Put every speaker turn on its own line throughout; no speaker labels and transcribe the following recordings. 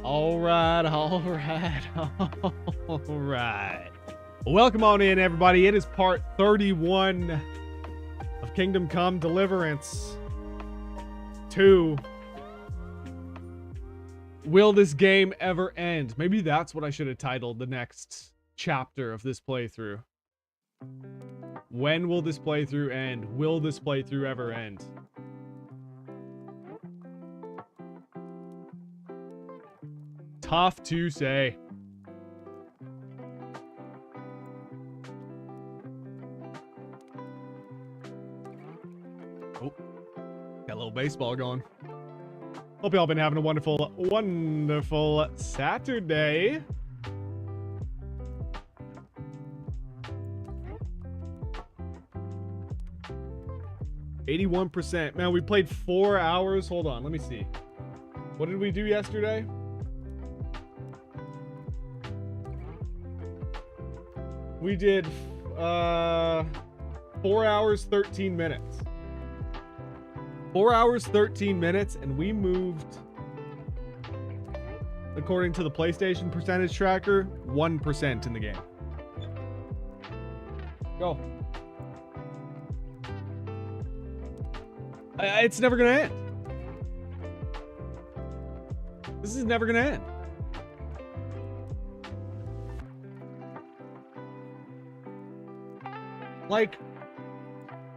All right. Welcome on in, everybody. It is part 31 of Kingdom Come Deliverance 2. Will this game ever end? Maybe that's what I should have titled the next chapter of this playthrough. When will this playthrough end? Will this playthrough ever end? Tough to say. Oh, got a little baseball going. Hope y'all been having a wonderful, wonderful Saturday. %. Man, we played 4 hours. Hold on, let me see. What did we do yesterday? We did 4 hours, 13 minutes. 4 hours, 13 minutes, and we moved, according to the PlayStation percentage tracker, 1% in the game. Go. It's never gonna end. This is never gonna end. Like,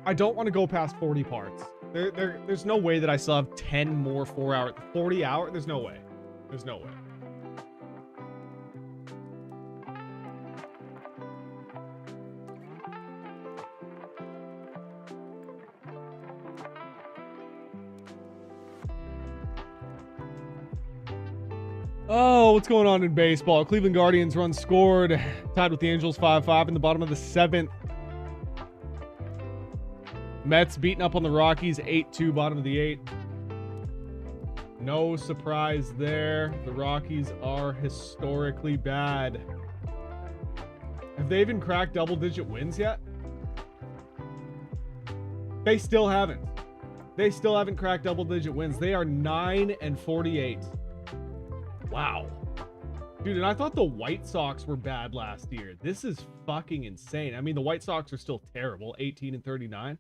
I don't want to go past 40 parts. There's no way that I still have 10 more 4 hour, 40 hour. There's no way. There's no way. Oh, what's going on in baseball? Cleveland Guardians runs scored, tied with the Angels 5-5 in the bottom of the 7th. Mets beating up on the Rockies 8-2, bottom of the 8th. No surprise there. The Rockies are historically bad. Have they even cracked double-digit wins yet? They still haven't. They still haven't cracked double-digit wins. They are 9-48. Wow. Dude, and I thought the White Sox were bad last year. This is fucking insane. I mean, the White Sox are still terrible, 18-39.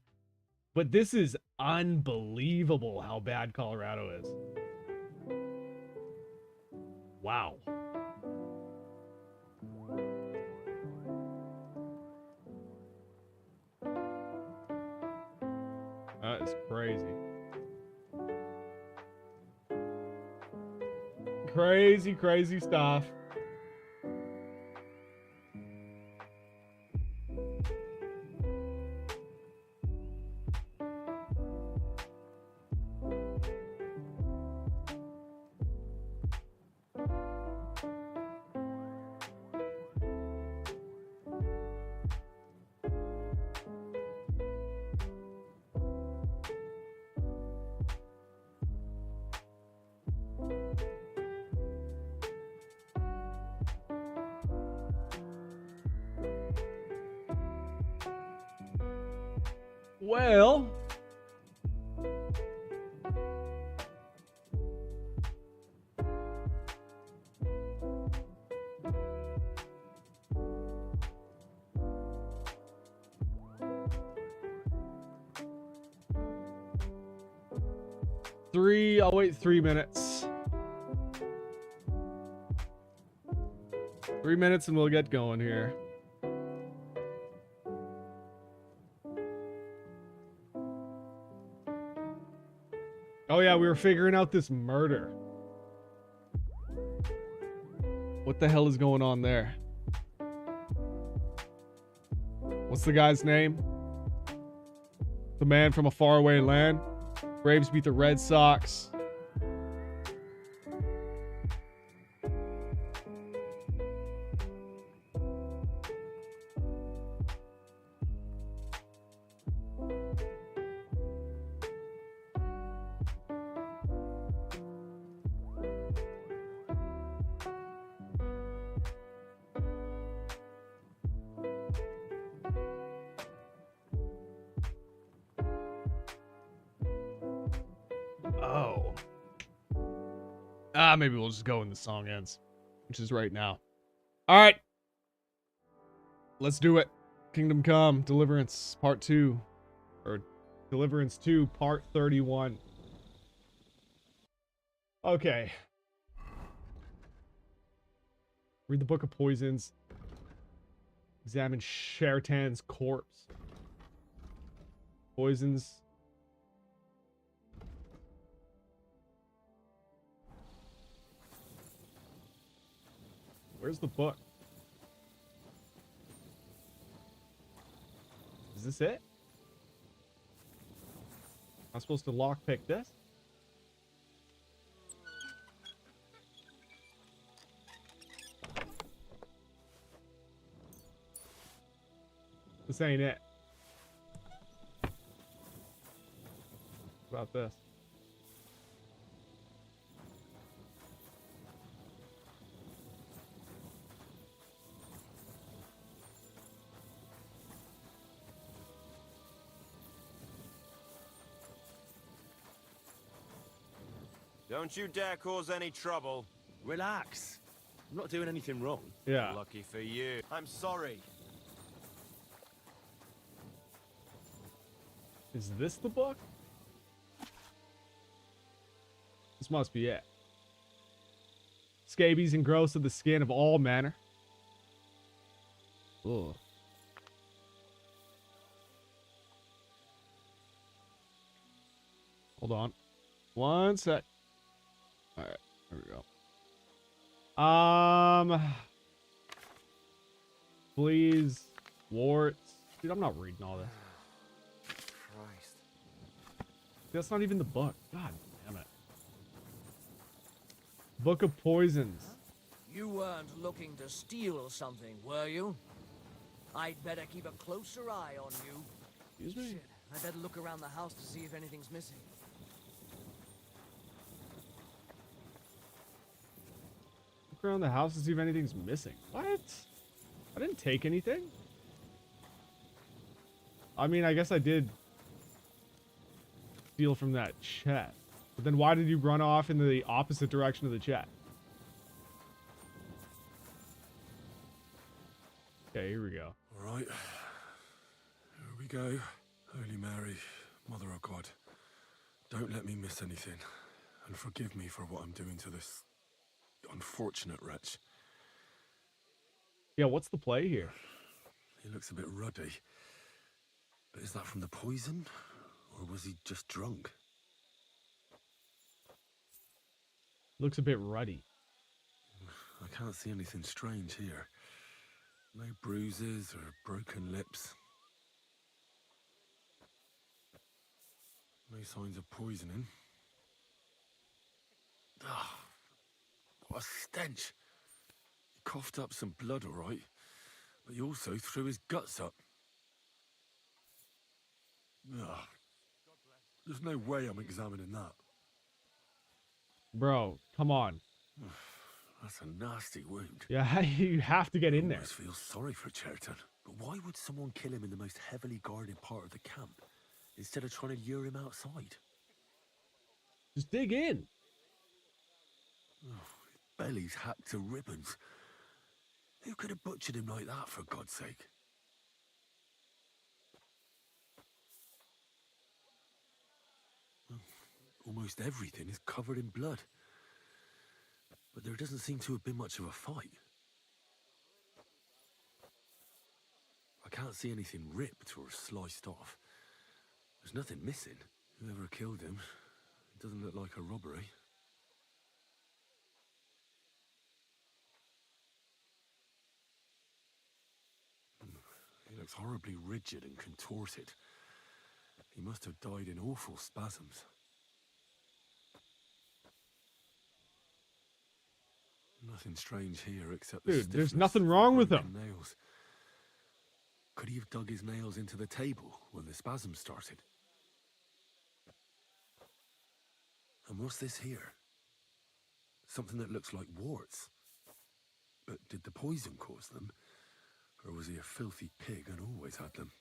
But this is unbelievable how bad Colorado is. Wow. That is crazy. Crazy, crazy stuff. Well, I'll wait 3 minutes. 3 minutes and we'll get going here. Oh yeah, we were figuring out this murder. What the hell is going on there? What's the guy's name? The man from a faraway land. Braves beat the Red Sox. Oh. Maybe we'll just go when the song ends, which is right now. All right. Let's do it. Kingdom Come, Deliverance, Part 2. Or Deliverance 2, Part 31. Okay. Read the Book of Poisons. Examine Shertan's corpse. Poisons. Where's the book? Is this it? Am I supposed to lockpick this? This ain't it. What about this?
Don't you dare cause any trouble.
Relax. I'm not doing anything wrong.
Yeah.
Lucky for you. I'm sorry.
Is this the book? This must be it. Scabies and growths of the skin of all manner. Ugh. Hold on. One sec. All right, there we go. Fleas, warts. Dude, I'm not reading all this.
Christ.
That's not even the book. God damn it. Book of Poisons.
You weren't looking to steal something, were you? I'd better keep a closer eye on you.
Excuse me?
Shit, I better look around the house to see if anything's missing.
Look around the house to see if anything's missing. What? I didn't take anything. I mean, I guess I did steal from that chest. But then why did you run off in the opposite direction of the chest? Okay, here we go.
All right. Here we go. Holy Mary, Mother of God, don't let me miss anything. And forgive me for what I'm doing to this unfortunate wretch.
Yeah, what's the play here?
He looks a bit ruddy. But is that from the poison? Or was he just drunk?
Looks a bit ruddy.
I can't see anything strange here. No bruises or broken lips. No signs of poisoning. Ah, what a stench. He coughed up some blood, all right, but he also threw his guts up. Ugh. There's no way I'm examining that.
Bro, come on.
That's a nasty wound.
Yeah, you have to get in
I
there.
almost feel sorry for Cherton. But why would someone kill him in the most heavily guarded part of the camp, instead of trying to lure him outside?
Just dig in.
Oh, his belly's hacked to ribbons. Who could have butchered him like that, for God's sake? Almost everything is covered in blood. But there doesn't seem to have been much of a fight. I can't see anything ripped or sliced off. There's nothing missing. Whoever killed him, it doesn't look like a robbery. He looks horribly rigid and contorted. He must have died in awful spasms. Nothing strange here except the
Dude, there's
stiffness
nothing
of
wrong with
broken
him.
Nails. Could he have dug his nails into the table when the spasm started? And what's this here? Something that looks like warts. But did the poison cause them? Or was he a filthy pig and always had them?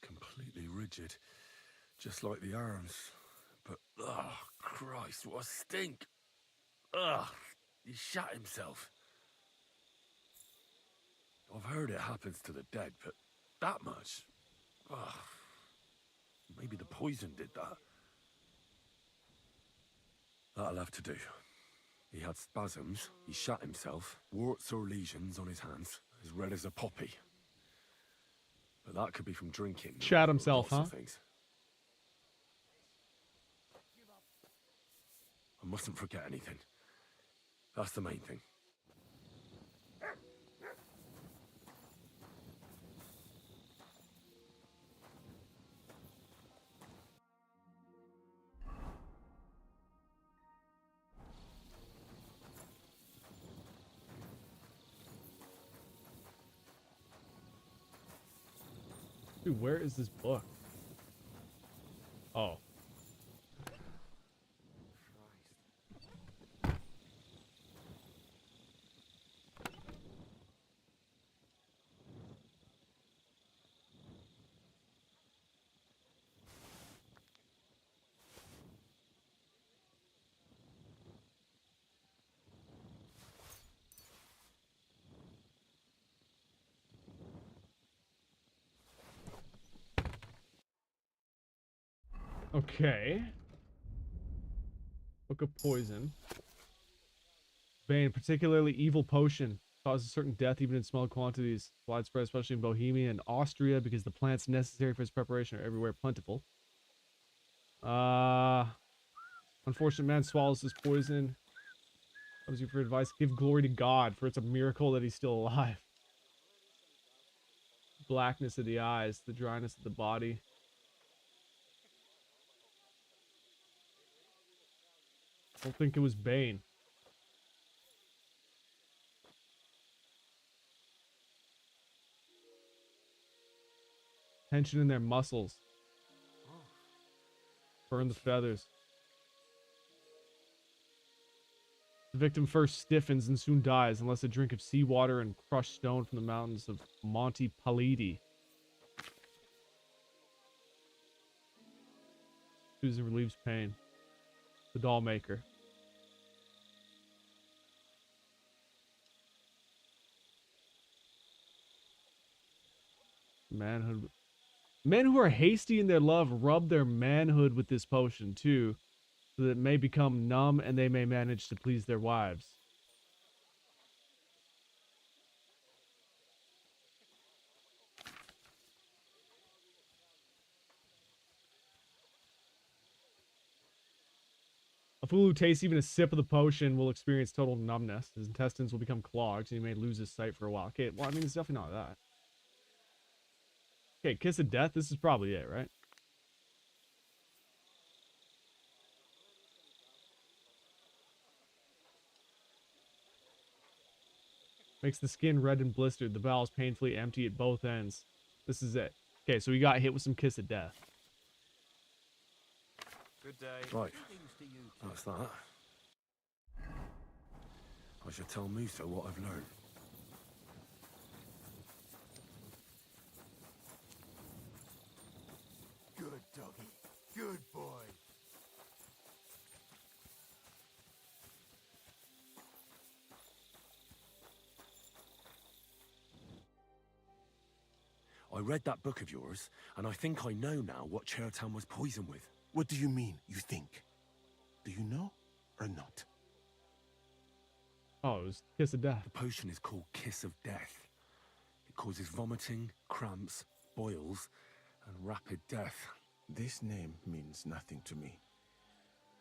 Completely rigid. Just like the arms. but Christ, what a stink! Ugh, he shot himself. I've heard it happens to the dead, but that much? Ugh. Maybe the poison did that. That'll have to do. He had spasms, he shot himself, warts or lesions on his hands, as red as a poppy. But that could be from drinking.
Shot
or
himself,
lots of
huh?
things. I mustn't forget anything. That's the main thing.
Dude, where is this book? Oh. Okay. Book of Poison. Bane, particularly evil potion, causes certain death even in small quantities. Widespread, especially in Bohemia and Austria, because the plants necessary for its preparation are everywhere plentiful. Unfortunate man swallows this poison. Comes you for advice. Give glory to God, for it's a miracle that he's still alive. Blackness of the eyes, the dryness of the body. I don't think it was Bane. Tension in their muscles. Burn the feathers. The victim first stiffens and soon dies unless a drink of seawater and crushed stone from the mountains of Monte Palidi. Susan relieves pain. The doll maker. Manhood. Men who are hasty in their love rub their manhood with this potion too, so that it may become numb and they may manage to please their wives. A fool who tastes even a sip of the potion will experience total numbness. His intestines will become clogged and he may lose his sight for a while. Okay, well, I mean, it's definitely not that. Okay, Kiss of Death. This is probably it, right? Makes the skin red and blistered. The bowels painfully empty at both ends. This is it. Okay, so we got hit with some Kiss of Death.
Good day.
Right, that's that. I should tell Musa what I've learned.
Good doggy. Good boy.
I read that book of yours, and I think I know now what Chertown was poisoned with.
What do you mean, you think? Do you know or not?
Oh, it was Kiss of Death.
The potion is called Kiss of Death. It causes vomiting, cramps, boils, and rapid death.
This name means nothing to me.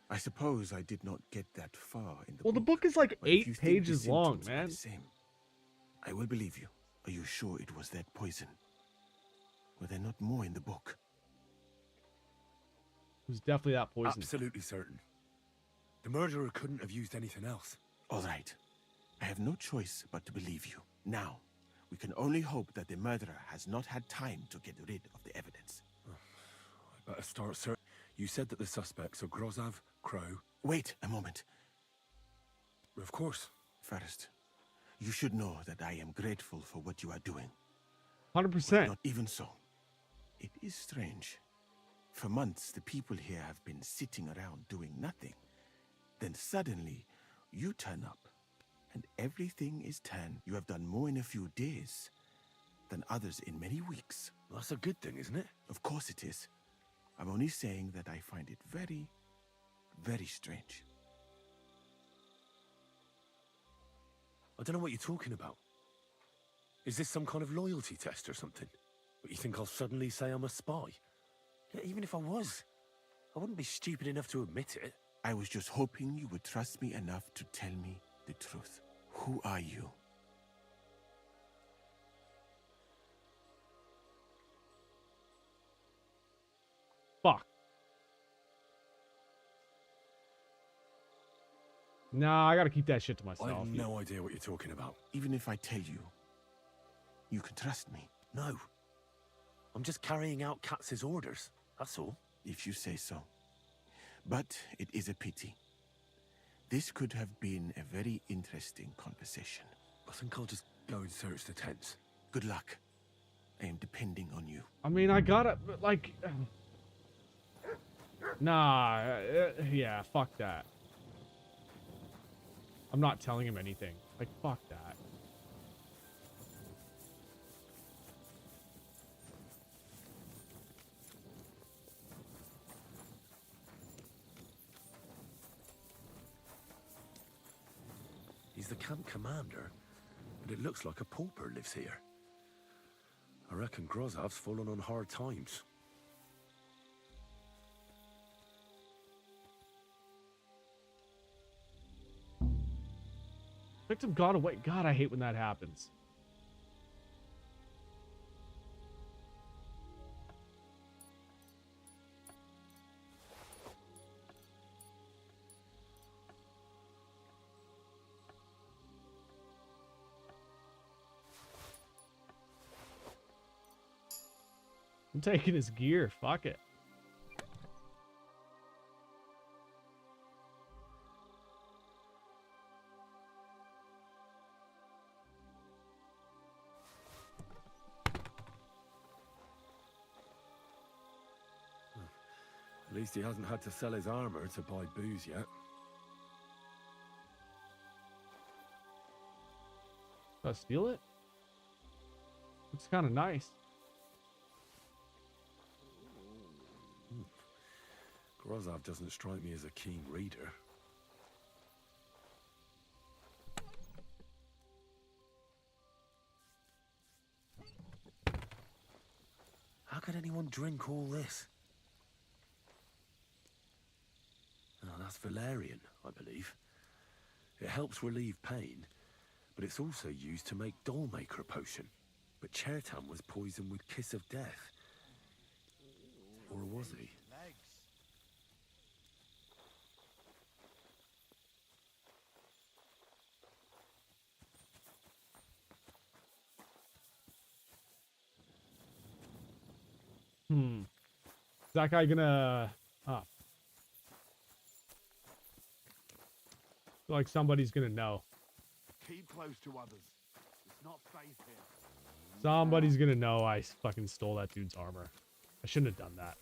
I suppose I did not get that far in the
Well, the
book.
book is like
But if you
8
think the
pages long,
symptoms are
man.
the same, I will believe you. Are you sure it was that poison? Were there not more in the book?
It was definitely that poison.
Absolutely certain. The murderer couldn't have used anything else.
All right. I have no choice but to believe you. Now, we can only hope that the murderer has not had time to get rid of the evidence.
I better start searching. You said that the suspects are Grozav, Crow.
Wait a moment.
Of course.
First, you should know that I am grateful for what you are doing.
100%.
But not even so. It is strange. For months, the people here have been sitting around doing nothing. Then suddenly, you turn up, and everything is turned. You have done more in a few days than others in many weeks.
Well, that's a good thing, isn't it?
Of course it is. I'm only saying that I find it very, very strange.
I don't know what you're talking about. Is this some kind of loyalty test or something? But you think I'll suddenly say I'm a spy? Yeah, even if I was, I wouldn't be stupid enough to admit it.
I was just hoping you would trust me enough to tell me the truth. Who are you?
Fuck. Nah, I gotta keep that shit to
I
myself.
have no idea what you're talking about.
Even if I tell you, you can trust me.
No. I'm just carrying out Katz's orders, that's all.
If you say so. But it is a pity. This could have been a very interesting conversation.
I think I'll just go and search the tents.
Good luck. I am depending on you.
I mean, I gotta, like... Nah, yeah, fuck that. I'm not telling him anything. Like, fuck that.
He's the camp commander, but it looks like a pauper lives here. I reckon Grozav's fallen on hard times.
Victim got away. God, I hate when that happens. I'm taking his gear. Fuck it.
At least he hasn't had to sell his armor to buy booze yet.
Should I steal it? Looks kind of nice.
Grozav doesn't strike me as a keen reader. How could anyone drink all this? Oh, that's valerian, I believe. It helps relieve pain, but it's also used to make Dollmaker potion. But Chertan was poisoned with Kiss of Death. Or was he?
Is that guy gonna... Oh. Feel like somebody's gonna know.
Keep close to others. It's not safe here.
Somebody's gonna know I fucking stole that dude's armor. I shouldn't have done that.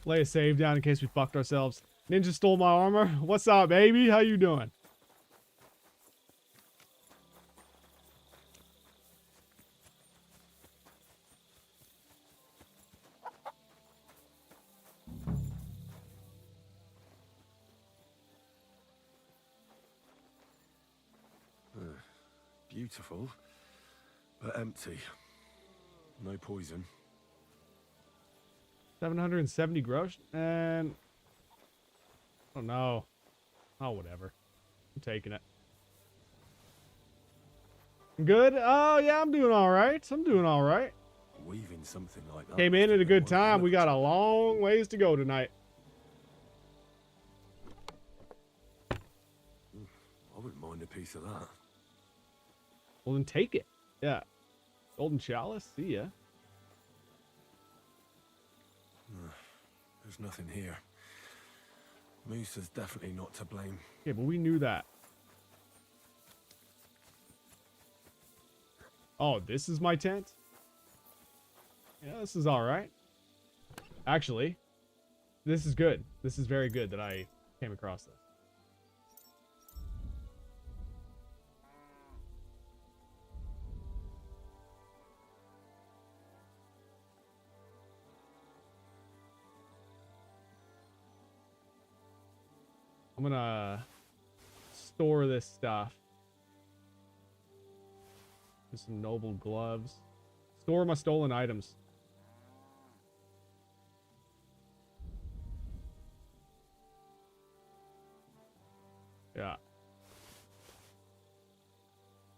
Lay a save down in case we fucked ourselves. Ninja stole my armor. What's up, baby? How you doing?
Beautiful, but empty. No poison.
770 gross? And... Oh, no. Oh, whatever. I'm taking it. Good? Oh, yeah, I'm doing all right. I'm doing all right.
Weaving something like that.
Came in at a good time. We got a long ways to go tonight.
I wouldn't mind a piece of that.
Well, then take it. Yeah. Golden Chalice. See ya.
There's nothing here.
Moose is definitely not to blame.
Yeah, but we knew that. Oh, this is my tent? Yeah, this is alright. Actually, this is good. This is very good that I came across this. I'm gonna store this stuff. There's some noble gloves. Store my stolen items. Yeah.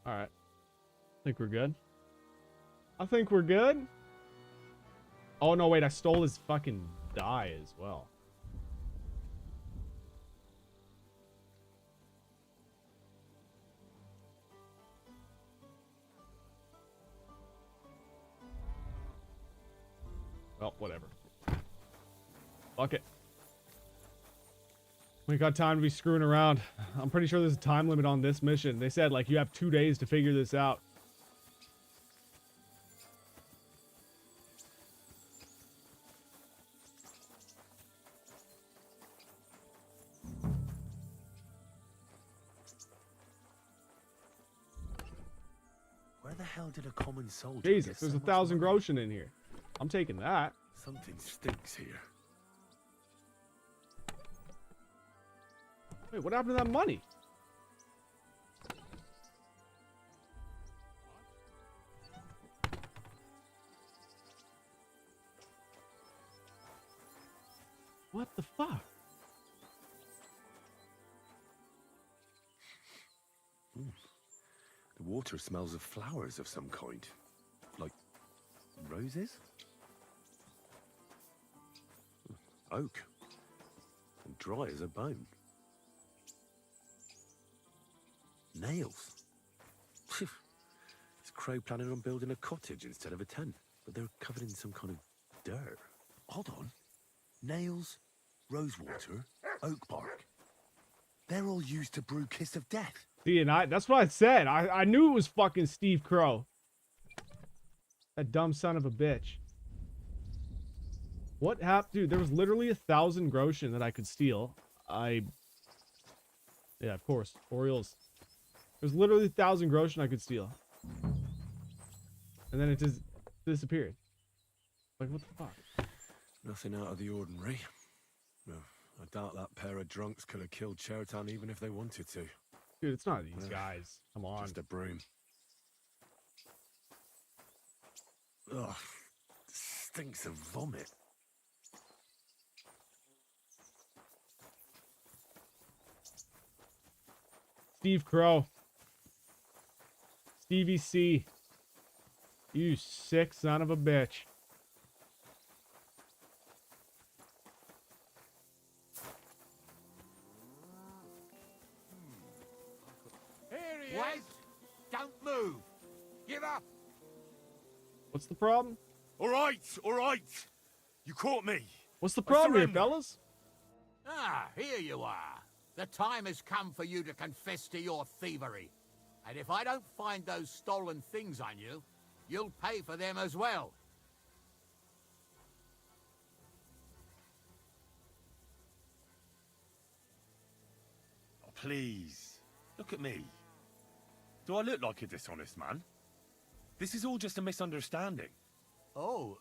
Alright. I think we're good. I think we're good. Oh, no, wait. I stole his fucking dye as well. Well, whatever. Fuck it. We got time to be screwing around. I'm pretty sure there's a time limit on this mission. They said, like, you have 2 days to figure this out.
Where the hell did a common soldier
Jesus,
get
there's
so
1,000
much money?
groschen in here. I'm taking that.
Something stinks here.
Wait, what happened to that money? What the fuck?
The water smells of flowers of some kind. Like roses? Oak. And dry as a bone. Nails. Is Crow planning on building a cottage instead of a tent? But they're covered in some kind of dirt. Hold on. Nails, rosewater, oak bark. They're all used to brew Kiss of Death.
See, and that's what I said. I knew it was fucking Steve Crow. That dumb son of a bitch. What happened? Dude, there was literally 1,000 groschen that I could steal. Yeah, of course. Orioles. There's literally 1,000 groschen I could steal. And then it just disappeared. Like, what the fuck?
Nothing out of the ordinary. No, I doubt that pair of drunks could have killed Chertan even if they wanted to.
Dude, it's not these guys. Come on.
Just a broom. Ugh, stinks of vomit.
Steve Crow. Stevie C. You sick son of a bitch.
Here he is. Wait! Don't move. Give up.
What's the problem?
All right, all right. You caught me.
What's the problem here,
surrender.
fellas?
Ah, here you are. The time has come for you to confess to your thievery. And if I don't find those stolen things on you, you'll pay for them as well.
Oh, please. Look at me. Do I look like a dishonest man? This is all just a misunderstanding.
Oh,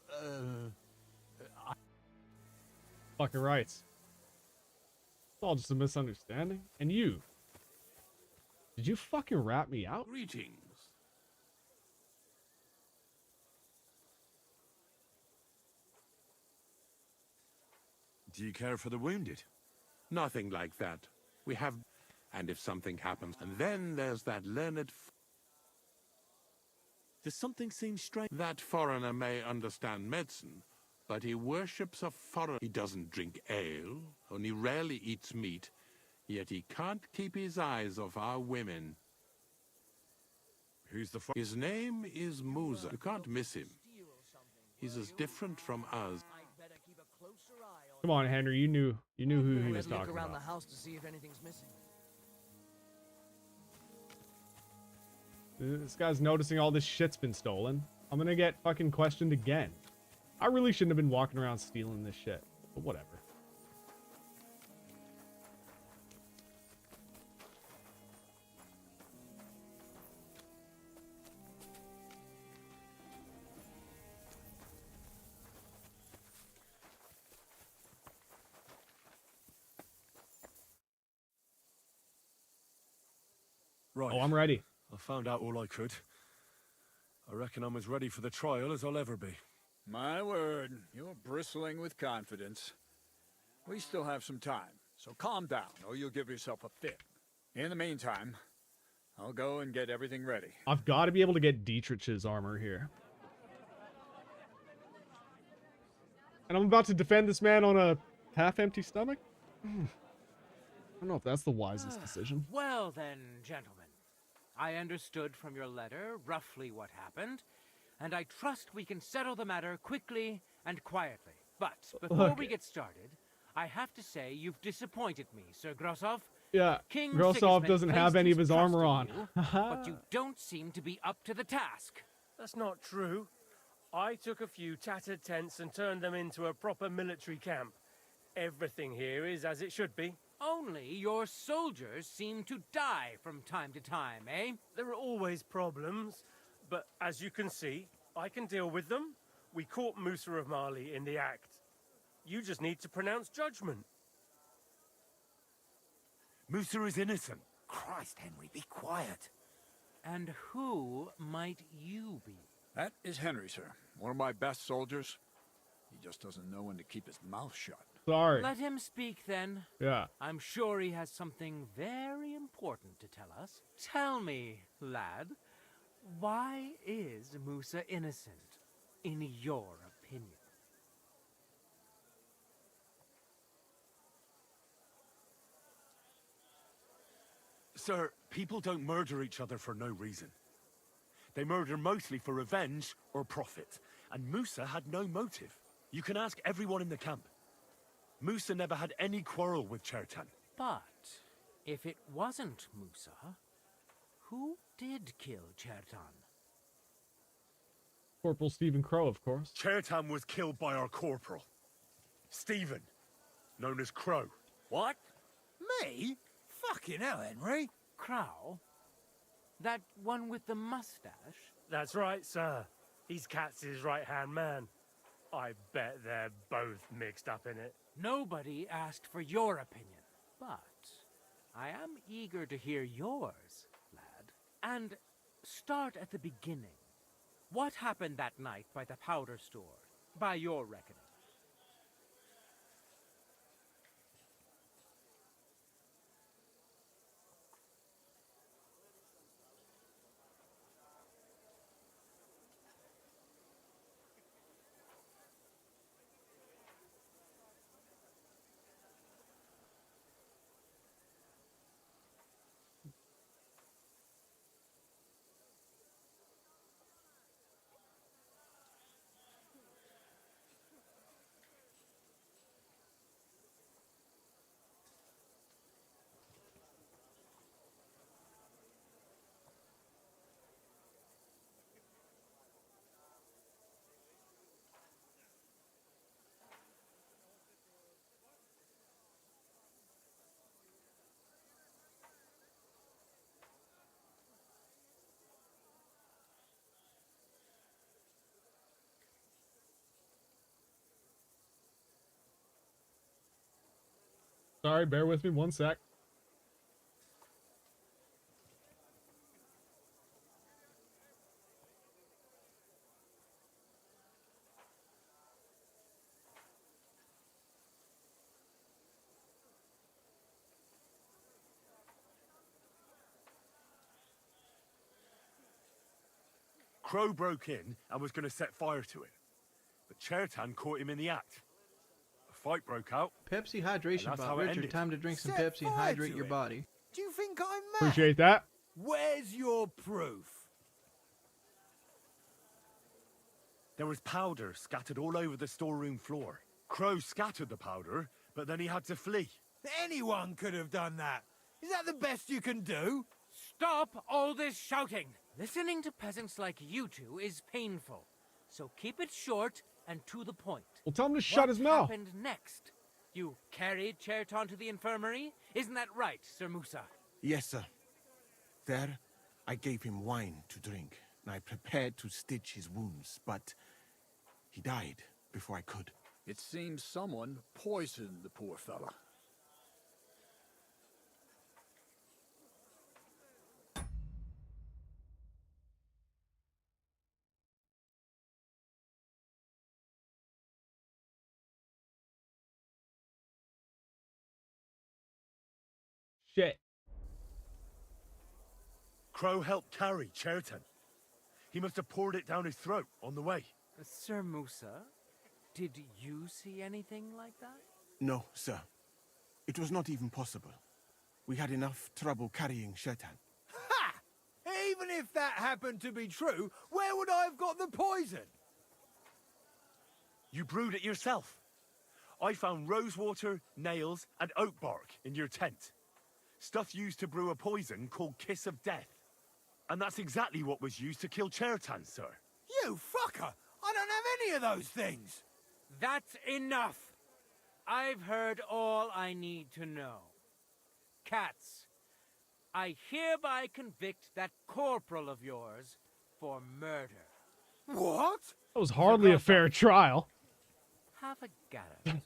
Fucking rights. It's all just a misunderstanding. And you? Did you fucking rat me out?
greetings.
Do you care for the wounded?
Nothing like that. We have... And if something happens... And then there's that learned...
Does something seem strange?
That foreigner may understand medicine, but he worships a foreign... He doesn't drink ale, only rarely eats meat, yet he can't keep his eyes off our women.
Who's the
His name is Musa. You can't miss him. He's as different from us.
I'd better keep a closer eye
Come on, Henry. You knew who he was
Let's look
talking
around
about.
the house to see if anything's missing.
This guy's noticing all this shit's been stolen. I'm gonna get fucking questioned again. I really shouldn't have been walking around stealing this shit, but whatever.
Right.
Oh, I'm ready.
I found out all I could. I reckon I'm as ready for the trial as I'll ever be.
My word, you're bristling with confidence. We still have some time, so calm down, or you'll give yourself a fit. In the meantime, I'll go and get everything ready.
I've got to be able to get Dietrich's armor here. And I'm about to defend this man on a half-empty stomach? I don't know if that's the wisest decision.
Well then, gentlemen. I understood from your letter roughly what happened, and I trust we can settle the matter quickly and quietly. But before we get started, I have to say you've disappointed me, Sir Grosov.
Yeah,
King
Grosov
Sigismund
doesn't have
placed
any of his
trust
armor
in
on.
you, but you don't seem to be up to the task.
That's not true. I took a few tattered tents and turned them into a proper military camp. Everything here is as it should be.
Only your soldiers seem to die from time to time, eh?
There are always problems, but as you can see, I can deal with them. We caught Musa of Mali in the act. You just need to pronounce judgment.
Musa is innocent.
Christ, Henry, be quiet.
And who might you be?
That is Henry, sir. One of my best soldiers. He just doesn't know when to keep his mouth shut.
Sorry.
Let him speak then.
Yeah.
I'm sure he has something very important to tell us. Tell me, lad, why is Musa innocent, in your opinion?
Sir, people don't murder each other for no reason. They murder mostly for revenge or profit. And Musa had no motive. You can ask everyone in the camp. Musa never had any quarrel with Chertan.
But if it wasn't Musa, who did kill Chertan?
Corporal Stephen Crow, of course.
Chertan was killed by our corporal. Stephen, known as Crow.
What? Me? Fucking hell, Henry.
Crow? That one with the mustache?
That's right, sir. He's Katz's right-hand man. I bet they're both mixed up in it.
Nobody asked for your opinion, but I am eager to hear yours, lad. And start at the beginning. What happened that night by the powder store, by your reckoning?
Sorry, bear with me 1 sec.
Crow broke in and was going to set fire to it. But Chertan caught him in the act. A fight broke out.
Pepsi hydration
That's how
bottle.
it
Richard,
ended.
time to drink some
Set
Pepsi and
fire
hydrate
to
your
it?
body.
Do you think I'm mad?
Appreciate that.
Where's your proof?
There was powder scattered all over the storeroom floor. Crow scattered the powder, but then he had to flee.
Anyone could have done that. Is that the best you can do?
Stop all this shouting! Listening to peasants like you two is painful. So keep it short and to the point.
Well, tell him to shut his mouth.
What happened next? You carried Cherton to the infirmary? Isn't that right, Sir Musa?
Yes, sir. There, I gave him wine to drink, and I prepared to stitch his wounds, but he died before I could.
It seems someone poisoned the poor fella.
Shit.
Crow helped carry Cherton. He must have poured it down his throat on the way.
Sir Musa, did you see anything like that?
No, sir. It was not even possible. We had enough trouble carrying Cherton.
Ha! Even if that happened to be true, where would I have got the poison?
You brewed it yourself. I found rosewater, nails, and oak bark in your tent. Stuff used to brew a poison called Kiss of Death. And that's exactly what was used to kill Cherton, sir.
You fucker! I don't have any of those things!
That's enough! I've heard all I need to know. Cats, I hereby convict that corporal of yours for murder.
What?
That was hardly a fair trial.
Have a gallows erected.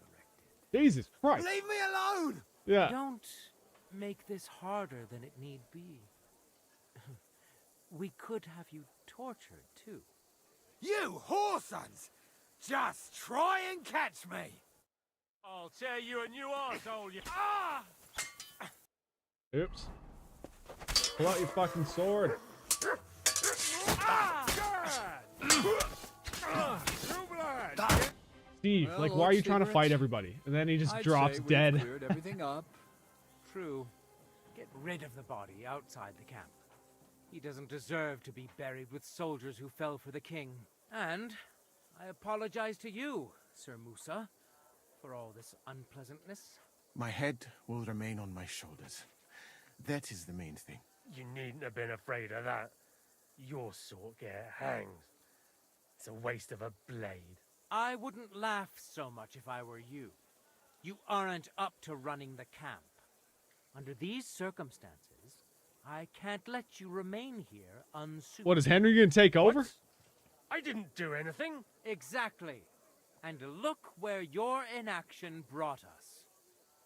Jesus Christ.
Leave me alone!
Yeah.
Don't make this harder than it need be. We could have you tortured, too.
You whoresons! Just try and catch me!
I'll tear you a new arsehole, you...
Ah!
Oops. Pull out your fucking sword. Steve,
Well,
like, why are you trying to
Deliverance,
fight everybody? And then he just
I'd
drops
say we've
dead.
cleared everything up.
True. Get rid of the body outside the camp. He doesn't deserve to be buried with soldiers who fell for the king. And I apologize to you, Sir Musa, for all this unpleasantness.
My head will remain on my shoulders. That is the main thing.
You needn't have been afraid of that. Your sort get hanged. It's a waste of a blade.
I wouldn't laugh so much if I were you. You aren't up to running the camp. Under these circumstances, I can't let you remain here unsupervised.
What, is Henry gonna take over?
What? I didn't do anything.
Exactly. And look where your inaction brought us.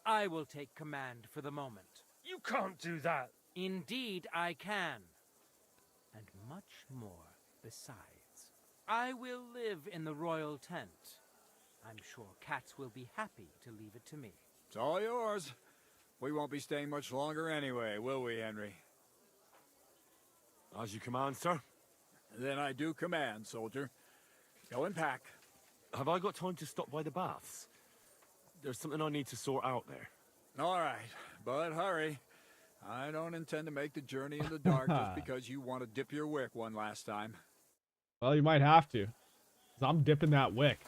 I will take command for the moment.
You can't do that.
Indeed, I can. And much more besides. I will live in the royal tent. I'm sure cats will be happy to leave it to me.
It's all yours. We won't be staying much longer anyway, will we, Henry?
As you command, sir.
Then I do command, soldier. Go and pack.
Have I got time to stop by the baths? There's something I need to sort out there.
All right, but hurry. I don't intend to make the journey in the dark just because you want to dip your wick one last time.
Well, you might have to. 'Cause I'm dipping that wick.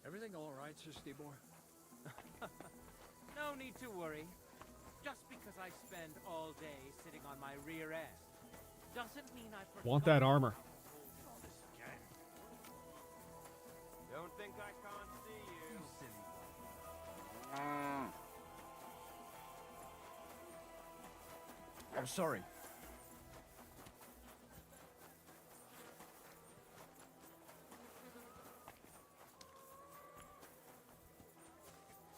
Everything all right, Sir Stibor?
No need to worry. Just because I spend all day sitting on my rear end doesn't mean I
Want that armor.
Don't think I can't see you. Silly.
I'm sorry.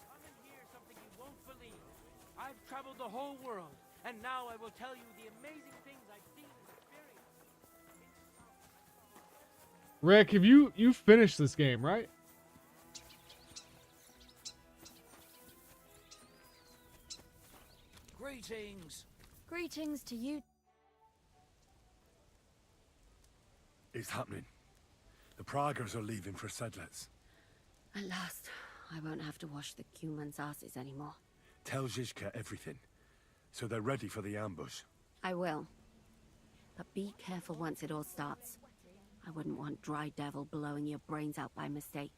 Come and hear something you won't believe. I've traveled the whole world, and now I will tell you the amazing things I've seen and experienced.
Rick, have you finished this game, right?
Greetings.
Greetings to you.
It's happening. The Praggers are leaving for Sedlets.
At last, I won't have to wash the Cumans' asses anymore.
Tell Zizka everything, so they're ready for the ambush.
I will. But be careful once it all starts. I wouldn't want Dry Devil blowing your brains out by mistake.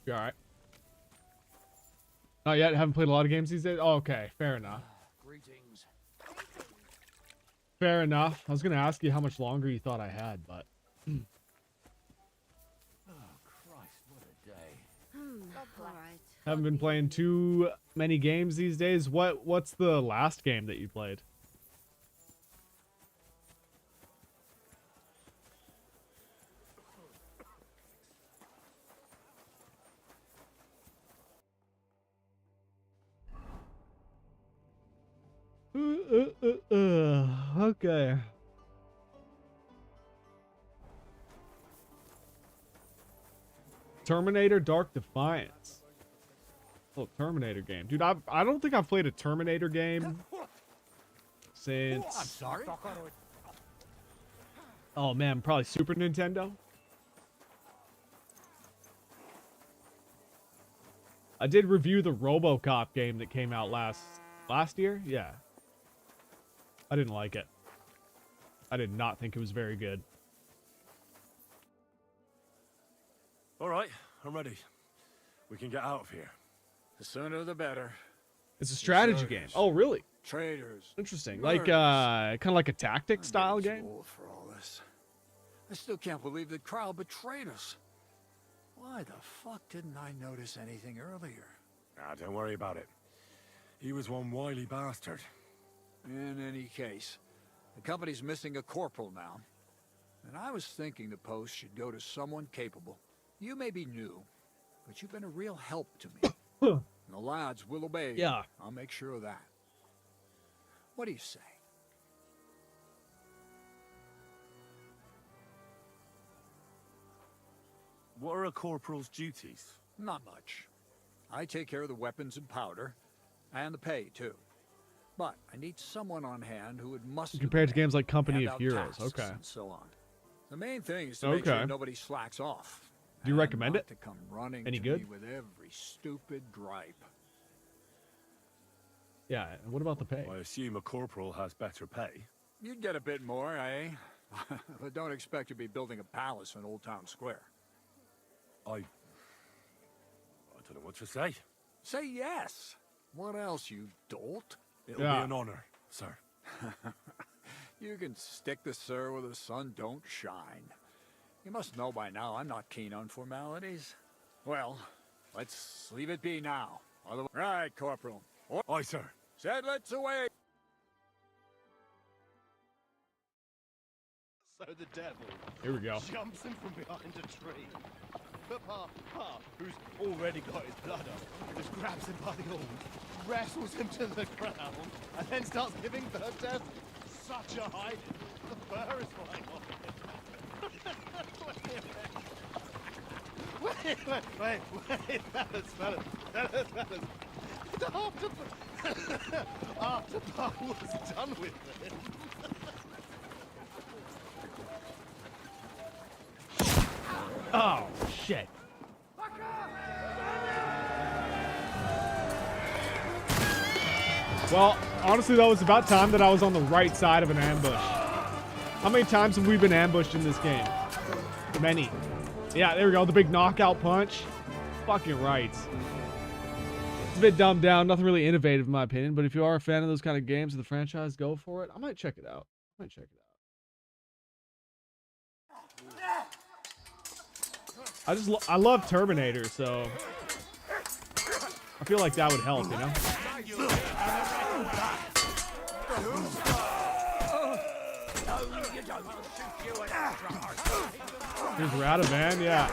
You alright? Not yet? Haven't played a lot of games these days? Oh, okay, fair enough.
Greetings.
Fair enough. I was gonna ask you how much longer you thought I had, but...
Oh, Christ, what a day.
Alright.
Haven't been playing too many games these days. What's the last game that you played? Okay. Terminator Dark Defiance. Oh, Terminator game. Dude, I don't think I've played a Terminator game since...
I'm sorry.
Oh man, probably Super Nintendo. I did review the RoboCop game that came out last year. Yeah. I didn't like it. I did not think it was very good.
All right, I'm ready. We can get out of here.
The sooner the better.
It's a strategy game. Oh, really?
Traitors.
Interesting.
Murders.
Like kind of like a tactic style
I'm getting
game.
too old for all this. I still can't believe the crowd betrayed us. Why the fuck didn't I notice anything earlier?
Nah, don't worry about it. He was one wily bastard.
In any case, the company's missing a corporal now. And I was thinking the post should go to someone capable. You may be new, but you've been a real help to me. And the lads will obey.
Yeah.
I'll make sure of that. What do you say?
What are a corporal's duties?
Not much. I take care of the weapons and powder, and the pay, too. But I need someone on hand who would muster
Compared to games like Company
hand
of
out
Heroes.
tasks
Okay.
and so on. The main thing is to make sure nobody slacks off.
Do you recommend it?
To come running
Any
to
good?
me with every stupid gripe.
Yeah, and what about the pay?
I assume a corporal has better pay.
You'd get a bit more, eh? But don't expect to be building a palace in Old Town Square.
I don't know what to say.
Say yes. What else, you dolt?
It'll be an honor, sir.
You can stick the sir where the sun don't shine. You must know by now I'm not keen on formalities. Well, let's leave it be now. Right, Corporal.
Aye, sir.
Sedlets away!
So the devil
Here we go.
jumps him from behind a tree. But Pa, who's already got his blood up, just grabs him by the horns, wrestles him to the ground, and then starts giving the devil such a hiding. The fur is flying off him. Wait, fellas. After Pa was done with it.
Oh, shit. Well, honestly, though, it's about time that I was on the right side of an ambush. How many times have we been ambushed in this game? Many. Yeah, there we go. The big knockout punch. Fucking right. It's a bit dumbed down. Nothing really innovative, in my opinion. But if you are a fan of those kind of games of the franchise, go for it. I might check it out. I love Terminator, so I feel like that would help, you know? Here's Radavan, yeah.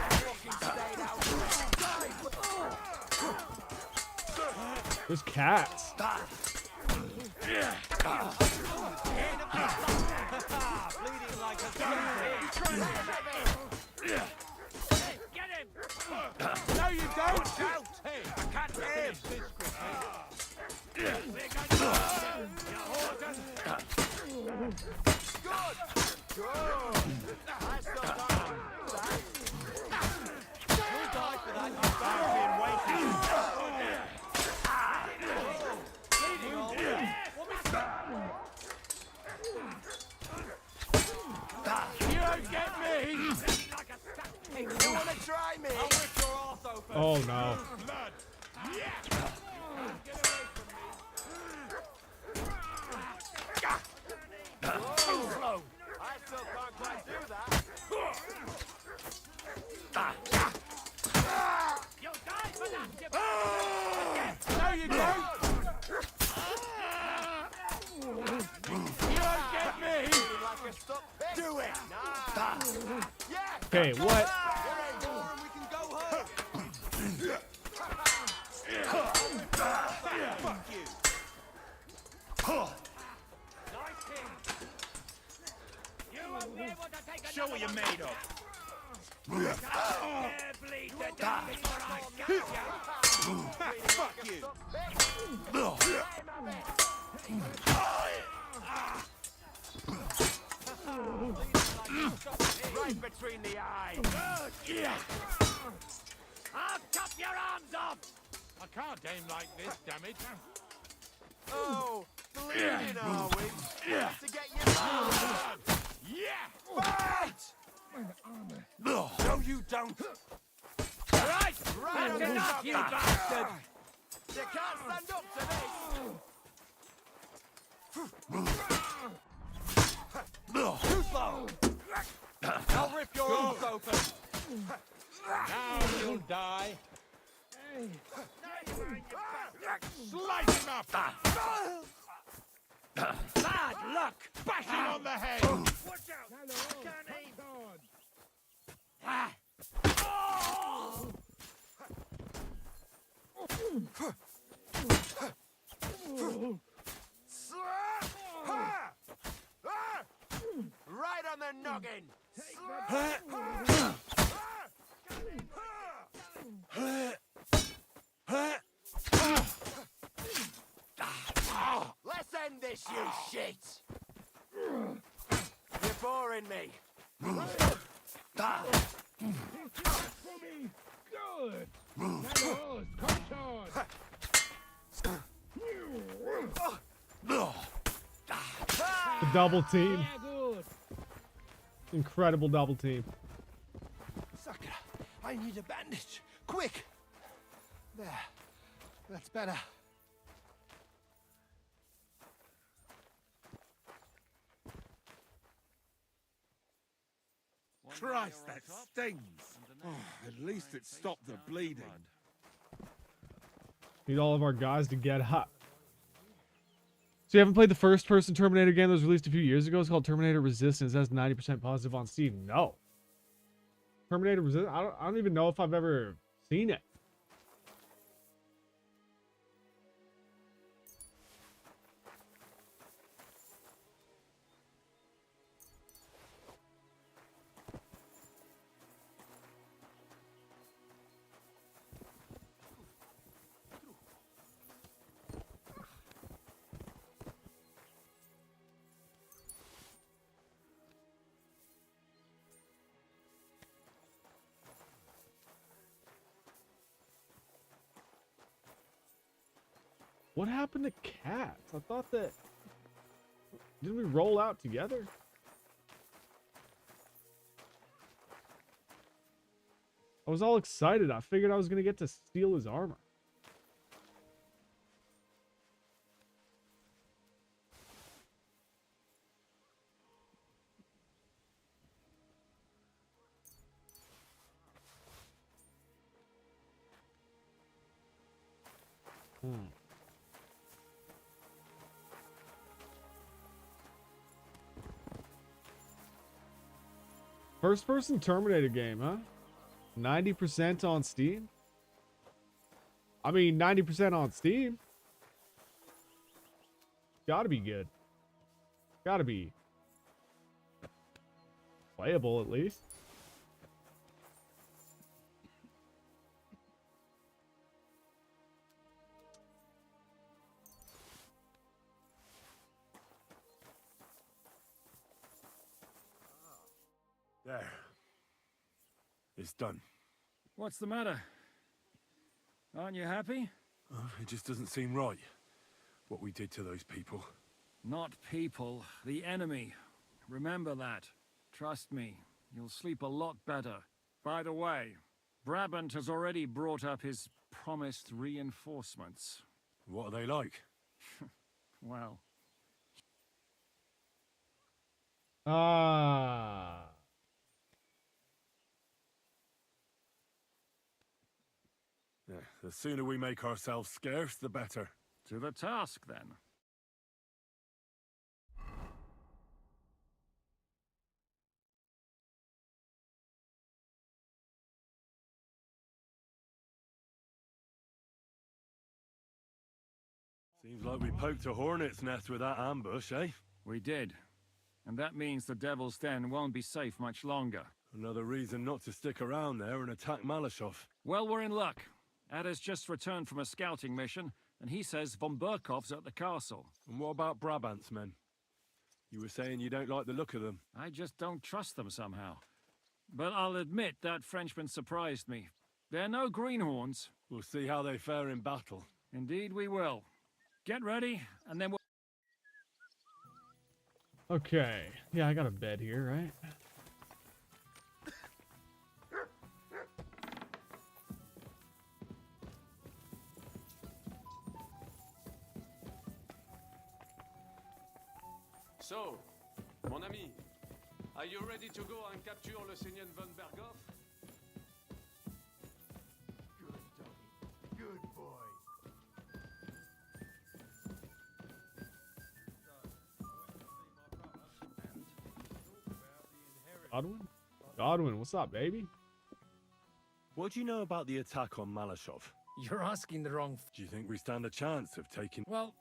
There's cats.
No, you don't! Hey, I can't him! Good! That's the one! You'll die for that, you barbarian waiting!
Oh no.
I still can't quite do that.
You'll die for that, you
There you go. You don't get me. Like a stuck pig. Do it. Nah. Yeah.
Okay, what?
You're in door and we can go home. Fuck you.
You won't be able to take
Show what you're made of.
bleed to death before I get you.
Fuck you.
Right between the eyes. I'll chop your arms off.
I can't aim like this, damn it.
Oh, bleeding, are we? To get you out.
Yeah.
Fight!
No, you don't. Right,
Right on
that's
the
enough,
top.
you bastard.
You can't stand up to this. Too slow. I'll rip your arms open.
Now you'll die. Slice him up!
Bad luck.
Bash him on the head!
Watch out. Can't aim. Ah.
Right on the noggin. Let's end this, you shit. You're boring me.
The double team. Incredible double team.
Sucker, I need a bandage. Quick! There. That's better.
Christ, that stings! Oh, at least it stopped the bleeding.
Need all of our guys to get up. So you haven't played the first person Terminator game that was released a few years ago? It's called Terminator Resistance. That's 90% positive on Steam. No. Terminator Resistance? I don't even know if I've ever seen it. What happened to cats? I thought that... Didn't we roll out together? I was all excited. I figured I was going to get to steal his armor. First person Terminator game, huh? 90% on Steam? I mean, 90% on Steam. Gotta be good. Gotta be playable at least.
There. It's done.
What's the matter? Aren't you happy?
Oh, it just doesn't seem right. What we did to those people.
Not people, the enemy. Remember that. Trust me, you'll sleep a lot better. By the way,
Brabant has already brought up his promised reinforcements.
What are they like?
Well,
Ah.
Yeah, the sooner we make ourselves scarce, the better.
to the task then.
Seems like we poked a hornet's nest with that ambush, eh?
We did. And that means the Devil's Den won't be safe much longer.
Another reason not to stick around there and attack Malashov.
Well, we're in luck. Ada's just returned from a scouting mission, and he says von Burkov's at the castle.
And what about Brabant's men? You were saying you don't like the look of them.
I just don't trust them somehow. But I'll admit that Frenchman surprised me. They're no greenhorns.
We'll see how they fare in battle.
Indeed we will. Get ready, and then we'll...
Okay. Yeah, I got a bed here, right?
So, mon ami, are you ready to go and capture le Seigneur von Berghoff?
Good doggy. Good boy.
Godwin? Godwin, what's up, baby?
What do you know about the attack on Malashov?
You're asking the wrong...
Do you think we stand a chance of taking...
Well,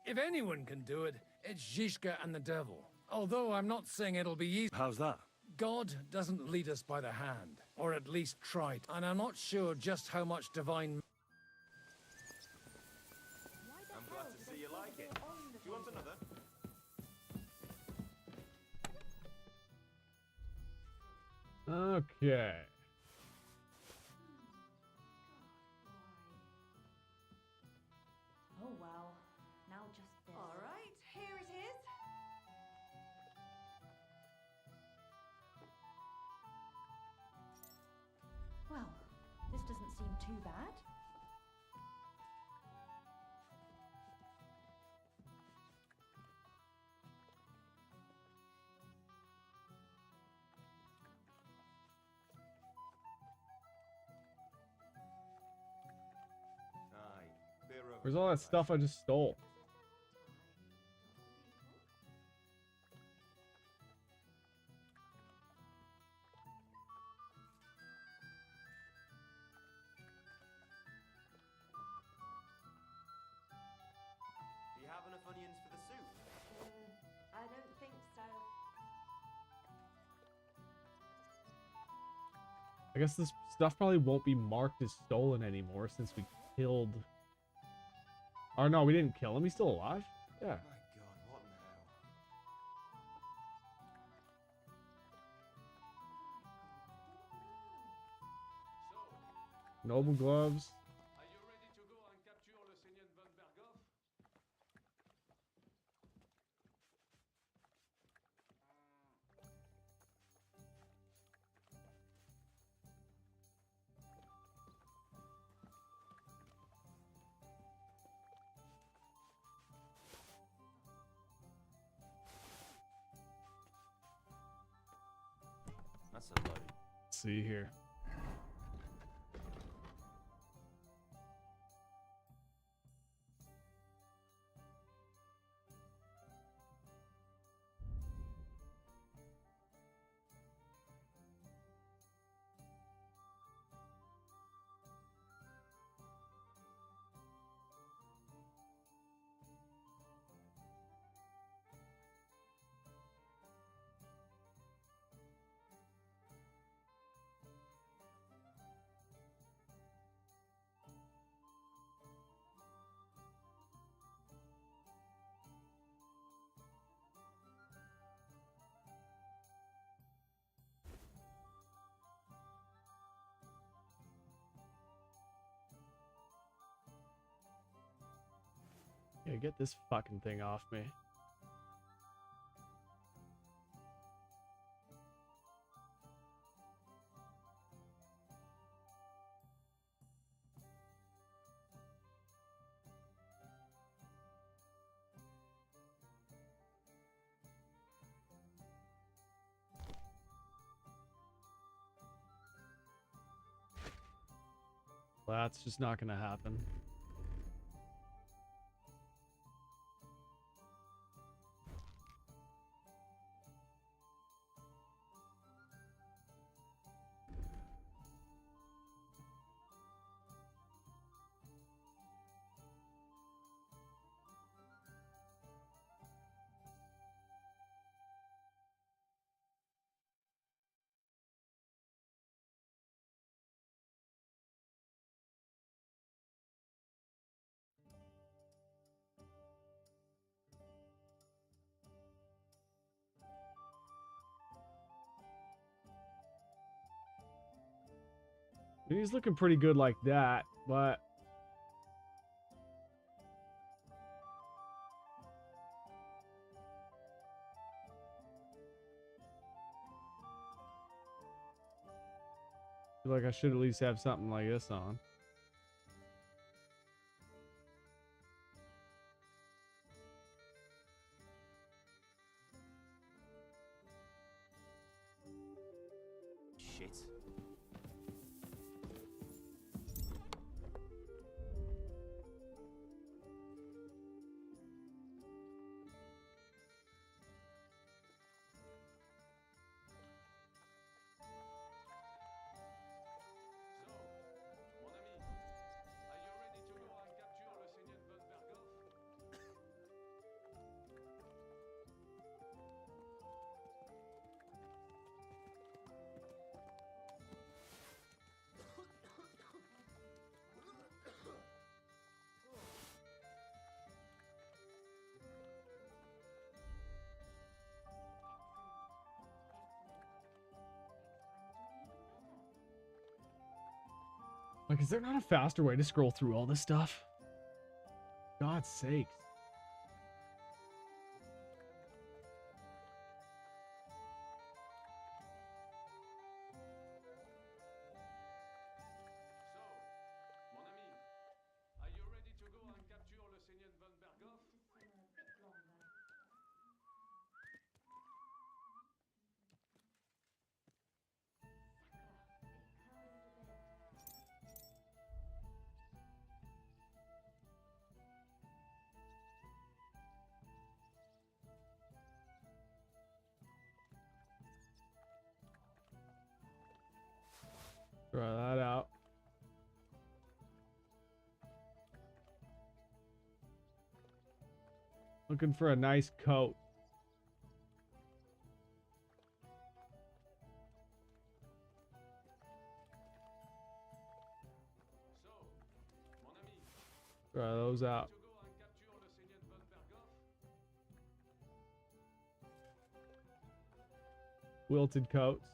if anyone can do it, it's Zizka and the devil. Although I'm not saying it'll be easy.
How's that?
God doesn't lead us by the hand, or at least try to. And I'm not sure just how much divine...
I'm glad to see you like it. Do you want another?
Okay.
Oh well, now just this. All right, here it is. Well, this doesn't seem too bad.
Where's all that stuff I just stole?
Do you have enough onions for the soup?
I don't think so.
I guess this stuff probably won't be marked as stolen anymore since we killed... Or no, we didn't kill him. He's still alive? Yeah.
My God, what now?
Noble gloves.
Are you ready to go and capture le Seigneur von Berghoff?
That's a load.
Let's see here. Yeah, get this fucking thing off me. That's just not gonna happen. He's looking pretty good like that, but I feel like I should at least have something like this on.
Shit.
Like, is there not a faster way to scroll through all this stuff? God's sakes.
Are you ready to go and capture le Seigneur von Berghoff?
Try that out. Looking for a nice coat. Try those out. Quilted coats.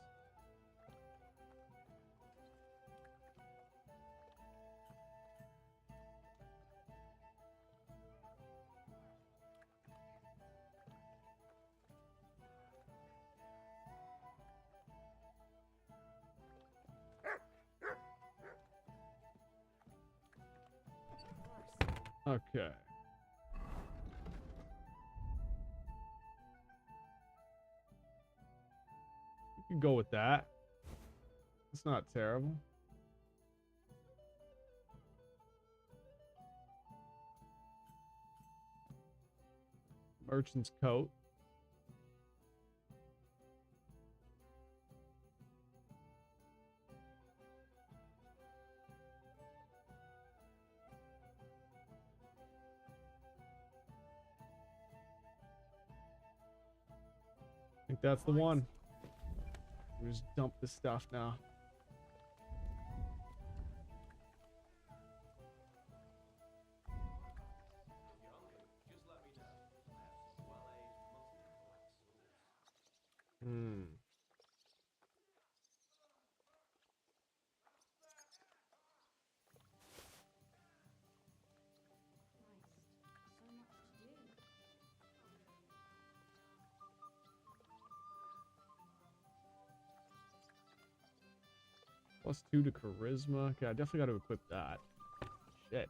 Okay. We can go with that. It's not terrible. Merchant's coat. I think that's the one. We just dump this stuff now. Hmm. +2 to charisma. Okay, I definitely got to equip that. Shit.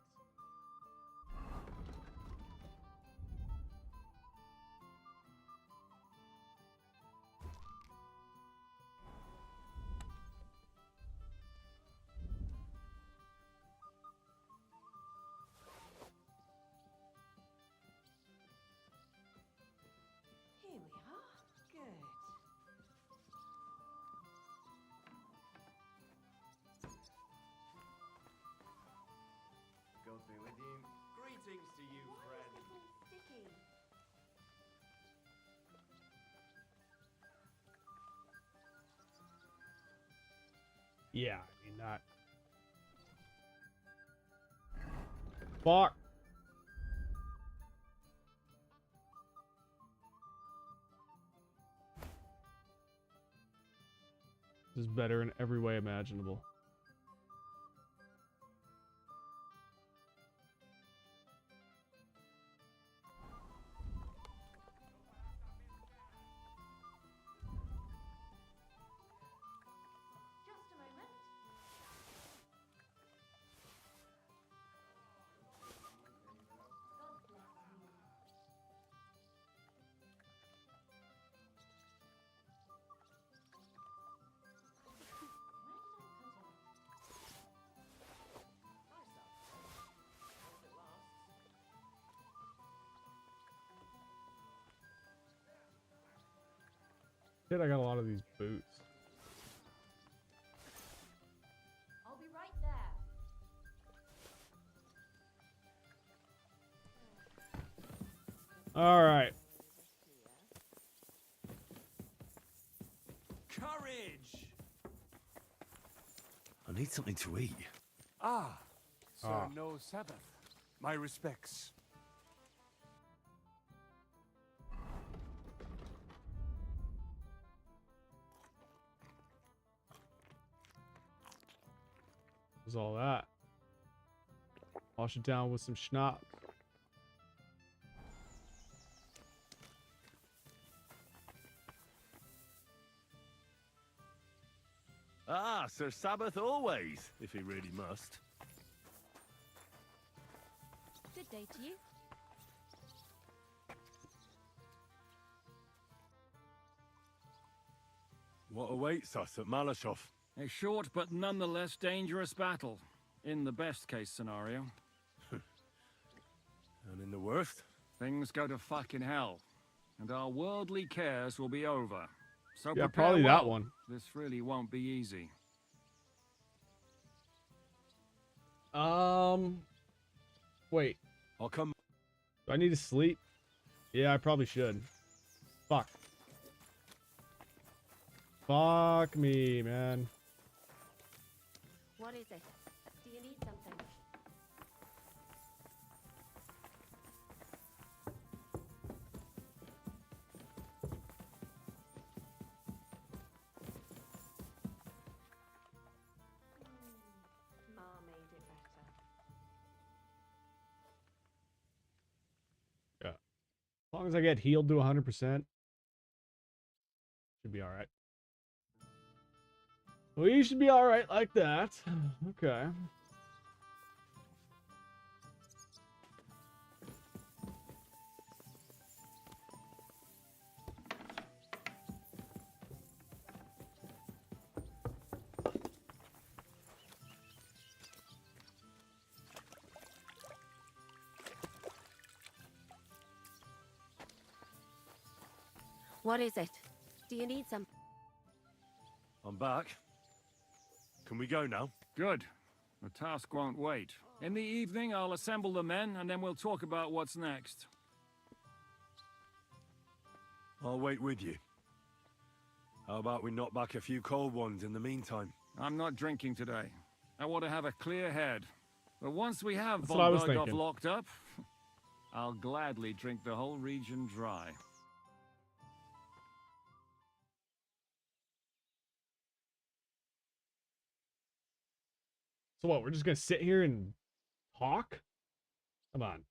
Yeah, I mean, not... Fuck. This is better in every way imaginable. Shit, I got a lot of these boots.
I'll be right there.
All right.
Courage!
I need something to eat.
Ah, so
Ah.
no Sabbath. My respects.
What's all that? Wash it down with some schnapps.
Ah, Sir Sabbath always, if he really must.
Good day to you.
What awaits us at Malashov?
A short but nonetheless dangerous battle, in the best case scenario.
And in the worst?
Things go to fucking hell, and our worldly cares will be over. So
Yeah,
prepare
probably
well.
that one.
This really won't be easy.
Wait.
I'll come.
Do I need to sleep? Yeah, I probably should. Fuck. Fuck me, man.
What is it? Do you need something?
Ma made it better.
Yeah. As long as I get healed to 100%, should be all right. We should be all right like that. Okay.
What is it? Do you need some?
I'm back. Can we go now?
Good. The task won't wait. In the evening, I'll assemble the men, and then we'll talk about what's next.
I'll wait with you. How about we knock back a few cold ones in the meantime?
I'm not drinking today. I want to have a clear head. But once we have
That's what I was
von Berghoff
thinking.
locked up, I'll gladly drink the whole region dry.
So what, we're just gonna sit here and talk? Come on.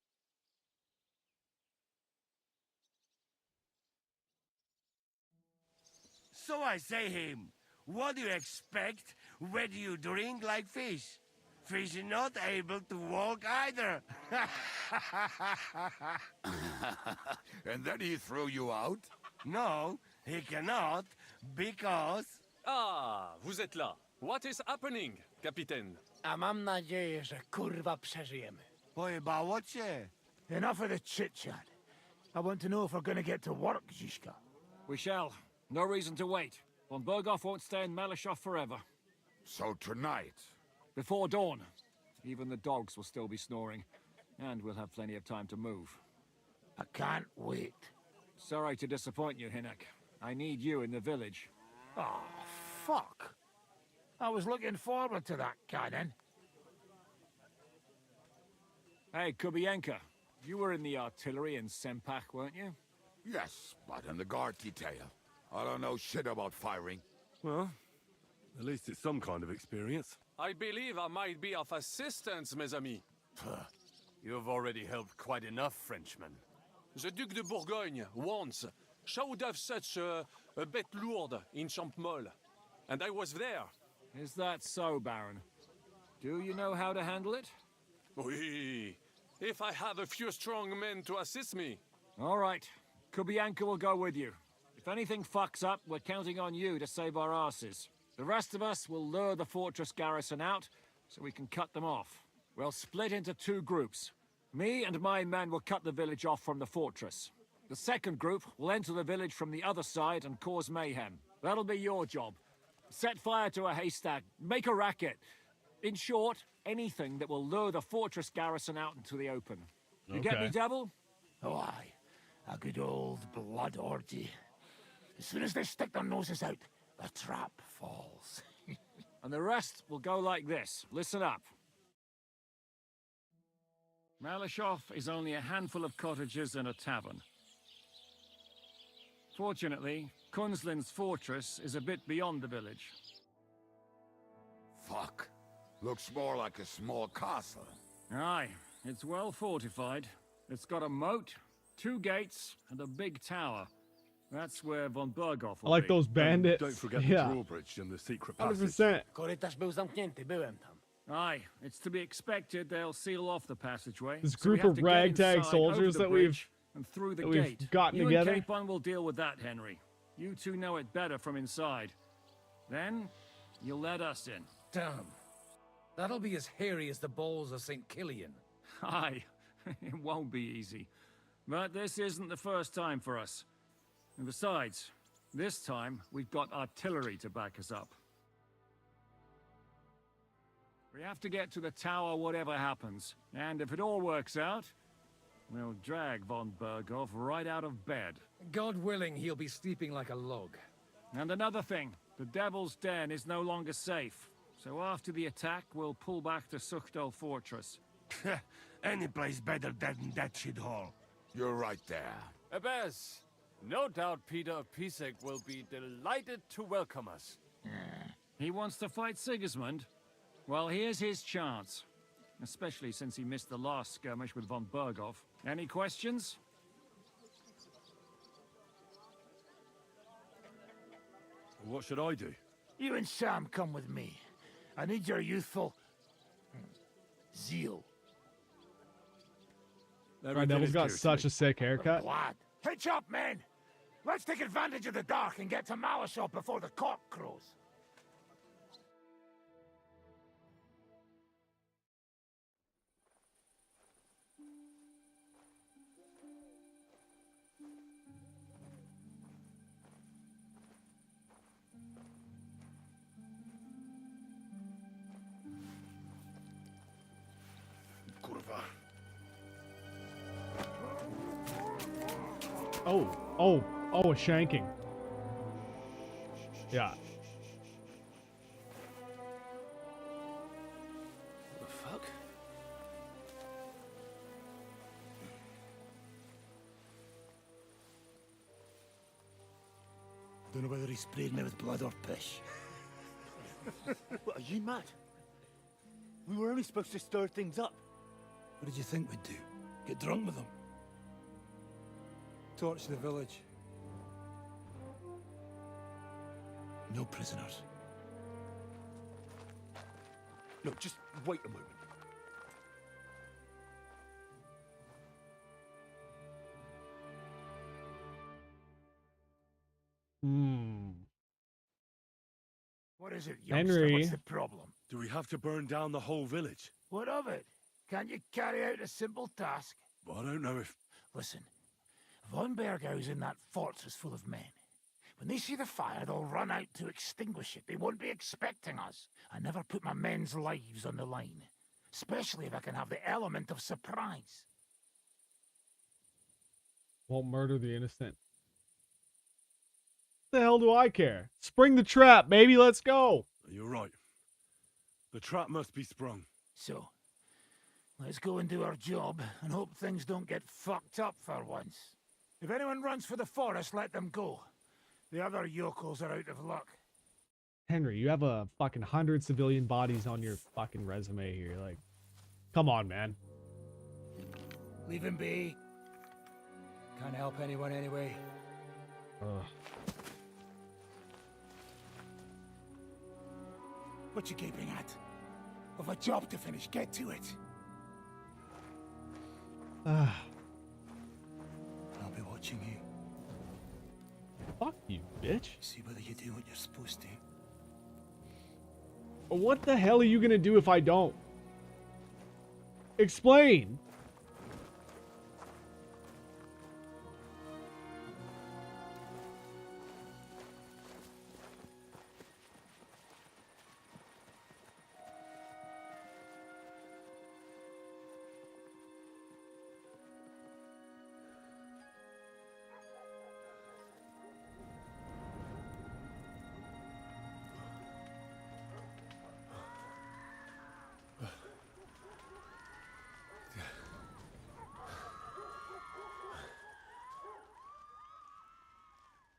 So I say him, what do you expect when you drink like fish? Fish is not able to walk either.
And then he threw you out?
No, he cannot, because...
Ah, vous êtes là. What is happening, Capitaine?
A mam nadzieję, że kurwa przeżyjemy.
Pojebało cię.
Enough of the chit-chat. I want to know if we're gonna get to work, Zizka.
We shall. No reason to wait. Von Berghoff won't stay in Malashov forever.
So tonight?
Before dawn. Even the dogs will still be snoring. And we'll have plenty of time to move.
I can't wait.
Sorry to disappoint you, Hinnock. I need you in the village.
Oh, fuck.
I was looking forward to that, Canon.
Hey, Kubienka, you were in the artillery in Sempak, weren't you?
Yes, but in the guard detail. I don't know shit about firing.
Well, at least it's some kind of experience.
I believe I might be of assistance, mes amis.
You've already helped quite enough, Frenchmen.
The Duc de Bourgogne once showed off such a bête lourde in Champmol, and I was there.
Is that so, Baron? Do you know how to handle it?
Oui, if I have a few strong men to assist me.
All right, Kubienka will go with you. If anything fucks up, we're counting on you to save our asses. The rest of us will lure the fortress garrison out, so we can cut them off. We'll split into 2 groups. Me and my men will cut the village off from the fortress. The second group will enter the village from the other side and cause mayhem. That'll be your job. Set fire to a haystack, make a racket. In short, anything that will lure the fortress garrison out into the open. You get me, Devil?
Oh, aye. A good old blood orgy. As soon as they stick their noses out, the trap falls.
And the rest will go like this. Listen up. Malashov is only a handful of cottages and a tavern. Fortunately, Kunzlin's fortress is a bit beyond the village.
Fuck. Looks more like a small castle.
Aye, it's well fortified. It's got a moat, 2 gates, and a big tower. That's where von Berghoff will
I like
be.
those bandits.
Don't forget the drawbridge and the secret passage.
100%.
Korytarz był zamknięty, byłem tam.
Aye, it's to be expected they'll seal off the passageway.
This
So we
group
have
of
to get
ragtag
inside,
soldiers
over the
that we've
bridge, and through the
that we've
gate.
gotten
You
together.
and Capon will deal with that, Henry. You two know it better from inside. Then, you'll let us in.
Damn. That'll be as hairy as the balls of St. Killian.
Aye, it won't be easy. But this isn't the first time for us. And besides, this time we've got artillery to back us up. We have to get to the tower whatever happens. And if it all works out, we'll drag von Berghoff right out of bed.
God willing, he'll be sleeping like a log.
And another thing, the Devil's Den is no longer safe. So after the attack, we'll pull back to Suchdol Fortress.
Any place better than that shithole.
You're right there.
Abbas, no doubt Peter of Pisek will be delighted to welcome us.
He wants to fight Sigismund? Well, here's his chance. Especially since he missed the last skirmish with von Berghoff. Any questions?
What should I do?
You and Sam come with me. I need your youthful zeal.
Right, Devil's got such a sick haircut.
Glad. Hitch up, men! Let's take advantage of the dark and get to Malashov before the cock crows.
Kurwa.
Oh, a shanking. Yeah.
What the fuck?
Don't know whether he sprayed me with blood or piss.
What, are you mad? We were only supposed to stir things up.
What did you think we'd do? Get drunk with them? Torch the village. No prisoners.
Look, just wait a moment.
What is it, youngster?
Henry.
What's the problem?
Do we have to burn down the whole village?
What of it? Can't you carry out a simple task?
Well, I don't know if...
Listen, von Bergau's in that fortress full of men. When they see the fire, they'll run out to extinguish it. They won't be expecting us. I never put my men's lives on the line, especially if I can have the element of surprise.
Won't murder the innocent. What the hell do I care? Spring the trap, baby. Let's go.
You're right. The trap must be sprung.
So, let's go and do our job and hope things don't get fucked up for once. If anyone runs for the forest, let them go. The other yokels are out of luck.
Henry, you have a fucking 100 civilian bodies on your fucking resume here. Like, come on, man.
Leave him be.
Can't help anyone anyway.
Ugh.
What you keeping at? We've a job to finish. Get to it.
I'll be watching you.
Fuck you, bitch.
See whether you do what you're supposed to.
What the hell are you gonna do if I don't? Explain.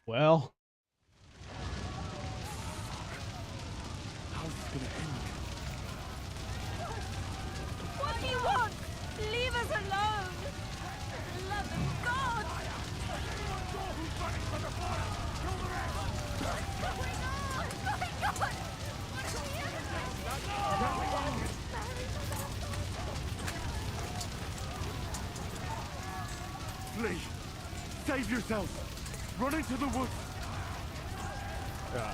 Well,
How's this gonna end?
What do you want? Leave us alone! Love of God! Who's running for the forest? Kill the rest! What's going on? My God! What are we
Flee! Save yourselves! Run into the woods!
yeah.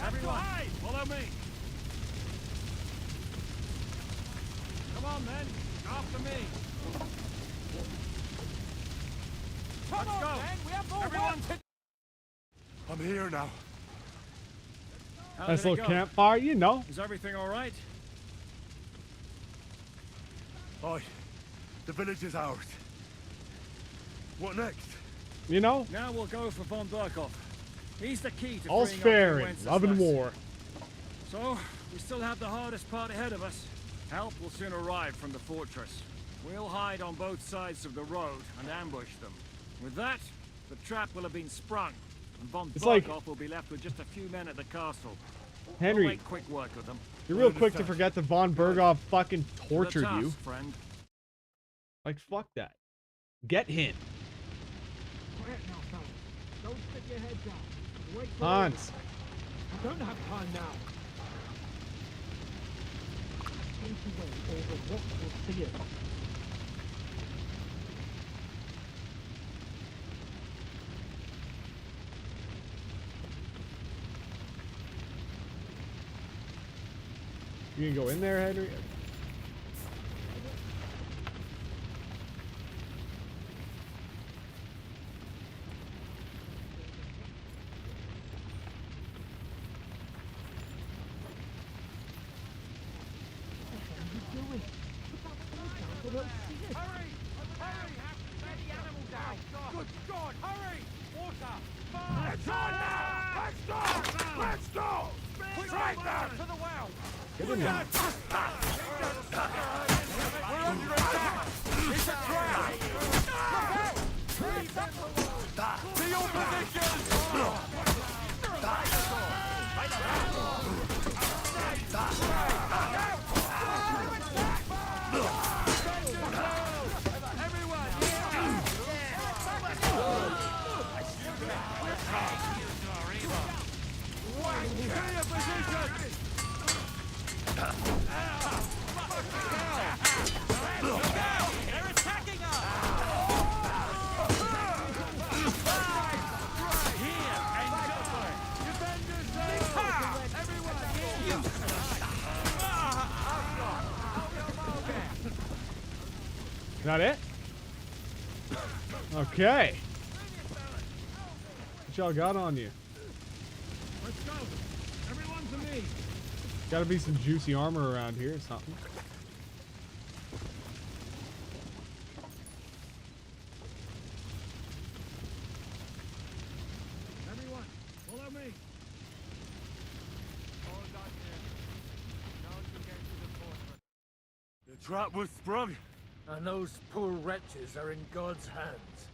Everyone, follow me. Come on, then. After me. Let's go.
Man, we have more
Everyone,
I'm here now.
how
Nice
did it
little
go?
campfire, you know.
Is everything all right?
Aye. The village is ours. What next?
You know,
Now we'll go for von Burkhoff. He's the key to
all's
freeing up
fair
the
in
Wenceslas.
love and war.
So, we still have the hardest part ahead of us. Help will soon arrive from the fortress. We'll hide on both sides of the road and ambush them. With that, the trap will have been sprung, and von
It's like-
Burkhoff will be left with just a few men at the castle.
Henry,
We'll make quick work of them.
you're real quick to forget that Von Berghoff fucking
To the
tortured
task,
you.
friend.
Like, fuck that. Get him.
Quiet now, fellas. Don't stick your head down. Wait for
Hans.
I don't have time now. Take away all the rot will see it.
You gonna go in there, Henry?
Hurry! Hurry! Let the animal down! Good God! Hurry! Water! Fire! Let's go now! Let's go! Let's go! Straight down to the well!
Get in there.
We're under attack! It's a trap! Look out! To your positions!
They're attacking us!
That it? Okay. What y'all got on you?
Let's go. Everyone to me.
Gotta be some juicy armor around here or something.
trap was sprung, and those poor wretches are in God's hands.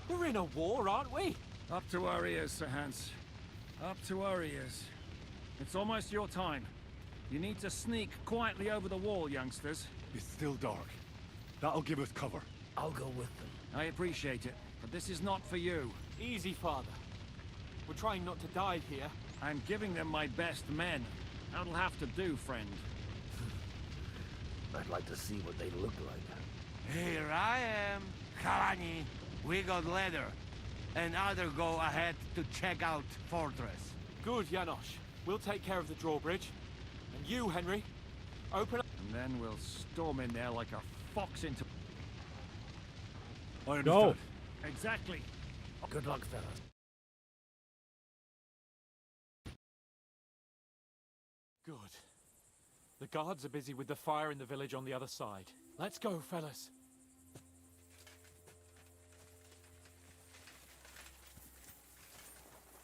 We're in a war, aren't we?
Up to our ears, Sir Hans. Up to our ears.
It's almost your time. You need to sneak quietly over the wall, youngsters.
It's still dark. That'll give us cover.
I'll go with them.
I appreciate it, but this is not for you.
Easy, Father. We're trying not to die here.
I'm giving them my best men. That'll have to do, friend.
I'd like to see what they look like.
Here I am, Kalani. We got leather, and other go ahead to check out fortress.
Good, Janosch. We'll take care of the drawbridge. And you, Henry, open up.
And then we'll storm in there like a fox into...
I understand.
Go.
Exactly.
Good luck, fellas.
Good. The guards are busy with the fire in the village on the other side. Let's go, fellas.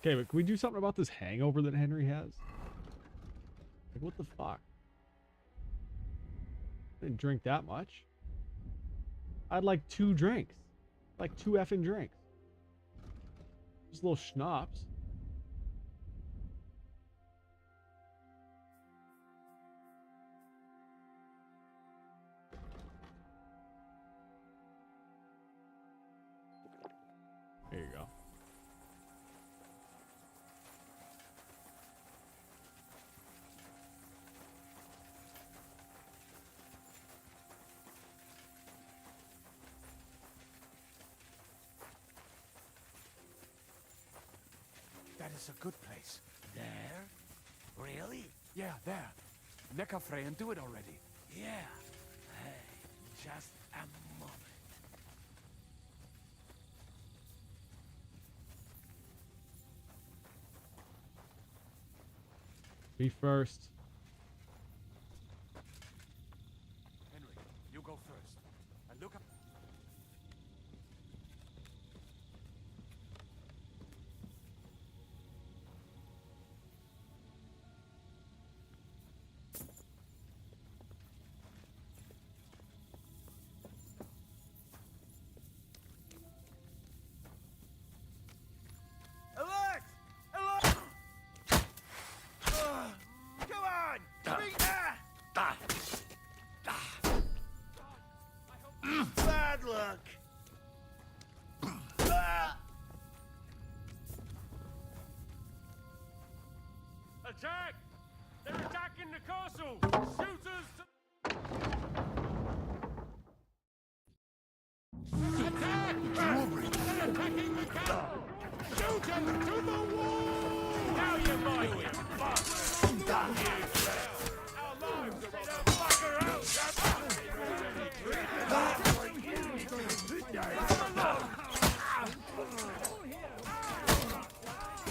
Okay, but can we do something about this hangover that Henry has? Like, what the fuck? I didn't drink that much. I had like 2 drinks. Like 2 effing drinks. Just a little schnapps. There you go.
That is a good place.
There? Really?
Yeah, there. Necafre and do it already.
Yeah. Hey, just a moment.
Be first.
Henry, you go first. And look up.
Alert! Alert! Come on! Beat that! Bad luck!
Attack! They're attacking the castle! Shooters!
Attack! They're attacking the castle! Shoot them to the wall!
Now you might do it! Fuck! Our lives are on the fucker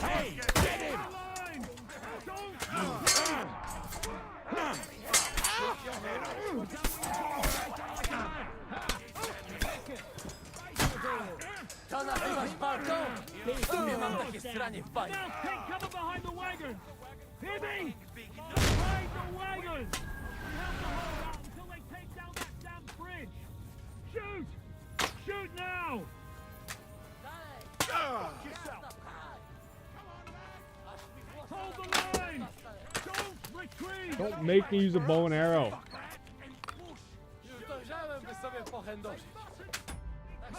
Hey, get him!
Now take cover behind the wagon! Hear me? Behind the wagon! We have to hold out until they take down that damn bridge! Shoot! Shoot now! Hold the line! Don't retreat!
Don't make me use a bow and arrow.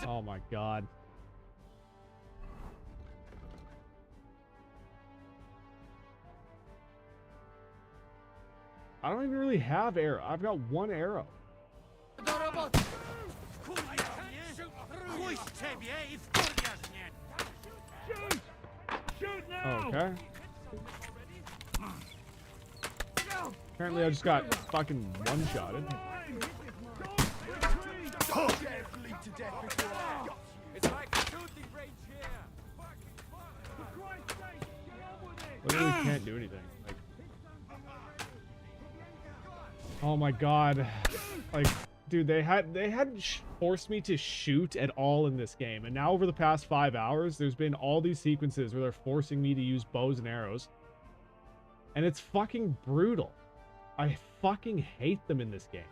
Oh my god. I don't even really have arrow. I've got 1 arrow.
Shoot! Shoot now!
Okay. Apparently I just got fucking one-shotted.
It's like shooting range here.
Literally can't do anything. Like, oh my god. Like, dude, they hadn't forced me to shoot at all in this game, and now over the past 5 hours, there's been all these sequences where they're forcing me to use bows and arrows, and it's fucking brutal. I fucking hate them in this game.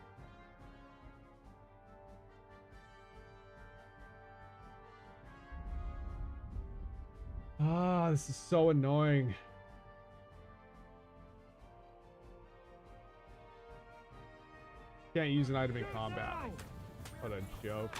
Ah, this is so annoying. Can't use an item in combat. What a joke.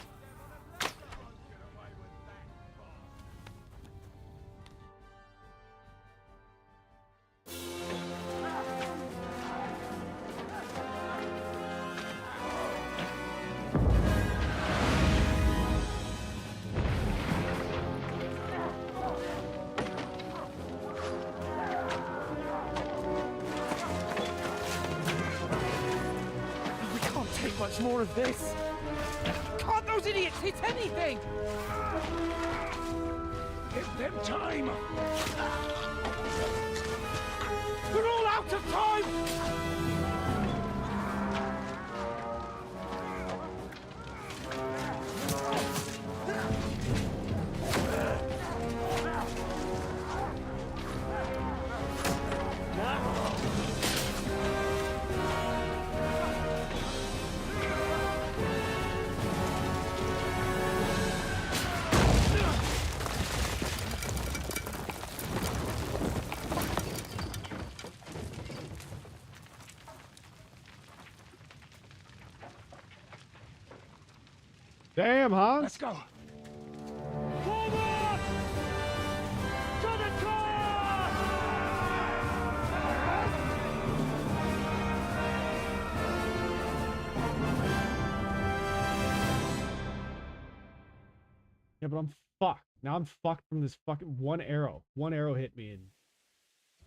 Much more of this. Can't those idiots hit anything?
Give them time.
We're all out of time.
Damn, huh?
Let's go.
Forward! To the car!
Yeah, but I'm fucked. Now I'm fucked from this fucking one arrow. One arrow hit me and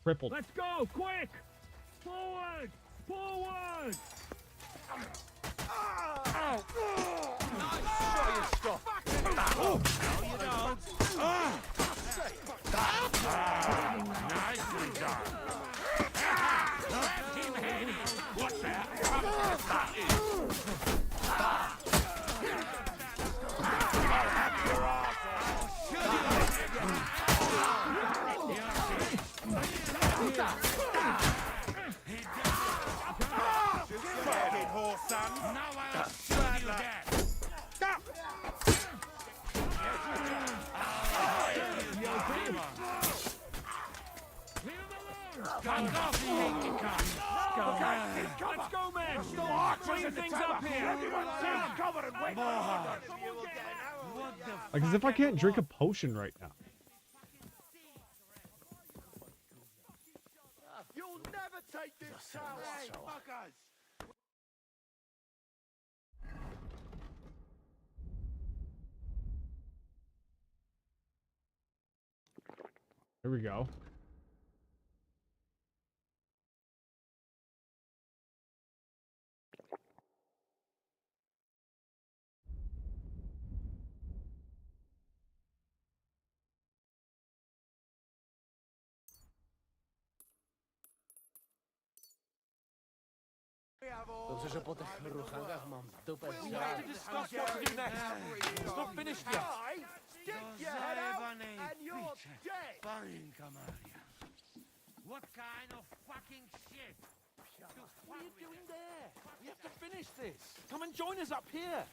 crippled.
Let's go, quick! Forward! Forward!
Nicely done. Grab him, Henny. What's that? Fucking horse, son. Now I'll show you that.
Let's go, man! Stop clean things up here!
Cover and wait.
Like as if I can't drink a potion right now.
You'll never take this tower! Hey, fuckers!
Here we go.
Dobrze, że po tych ruchangach mam dupę
We have to discuss what to do next. It's not finished yet.
Stick your head out and you're dead!
Fine, Camaria. What kind of fucking shit?
What are you doing there? We have to finish this. Come and join us up here.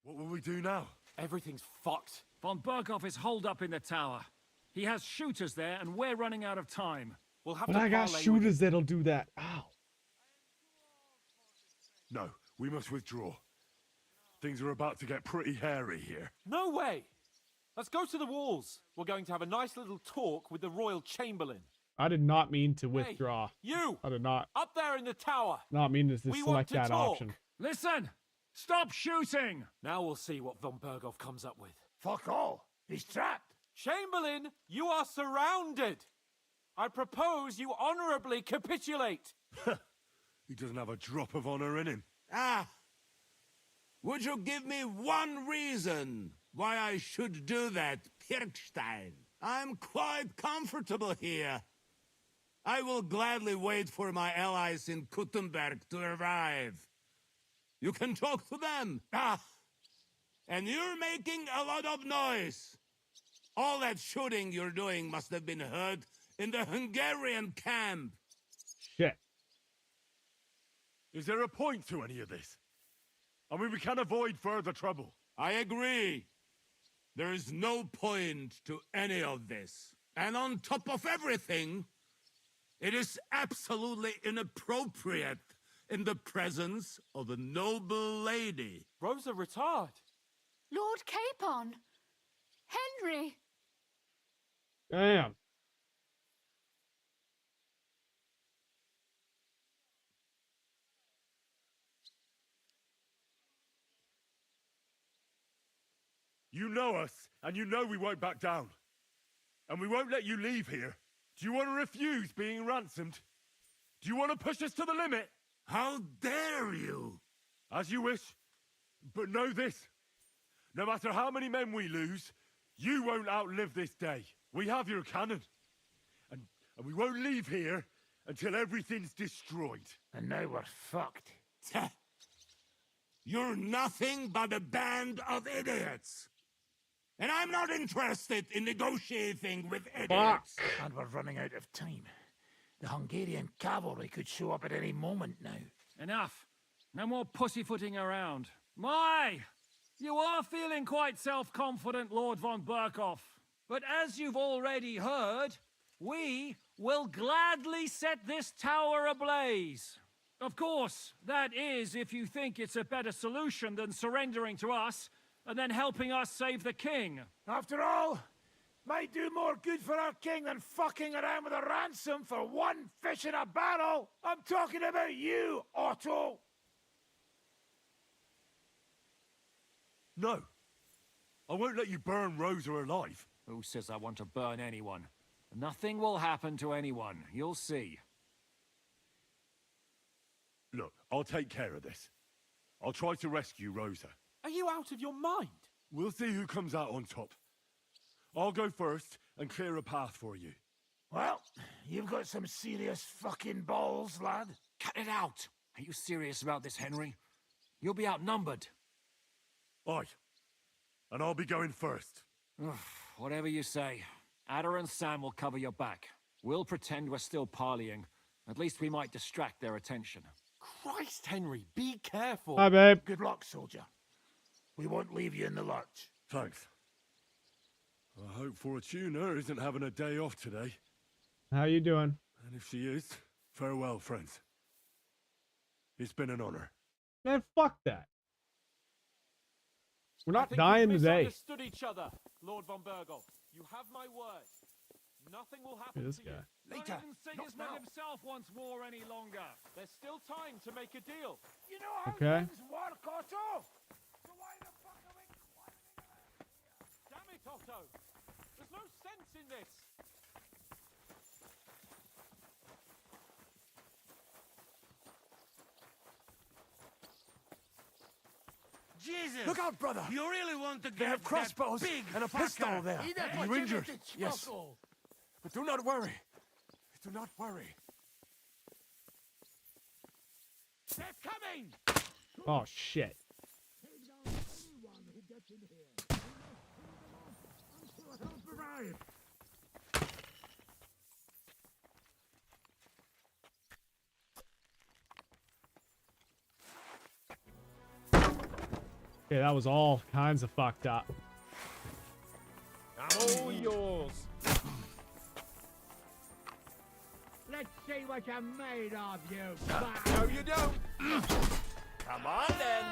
What will we do now?
Everything's fucked. Von Berghoff is holed up in the tower. He has shooters there, and we're running out of time.
We'll have
But
to
I got
parley
shooters that'll do that. Ow.
No, we must withdraw. Things are about to get pretty hairy here.
No way! Let's go to the walls. We're going to have a nice little talk with the Royal Chamberlain.
I did not mean to withdraw.
You!
I did not.
Up there in the tower!
Not mean to
We want
select
to
that
talk.
option.
Listen! Stop shooting!
Now we'll see what Von Berghoff comes up with.
Fuck all. He's trapped.
Chamberlain, you are surrounded! I propose you honorably capitulate!
He doesn't have a drop of honor in him.
Ah! Would you give me one reason why I should do that, Pirkstein? I'm quite comfortable here. I will gladly wait for my allies in Kuttenberg to arrive. You can talk to them. Ah! And you're making a lot of noise. All that shooting you're doing must have been heard in the Hungarian camp.
Shit.
Is there a point to any of this? I mean, we can't avoid further trouble.
I agree. There is no point to any of this. And on top of everything, it is absolutely inappropriate in the presence of a noble lady.
Rosa Retard.
Lord Capon! Henry!
Damn.
You know us, and you know we won't back down. And we won't let you leave here. Do you want to refuse being ransomed? Do you want to push us to the limit?
How dare you?
As you wish. But know this. No matter how many men we lose, you won't outlive this day. We have your cannon. And we won't leave here until everything's destroyed.
And now we're fucked.
You're nothing but a band of idiots. And I'm not interested in negotiating with idiots.
And we're running out of time. The Hungarian cavalry could show up at any moment now.
Enough. No more pussyfooting around. My! You are feeling quite self-confident, Lord von Berkhoff. But as you've already heard, we will gladly set this tower ablaze. Of course, that is if you think it's a better solution than surrendering to us and then helping us save the king.
After all, might do more good for our king than fucking around with a ransom for one fish in a barrel. I'm talking about you, Otto.
No. I won't let you burn Rosa alive.
Who says I want to burn anyone? Nothing will happen to anyone. You'll see.
Look, I'll take care of this. I'll try to rescue Rosa.
Are you out of your mind?
We'll see who comes out on top. I'll go first and clear a path for you.
Well, you've got some serious fucking balls, lad.
Cut it out. Are you serious about this, Henry? You'll be outnumbered.
Aye. And I'll be going first.
Whatever you say. Ada and Sam will cover your back. We'll pretend we're still parleying. At least we might distract their attention.
Christ, Henry, be careful.
Hi, babe.
Good luck, soldier. We won't leave you in the lurch.
Thanks. I hope Fortuna isn't having a day off today.
How you doing?
And if she is, farewell, friends. It's been an honor.
Man, fuck that. We're not dying today.
We misunderstood each other, Lord von Berghoff. You have my word. Nothing will happen
This
to
guy.
you.
Not even Sigismund himself wants war any longer. There's still time to make a deal.
You know how
Okay.
things work, Otto? So why the fuck are we
Damn it, Otto. There's no sense in this.
Jesus!
Look out, brother!
You really want to get
They have crossbows
that big
and a pistol
fucker?
there.
Are
you injured? Yes. But do not worry. Do not worry.
They're coming!
Oh, shit. Okay, that was all kinds of fucked up.
I'm all yours.
Let's see what you're made of, you
No, you don't. Come on, then.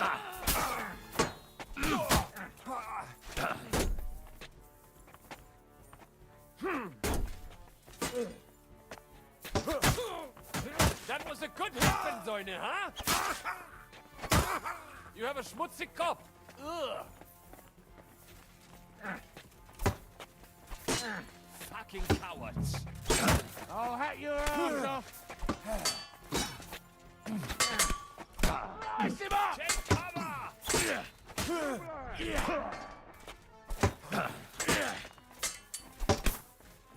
That was a good Heppensäune, huh? You have a schmutzig Kopf. Ugh. Fucking cowards.
I'll hack your arms off.
Take cover!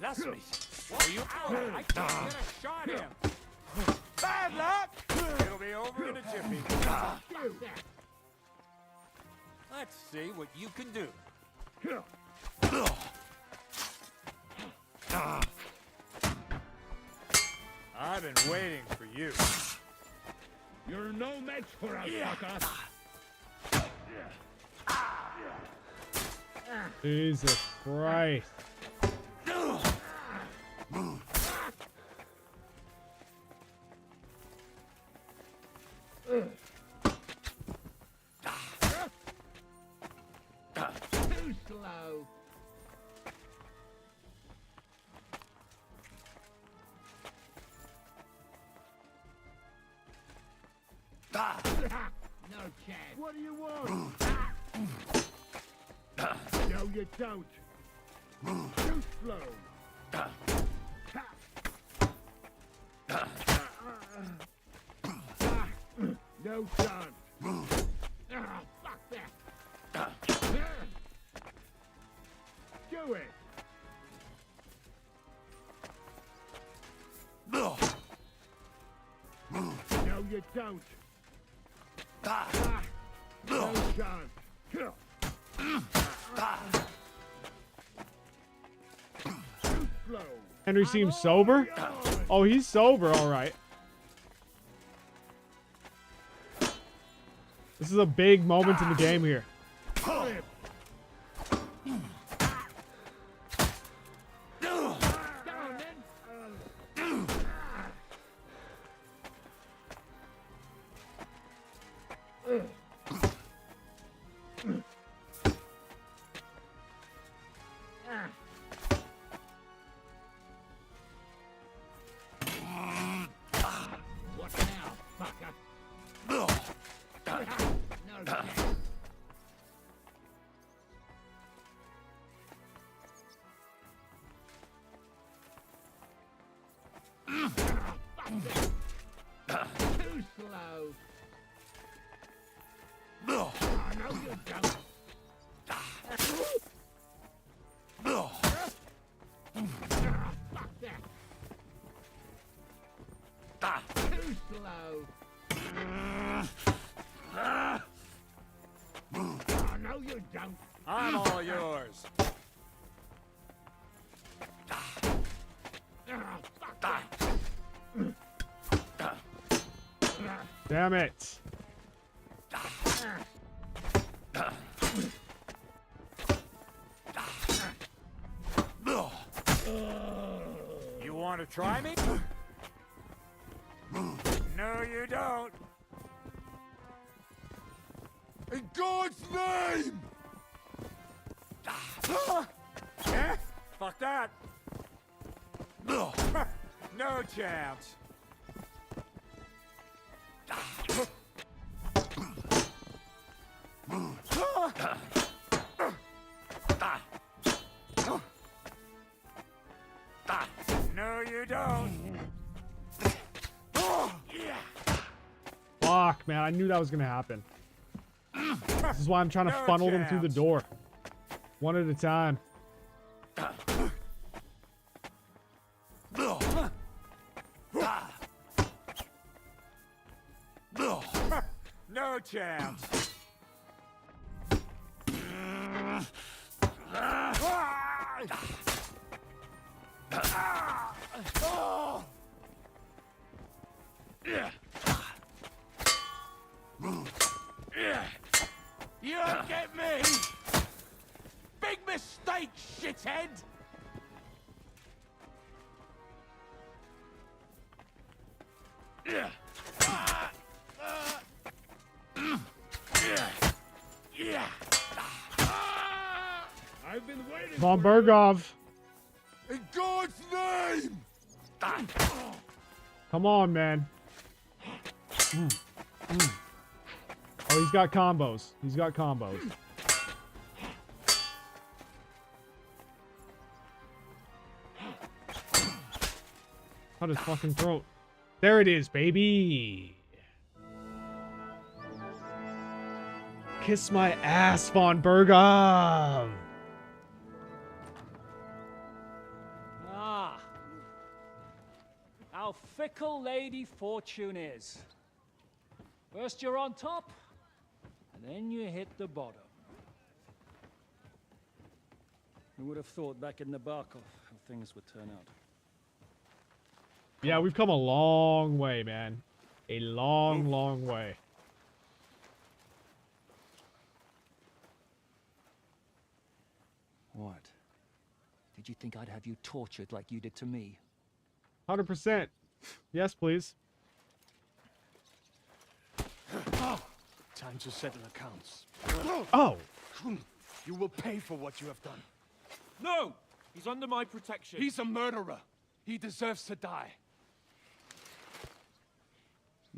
Last me.
What are you doing? I can't get a shot here.
Bad luck! It'll be over in a jiffy.
Let's see what you can do.
I've been waiting for you.
You're no match for us, fucker.
Jesus Christ.
Too slow. No chance.
What do you want? No, you don't. Too slow. No chance. Fuck that. Do it. No, you don't. No chance. Too slow.
Henry seems sober? Oh, he's sober, alright. This is a big moment in the game here.
What now, fucker? No chance. Too slow. No, you don't. Fuck that. Too slow. No, you don't.
I'm all yours.
Fuck that.
Damn it.
You want to try me? No, you don't.
In God's name!
Eh? Fuck that. No chance. No, you don't.
Fuck, man. I knew that was going to happen. This is why I'm trying to funnel them through the door. One at a time.
No chance.
You get me! Big mistake, shithead!
I've been waiting.
Von Bergov.
In God's name!
Come on, man. Oh, he's got combos. He's got combos. Cut his fucking throat. There it is, baby. Kiss my ass, Von Bergov.
Ah. How fickle Lady Fortune is. First you're on top, and then you hit the bottom. Who would have thought back in Nabokov how things would turn out?
Yeah, we've come a long way, man. A long, long way.
did you think I'd have you tortured like you did to me?
100%. Yes, please.
Time to settle accounts.
Oh!
You will pay for what you have done.
No! He's under my protection.
He's a murderer. He deserves to die.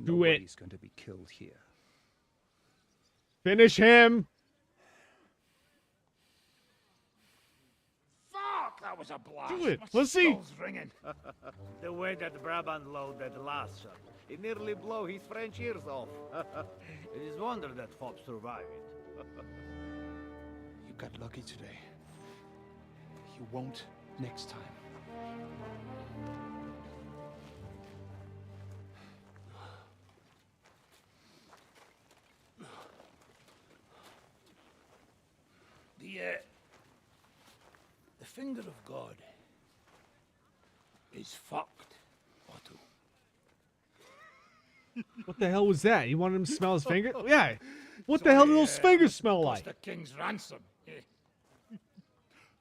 Do it.
He's going to be killed here.
Finish him!
Fuck, that was a blast.
Do it.
My
Let's see.
skull's ringing.
The way that Brabant loaded last shot, it nearly blow his French ears off. It is wonder that fop survived it.
You got lucky today. You won't next time.
The finger of God is fucked, Otto.
What the hell was that? You wanted him to smell his finger? Yeah. What the hell do those fingers smell
Cost
like?
the king's ransom.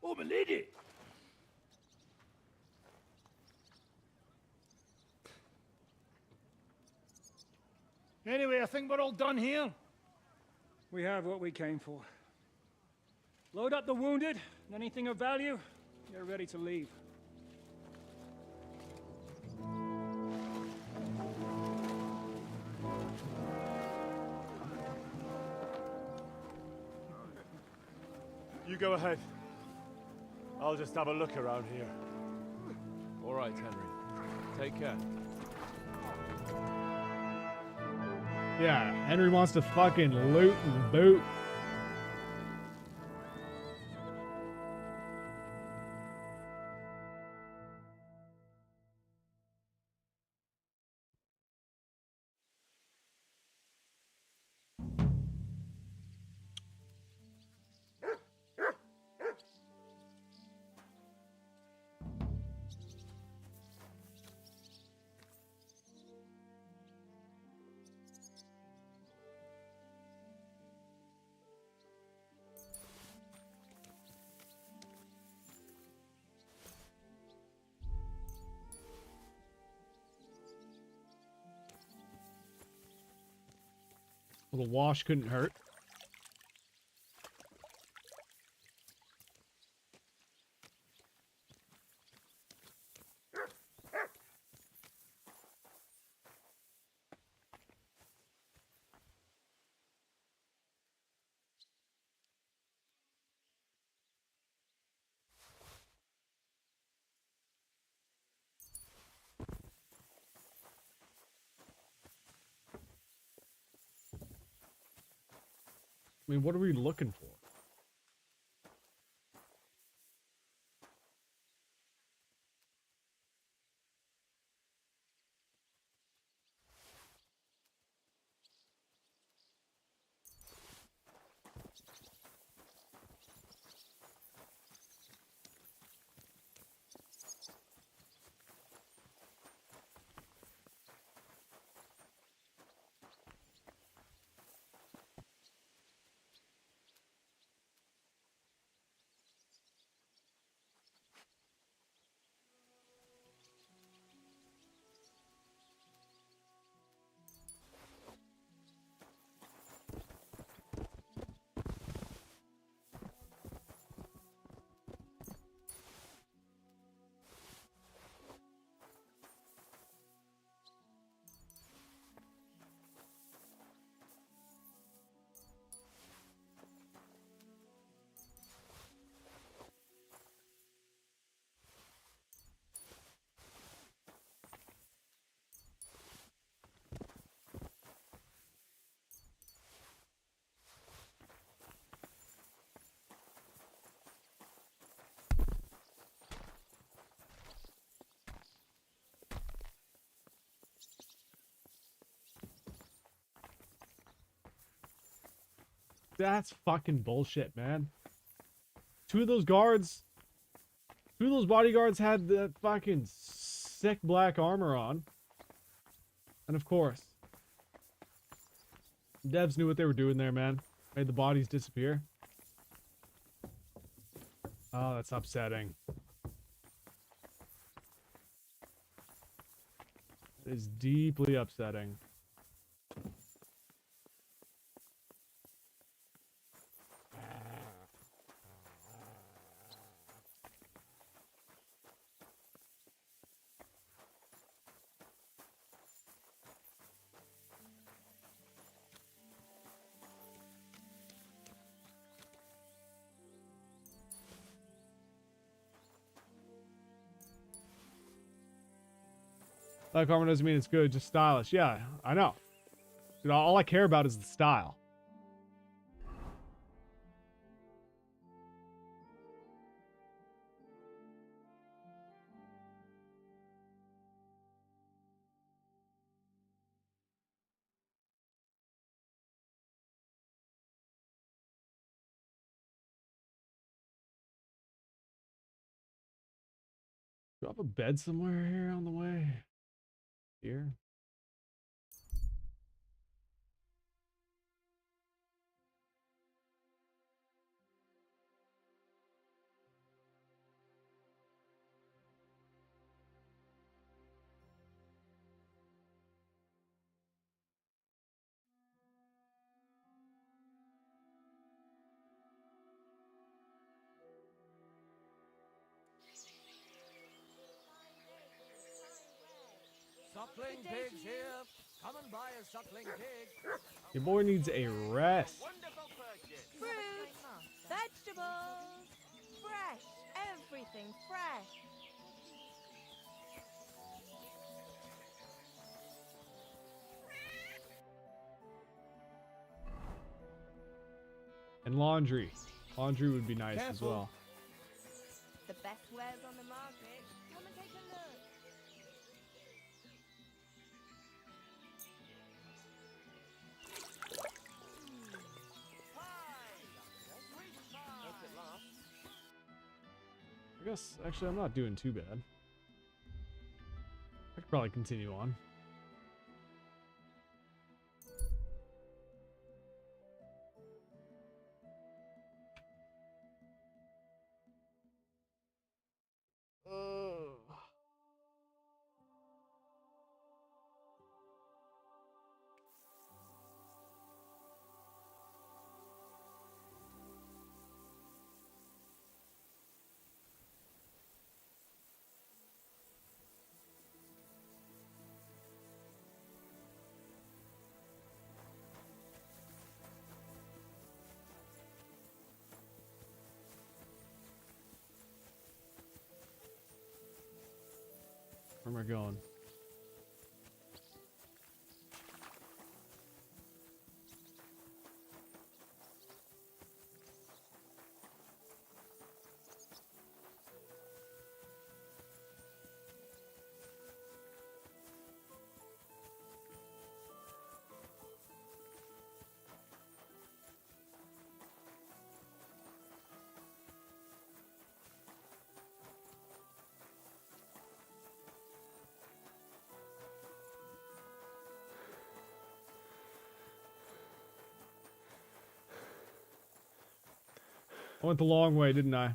Oh, my lady. Anyway, I think we're all done here.
We have what we came for. Load up the wounded, and anything of value, you're ready to leave.
You go ahead. I'll just have a look around here.
All right, Henry. Take care.
Yeah, Henry wants to fucking loot and boot. Well, the wash couldn't hurt. I mean, what are we looking for? That's fucking bullshit, man. Two of those bodyguards had the fucking sick black armor on. And of course, devs knew what they were doing there, man. Made the bodies disappear. Oh, that's upsetting. is deeply upsetting. Like armor doesn't mean it's good, just stylish. Yeah, I know. Dude, all I care about is the style. Do I have a bed somewhere here on the way? Here?
Suckling pigs here. Come and buy a suckling pig.
Your boy needs a rest.
Fruit, vegetables, fresh, everything fresh.
And laundry. Laundry would be nice as well.
The best wares on the market. Come and take a look.
I guess, actually, I'm not doing too bad. I could probably continue on. Where am I going? I went the long way, didn't I?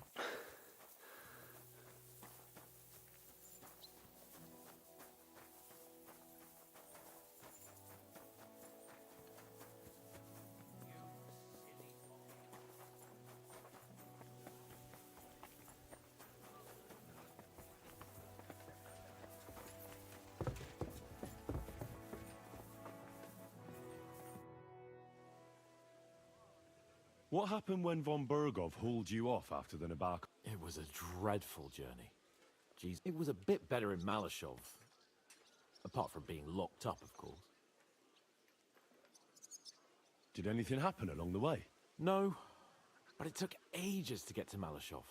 What happened when von Bergov hauled you off after the Nabark?
It was a dreadful journey. Jeez, it was a bit better in Malashov. Apart from being locked up, of course.
Did anything happen along the way?
No, but it took ages to get to Malashov.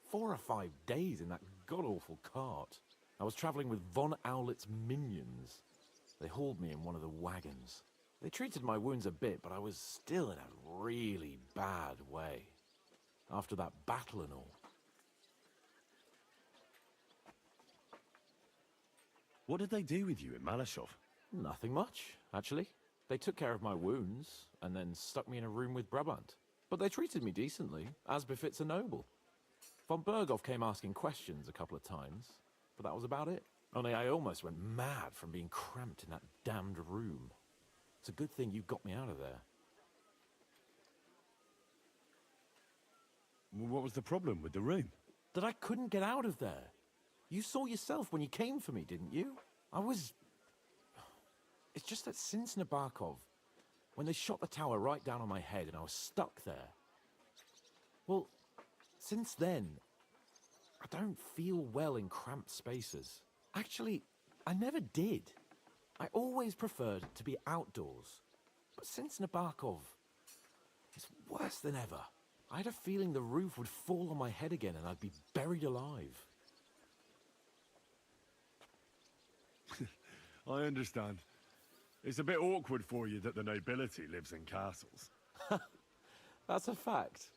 4 or 5 days in that god-awful cart. I was traveling with von Owlet's minions. They hauled me in one of the wagons. They treated my wounds a bit, but I was still in a really bad way. After that battle and all.
What did they do with you in Malashov?
Nothing much, actually. They took care of my wounds, and then stuck me in a room with Brabant. But they treated me decently, as befits a noble. Von Bergov came asking questions a couple of times, but that was about it. Only I almost went mad from being cramped in that damned room. It's a good thing you got me out of there.
Well, what was the problem with the room?
That I couldn't get out of there. You saw yourself when you came for me, didn't you? It's just that since Nabokov, when they shot the tower right down on my head and I was stuck there. Well, since then, I don't feel well in cramped spaces. Actually, I never did. I always preferred to be outdoors. But since Nabokov, it's worse than ever. I had a feeling the roof would fall on my head again and I'd be buried alive.
I understand. It's a bit awkward for you that the nobility lives in castles.
That's a fact.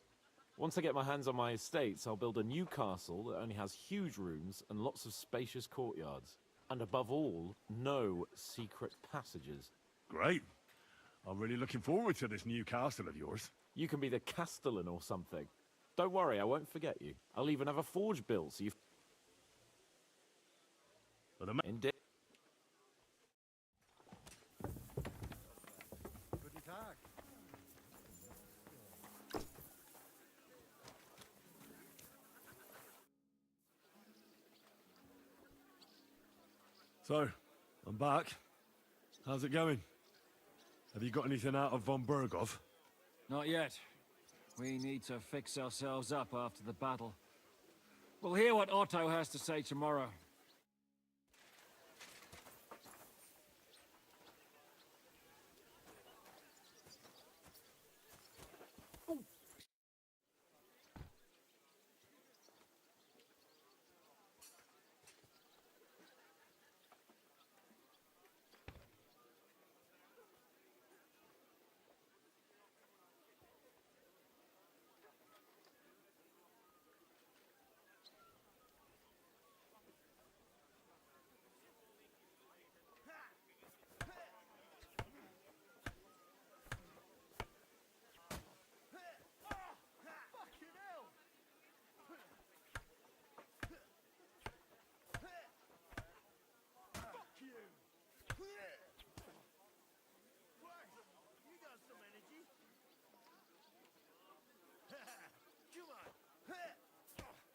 Once I get my hands on my estates, I'll build a new castle that only has huge rooms and lots of spacious courtyards. And above all, no secret passages.
Great. I'm really looking forward to this new castle of yours.
You can be the castellan or something. Don't worry, I won't forget you. I'll even have a forge built so you've... Indeed.
Guten Tag.
So, I'm back. How's it going? Have you got anything out of von Bergov?
Not yet. We need to fix ourselves up after the battle. We'll hear what Otto has to say tomorrow.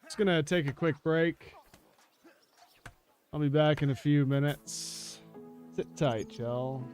Just gonna take a quick break. I'll be back in a few minutes. Sit tight, y'all.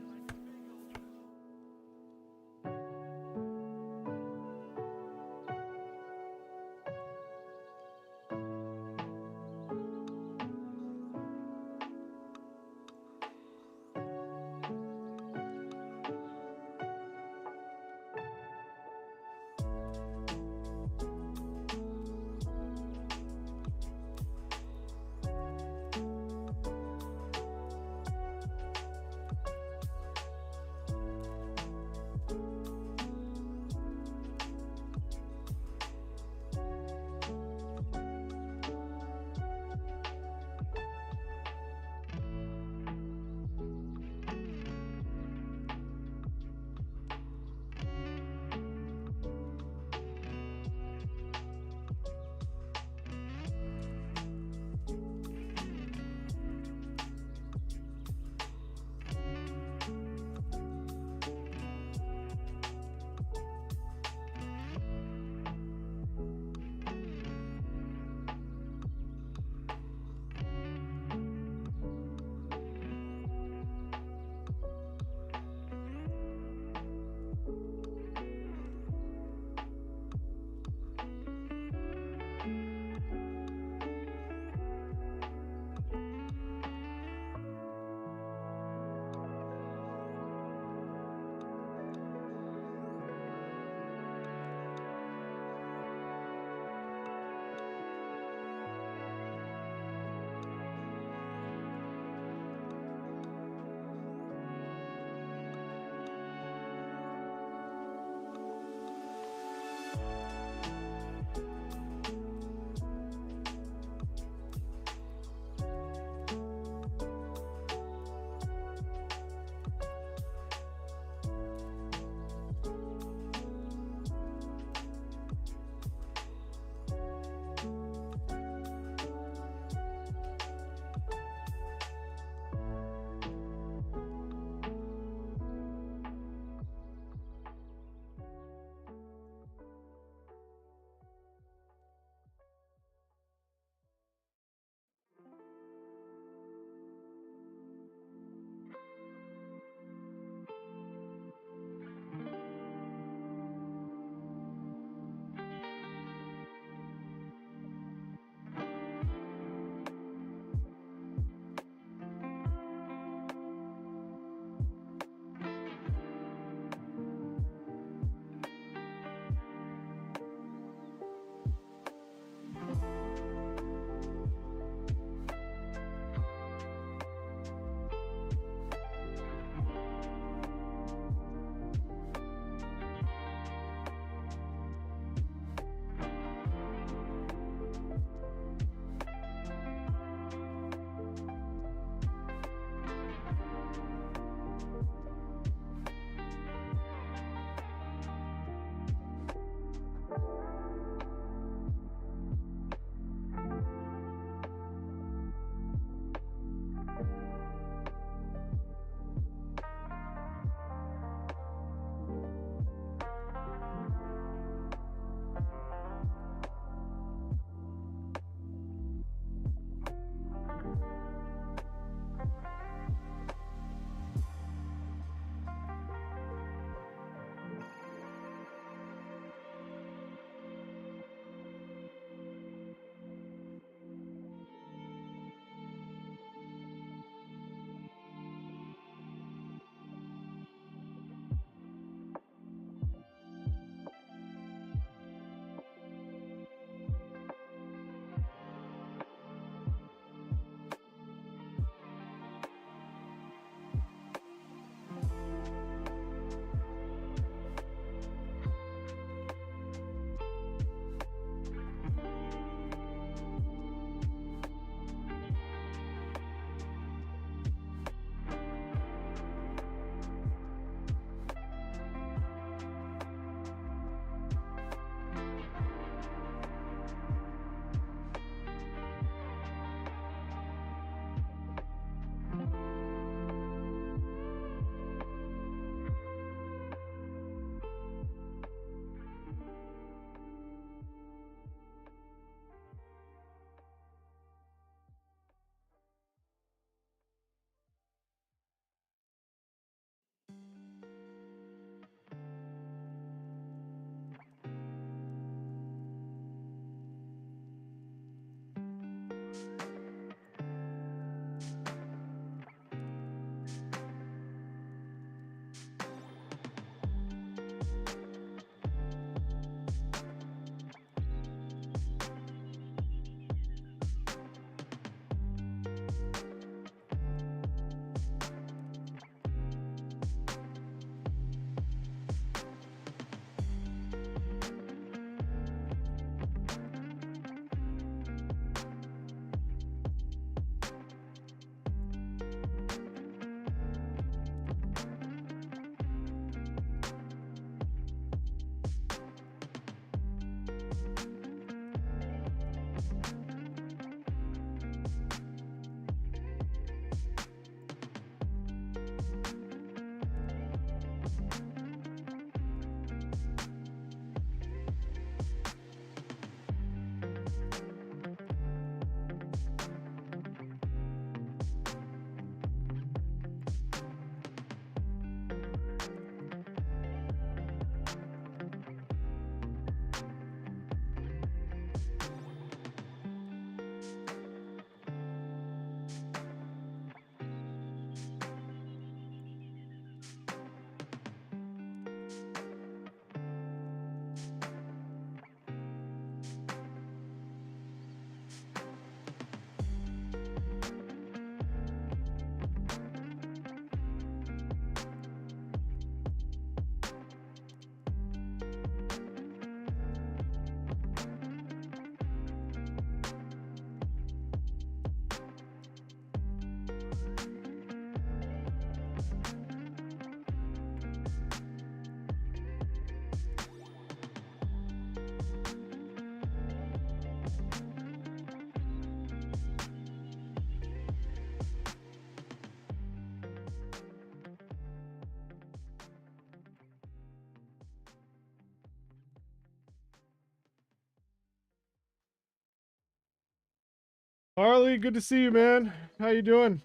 Harley, good to see you, man. How you doing?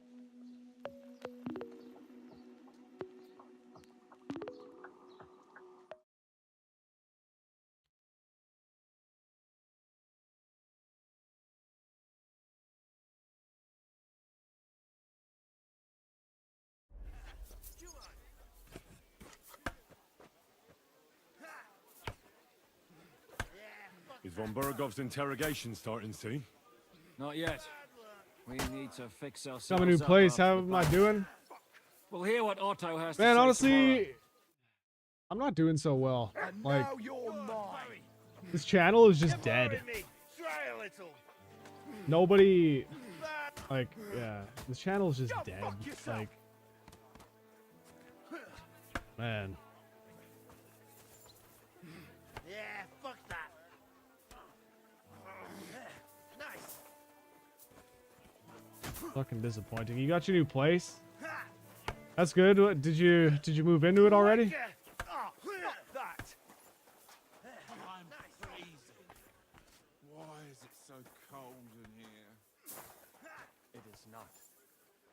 Is von Burgov's interrogation starting soon?
Not yet. We need to fix ourselves.
Got a new place. How am I doing?
We'll hear what Otto has to
Man,
say
honestly,
tomorrow.
I'm not doing so well.
And
Like,
now you're mine.
this channel is just dead.
Try a little.
Nobody, like, yeah, this channel is just dead. Like, man.
Yeah, fuck that. Nice.
Fucking disappointing. You got your new place? That's good. What, did you move into it already?
Oh, fuck that.
I'm freezing. Why is it so cold in here?
It is not.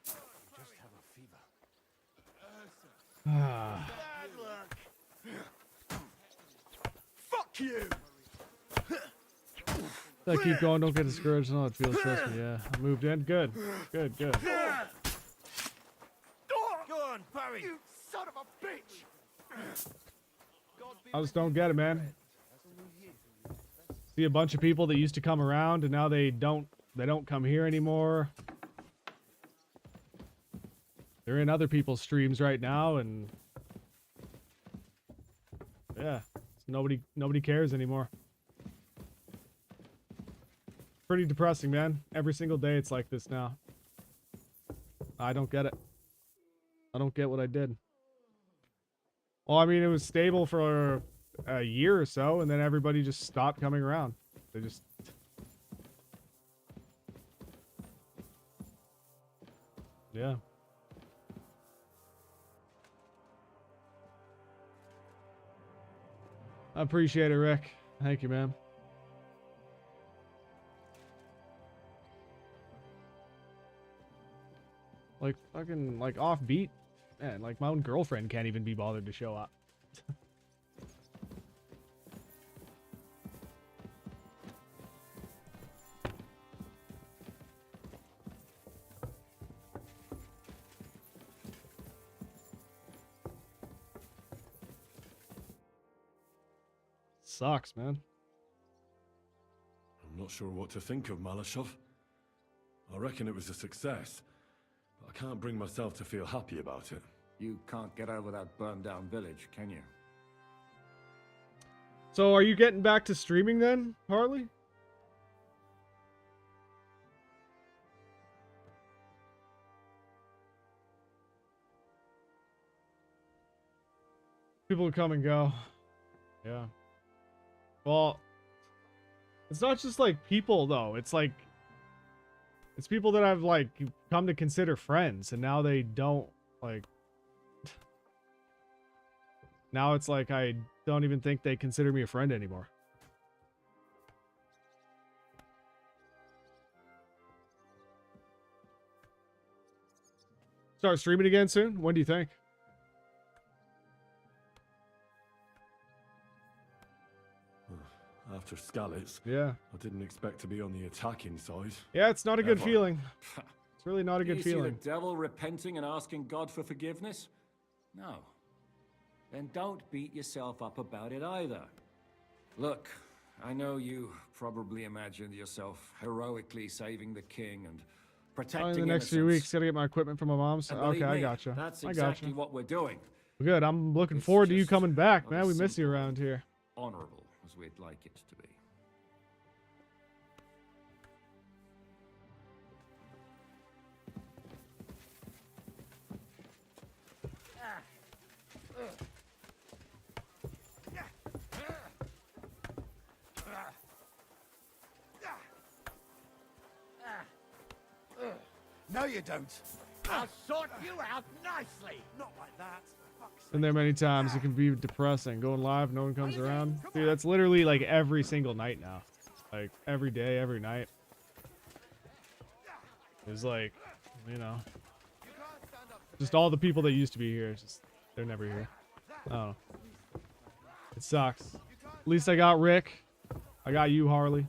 You just have a fever.
Ah.
Bad luck. Fuck you.
I keep going. Don't get discouraged. No, it feels stressful. Yeah, I moved in. Good. Good. Good.
Go on, Barry. You son of a bitch.
I just don't get it, man. See a bunch of people that used to come around, and now they don't come here anymore. They're in other people's streams right now, and yeah, nobody cares anymore. Pretty depressing, man. Every single day it's like this now. I don't get it. I don't get what I did. Well, I mean, it was stable for a year or so, and then everybody just stopped coming around. They just... Yeah. I appreciate it, Rick. Thank you, man. Like, fucking, like, offbeat. Man, like, my own girlfriend can't even be bothered to show up. Sucks, man.
I'm not sure what to think of Malashov. I reckon it was a success, but I can't bring myself to feel happy about it.
You can't get over that burned down village, can you?
So, are you getting back to streaming then, Harley? People come and go. Yeah. Well, it's not just like people though. It's like, it's people that I've like come to consider friends, and now they don't like. Now it's like I don't even think they consider me a friend anymore. Start streaming again soon? When do you think?
After Skalitz,
yeah,
I didn't expect to be on the attacking side.
Yeah, it's not a good
Ever.
feeling. It's really not a good
You see
feeling.
the devil repenting and asking God for forgiveness? No. Then don't beat yourself up about it either. Look, I know you probably imagined yourself heroically saving the king and protecting
In the next few
innocents.
weeks, gotta get my equipment from my mom's.
And
Okay,
believe
I
me,
gotcha.
That's
I
exactly
gotcha.
what we're doing.
Good. I'm looking forward to you coming back, man. We miss you around here.
Honorable, as we'd like it to be.
No, you don't. I'll sort you out nicely. Not like that.
Been there many times. It can be depressing. Going live, no one comes around. Dude, that's literally like every single night now. Like every day, every night. It's like, you know, just all the people that used to be here. Just they're never here. I don't know. It sucks. At least I got Rick. I got you, Harley.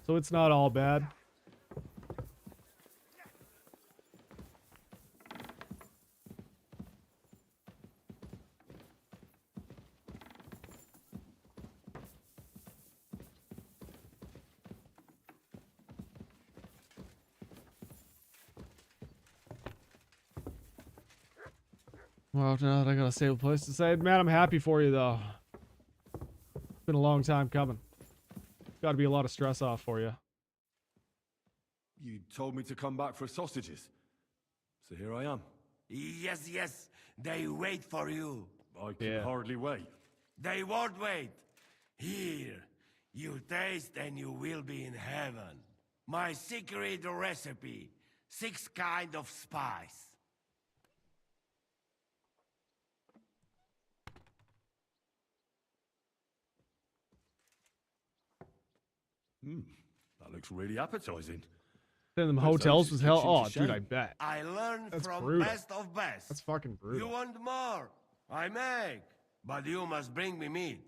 So it's not all bad. Well, now that I got a stable place to stay, man, I'm happy for you though. It's been a long time coming. Got to be a lot of stress off for you.
You told me to come back for sausages. So here I am.
Yes, yes, they wait for you.
I can hardly wait.
They won't wait. Here, you taste and you will be in heaven. My secret recipe, 6 kind of spice.
That looks really appetizing.
Then them
Those
hotels
Otis
was hell.
kitchen to
Oh, dude,
shame.
I bet.
I learned
That's
from
brutal.
best of best.
That's fucking brutal.
You want more? I make. But you must bring me meat.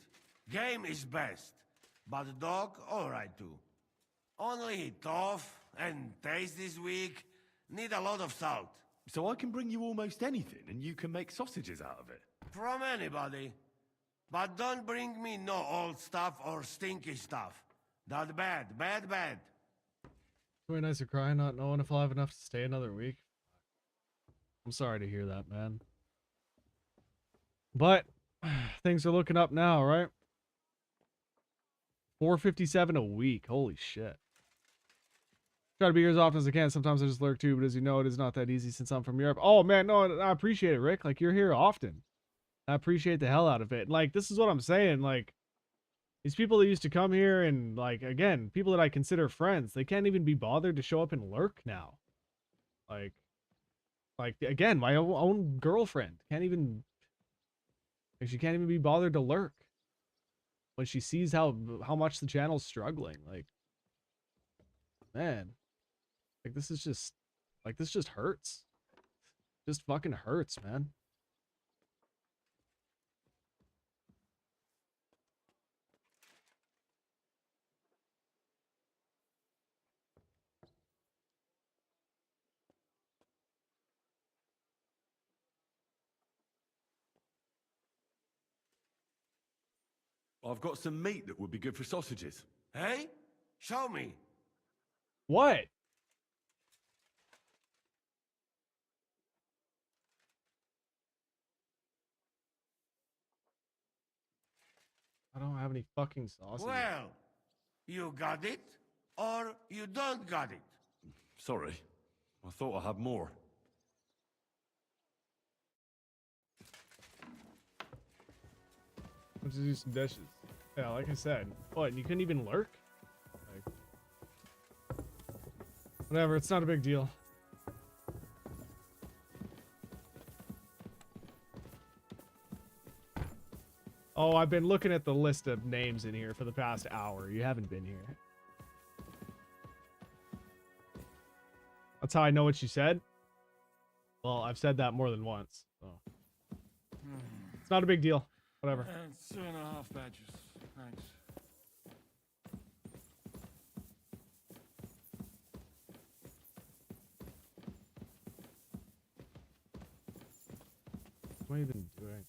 Game is best. But dog, alright too. Only tough and taste this weak. Need a lot of salt.
So I can bring you almost anything and you can make sausages out of it.
From anybody. But don't bring me no old stuff or stinky stuff. That bad, bad, bad.
Very nice to cry, not knowing if I'll have enough to stay another week. I'm sorry to hear that, man. But things are looking up now, right? 457 a week. Holy shit. Try to be here as often as I can. Sometimes I just lurk too, but as you know, it is not that easy since I'm from Europe. Oh man, no, I appreciate it, Rick. Like, you're here often. I appreciate the hell out of it. Like, this is what I'm saying. Like, these people that used to come here and, like, again, people that I consider friends, they can't even be bothered to show up and lurk now. Like again, my own girlfriend can't even, like, she can't even be bothered to lurk when she sees how much the channel's struggling. Like, man, like, this is just, like, this just hurts. Just fucking hurts, man.
I've got some meat that would be good for sausages.
Hey? Show me.
What? I don't have any fucking sausages.
Well, you got it, or you don't got it.
Sorry. I thought I had more.
Let's just do some dishes. Yeah, like I said. What, you couldn't even lurk? Like, whatever, it's not a big deal. Oh, I've been looking at the list of names in here for the past hour. You haven't been here. That's how I know what you said. Well, I've said that more than once. So. It's not a big deal. Whatever.
2.5 badges. Thanks.
What have you been doing?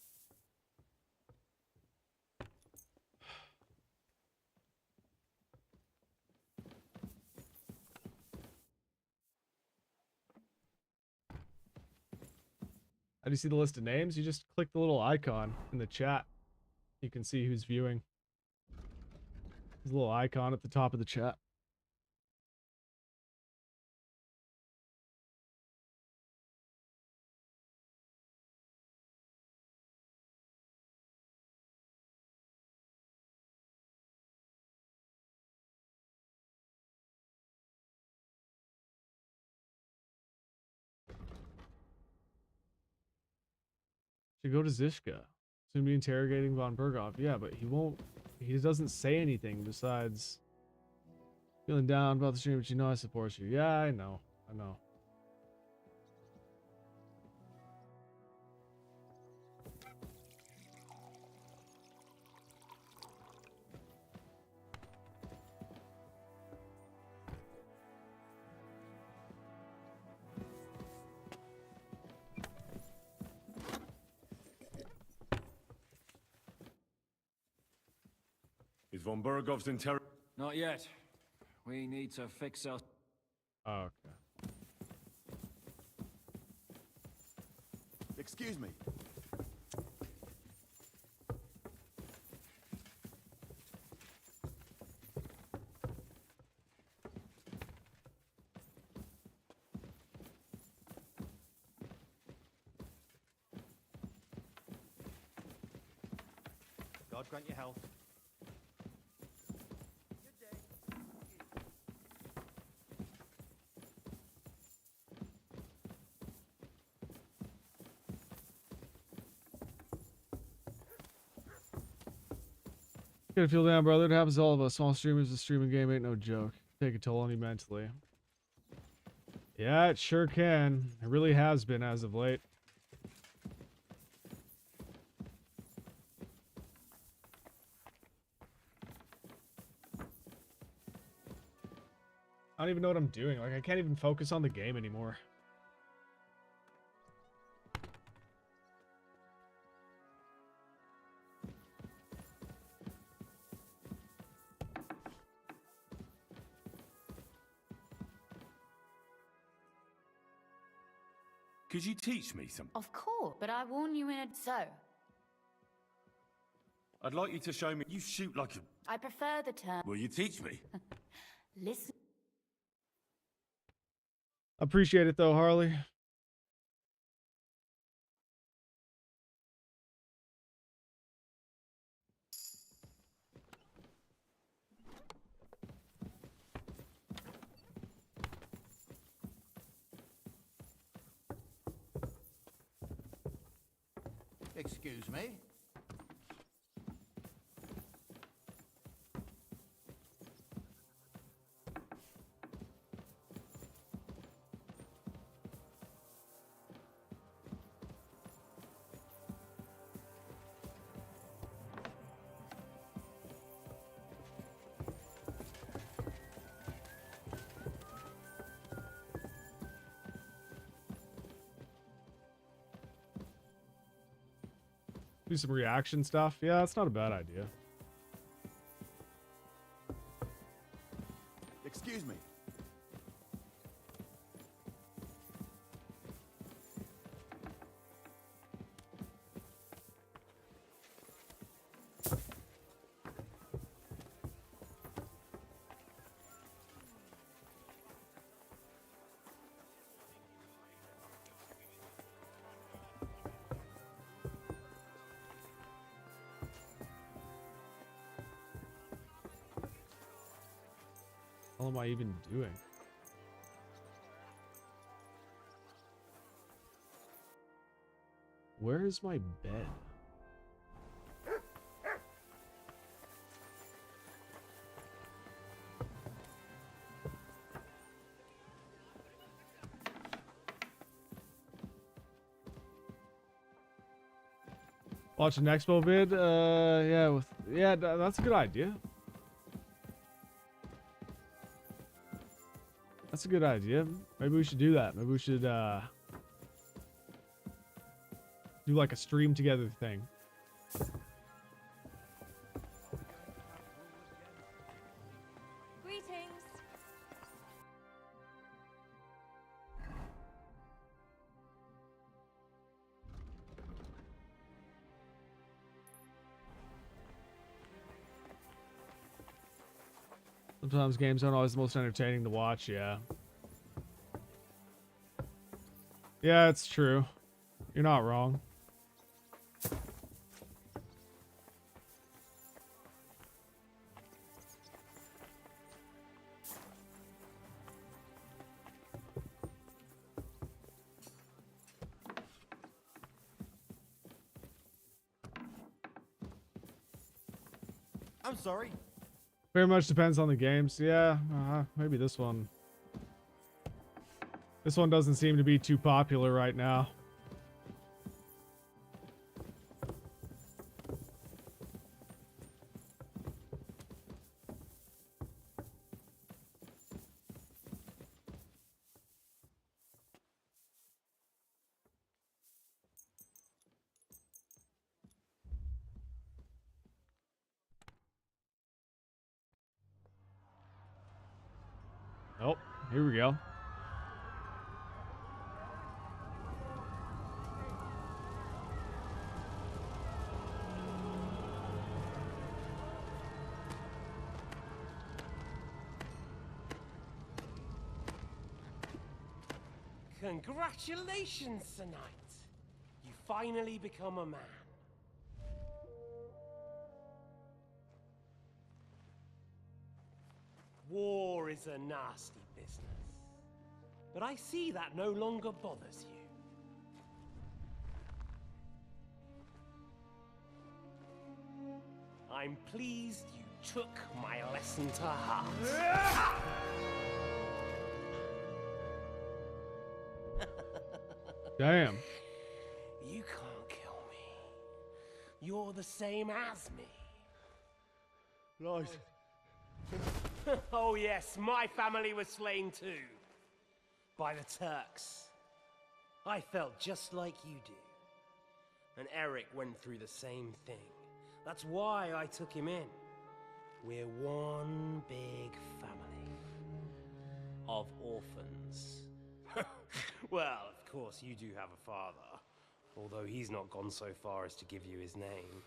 How do you see the list of names? You just click the little icon in the chat. You can see who's viewing. There's a little icon at the top of the chat. Should go to Zishka. Soon be interrogating von Berghoff. Yeah, but he won't. He doesn't say anything besides Feeling down about the stream, but you know I support you. Yeah, I know. I know.
Is von Burgov's inter...
Not yet. We need to fix our...
Oh, okay.
Excuse me. God grant you health.
Gotta feel down, brother. It happens to all of us. Small streamers, the streaming game ain't no joke. Take a toll on you mentally. Yeah, it sure can. It really has been as of late. I don't even know what I'm doing. Like, I can't even focus on the game anymore.
Could you teach me something?
Of course, but I warn you in it so.
I'd like you to show me. You shoot like a...
I prefer the term.
Will you teach me?
Listen.
Appreciate it though, Harley.
Excuse me.
Do some reaction stuff. Yeah, that's not a bad idea.
Excuse me.
What am I even doing? Where is my bed? Watch an expo vid? Yeah, that's a good idea. That's a good idea. Maybe we should do that. Maybe we should do like a stream together thing.
Greetings.
Sometimes games aren't always the most entertaining to watch, yeah. Yeah, it's true. You're not wrong.
I'm sorry.
Very much depends on the games. Yeah, maybe this one. This one doesn't seem to be too popular right now. Oh, here we go.
Congratulations, Sir Knight. You finally become a man. War is a nasty business, but I see that no longer bothers you. I'm pleased you took my lesson to heart.
Damn.
You can't kill me. You're the same as me.
Right.
Oh yes, my family was slain too. By the Turks. I felt just like you do. And Eric went through the same thing. That's why I took him in. We're one big family. Of orphans. Well, of course you do have a father. Although he's not gone so far as to give you his name.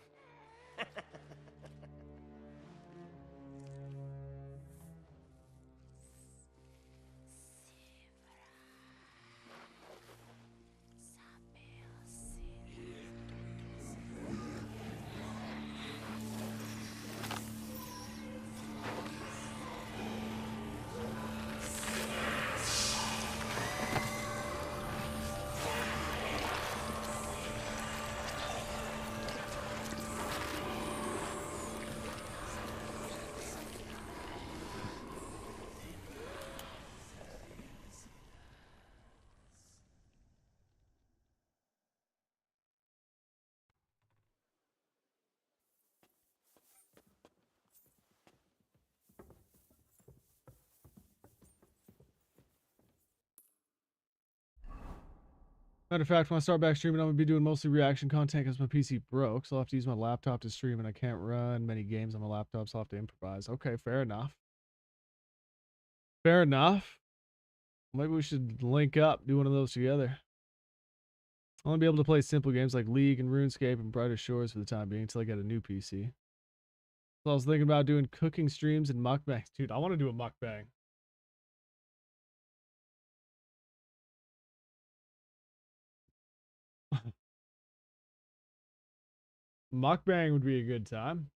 Matter of fact, when I start back streaming, I'm gonna be doing mostly reaction content because my PC broke, so I'll have to use my laptop to stream, and I can't run many games on my laptop, so I'll have to improvise. Okay, fair enough. Fair enough. Maybe we should link up, do one of those together. I'll only be able to play simple games like League and RuneScape and Brighter Shores for the time being until I get a new PC. So I was thinking about doing cooking streams and mukbangs. Dude, I want to do a mukbang. Mukbang would be a good time.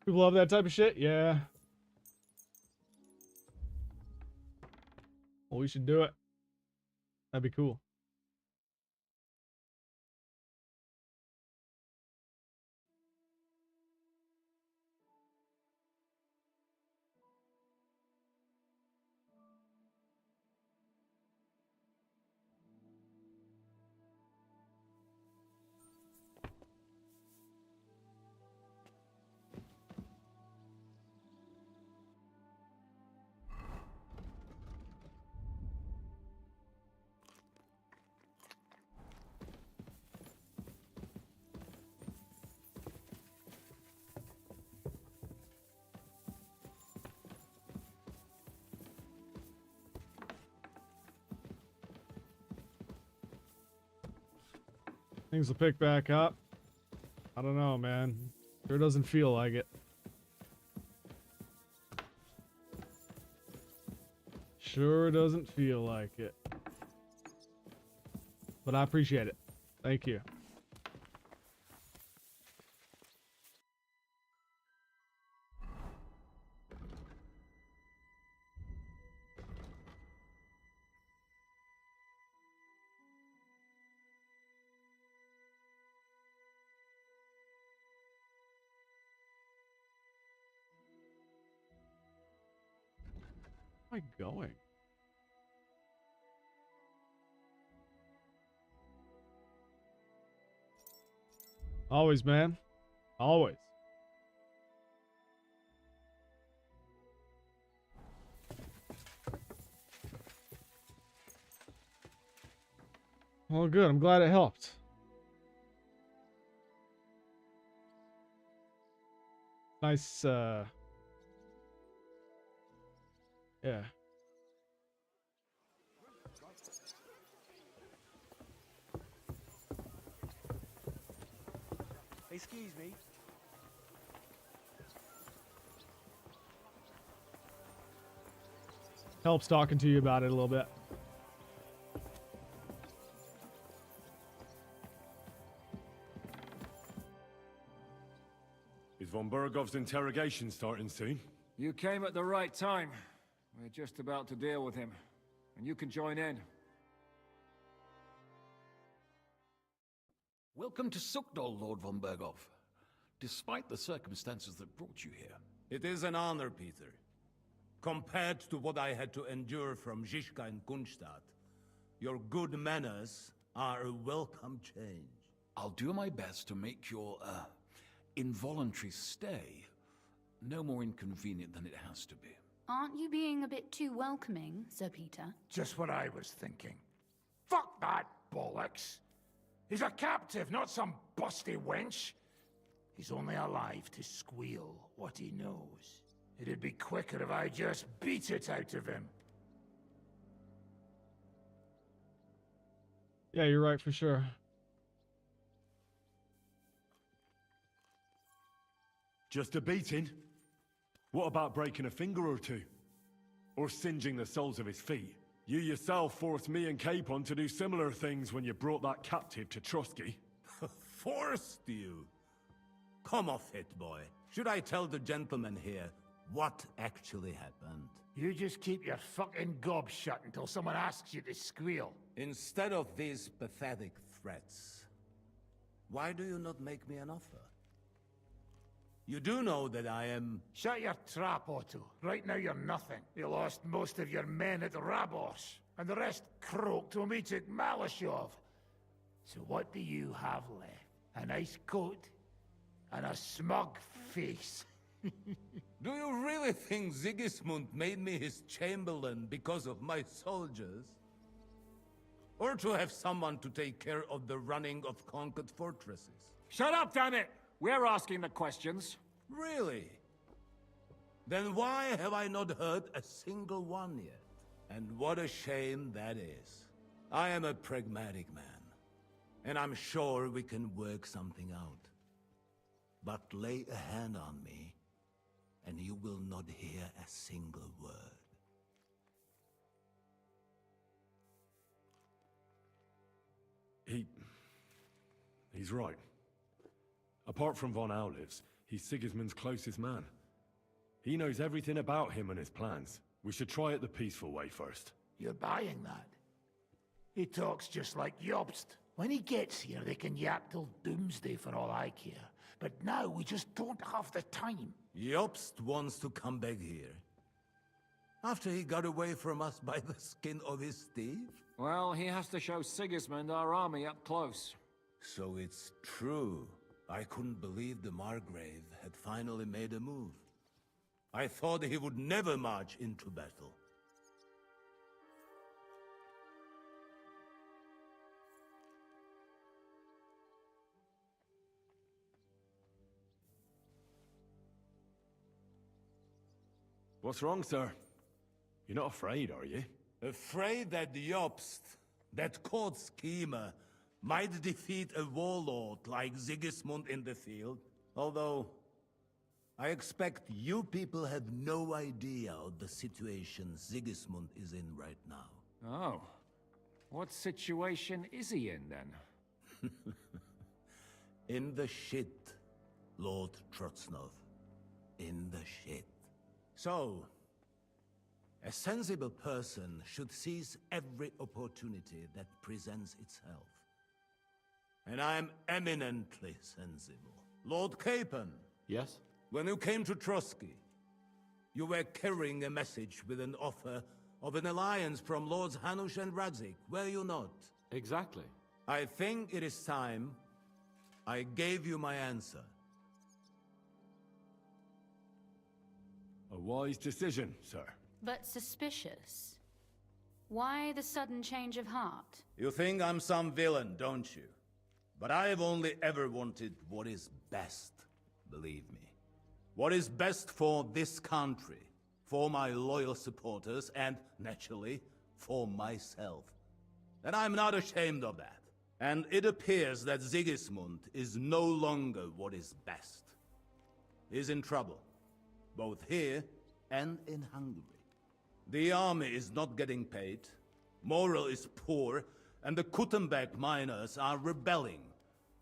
People love that type of shit? Yeah. Well, we should do it. That'd be cool. Things will pick back up. I don't know, man. Sure doesn't feel like it. Sure doesn't feel like it. But I appreciate it. Thank you. Where am I going? Always, man. Always. Well, good. I'm glad it helped. Nice, yeah.
Excuse me.
Helps talking to you about it a little bit.
Is von Bergov's interrogation starting soon?
You came at the right time. We're just about to deal with him. And you can join in.
Welcome to Sukdol, Lord von Bergov. Despite the circumstances that brought you here.
It is an honor, Peter. Compared to what I had to endure from Zizka and Kunstadt, your good manners are a welcome change.
I'll do my best to make your, involuntary stay no more inconvenient than it has to be.
Aren't you being a bit too welcoming, Sir Peter?
Just what I was thinking. Fuck that bollocks! He's a captive, not some busty wench. He's only alive to squeal what he knows. It'd be quicker if I just beat it out of him.
Yeah, you're right for sure.
Just a beating? What about breaking a finger or two? Or singeing the soles of his feet? You yourself forced me and Capon to do similar things when you brought that captive to Trusky.
Forced you? Come off it, boy. Should I tell the gentleman here what actually happened?
You just keep your fucking gob shut until someone asks you to squeal.
Instead of these pathetic threats, why do you not make me an offer? You do know that I am...
Shut your trap, Otto. Right now you're nothing. You lost most of your men at Rabos, and the rest croaked when we took Malashov. So what do you have left? A nice coat? And a smug face?
Do you really think Sigismund made me his chamberlain because of my soldiers? Or to have someone to take care of the running of conquered fortresses?
Shut up, damn it! We're asking the questions.
Really? Then why have I not heard a single one yet? And what a shame that is. I am a pragmatic man, and I'm sure we can work something out. But lay a hand on me, and you will not hear a single word.
He's right. Apart from von Aulif's, he's Sigismund's closest man. He knows everything about him and his plans. We should try it the peaceful way first.
You're buying that? He talks just like Jobst. When he gets here, they can yap till doomsday for all I care. But now we just don't have the time.
Jobst wants to come back here. After he got away from us by the skin of his teeth?
Well, he has to show Sigismund our army up close.
So it's true. I couldn't believe the Margrave had finally made a move. I thought he would never march into battle.
What's wrong, sir? You're not afraid, are you?
Afraid that Jobst, that court schemer, might defeat a warlord like Sigismund in the field? Although, I expect you people have no idea of the situation Sigismund is in right now.
Oh. What situation is he in, then?
In the shit, Lord Trotsnov. In the shit. So, a sensible person should seize every opportunity that presents itself. And I am eminently sensible. Lord Capon.
Yes?
When you came to Trotsky, you were carrying a message with an offer of an alliance from Lords Hanush and Radzik, were you not?
Exactly.
I think it is time I gave you my answer.
A wise decision, sir.
But suspicious. Why the sudden change of heart?
You think I'm some villain, don't you? But I have only ever wanted what is best, believe me. What is best for this country, for my loyal supporters, and, naturally, for myself. And I'm not ashamed of that. And it appears that Sigismund is no longer what is best. He's in trouble, both here and in Hungary. The army is not getting paid, morale is poor, and the Kuttenberg miners are rebelling.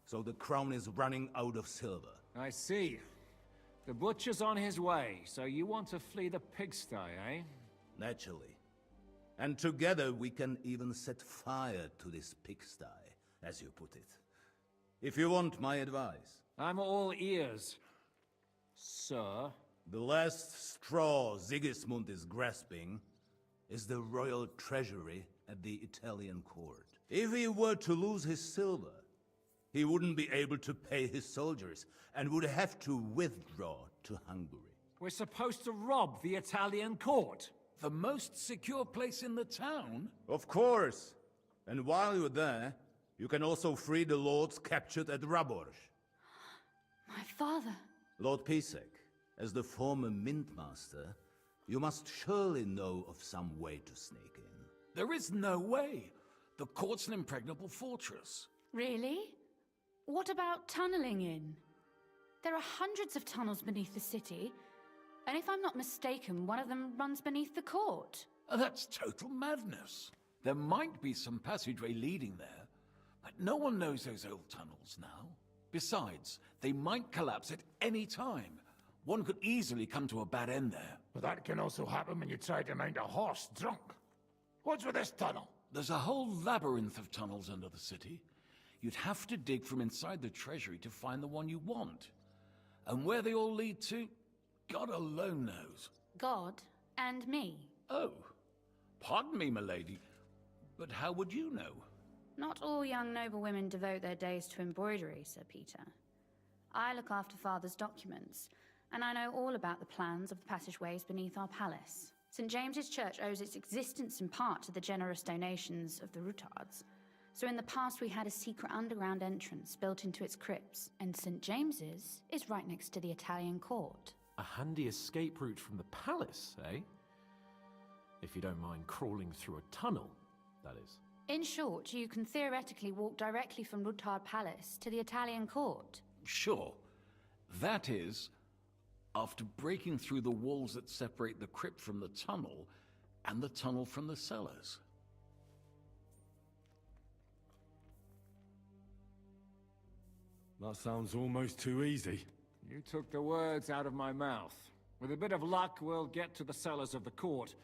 So the crown is running out of silver.
I see. The butcher's on his way, so you want to flee the pigsty, eh?
Naturally. And together we can even set fire to this pigsty, as you put it. If you want my advice.
I'm all ears, sir.
The last straw Sigismund is grasping is the royal treasury at the Italian court. If he were to lose his silver, he wouldn't be able to pay his soldiers and would have to withdraw to Hungary.
We're supposed to rob the Italian court.
The most secure place in the town?
Of course. And while you're there, you can also free the lords captured at Raborj.
My father.
Lord Pisek, as the former Mintmaster, you must surely know of some way to sneak in.
There is no way. The court's an impregnable fortress.
Really? What about tunneling in? There are hundreds of tunnels beneath the city, and if I'm not mistaken, one of them runs beneath the court.
That's total madness. There might be some passageway leading there, but no one knows those old tunnels now. Besides, they might collapse at any time. One could easily come to a bad end there.
But that can also happen when you try to mount a horse drunk. What's with this tunnel?
There's a whole labyrinth of tunnels under the city. You'd have to dig from inside the treasury to find the one you want. And where they all lead to, God alone knows.
God and me.
Oh, pardon me, milady, but how would you know?
Not all young noble women devote their days to embroidery, Sir Peter. I look after Father's documents, and I know all about the plans of the passageways beneath our palace. St. James's Church owes its existence in part to the generous donations of the Rutards. So in the past we had a secret underground entrance built into its crypts, and St. James's is right next to the Italian court.
A handy escape route from the palace, eh? If you don't mind crawling through a tunnel, that is.
In short, you can theoretically walk directly from Rutard Palace to the Italian court.
Sure. That is, after breaking through the walls that separate the crypt from the tunnel, and the tunnel from the cellars.
That sounds almost too easy.
You took the words out of my mouth. With a bit of luck, we'll get to the cellars of the court.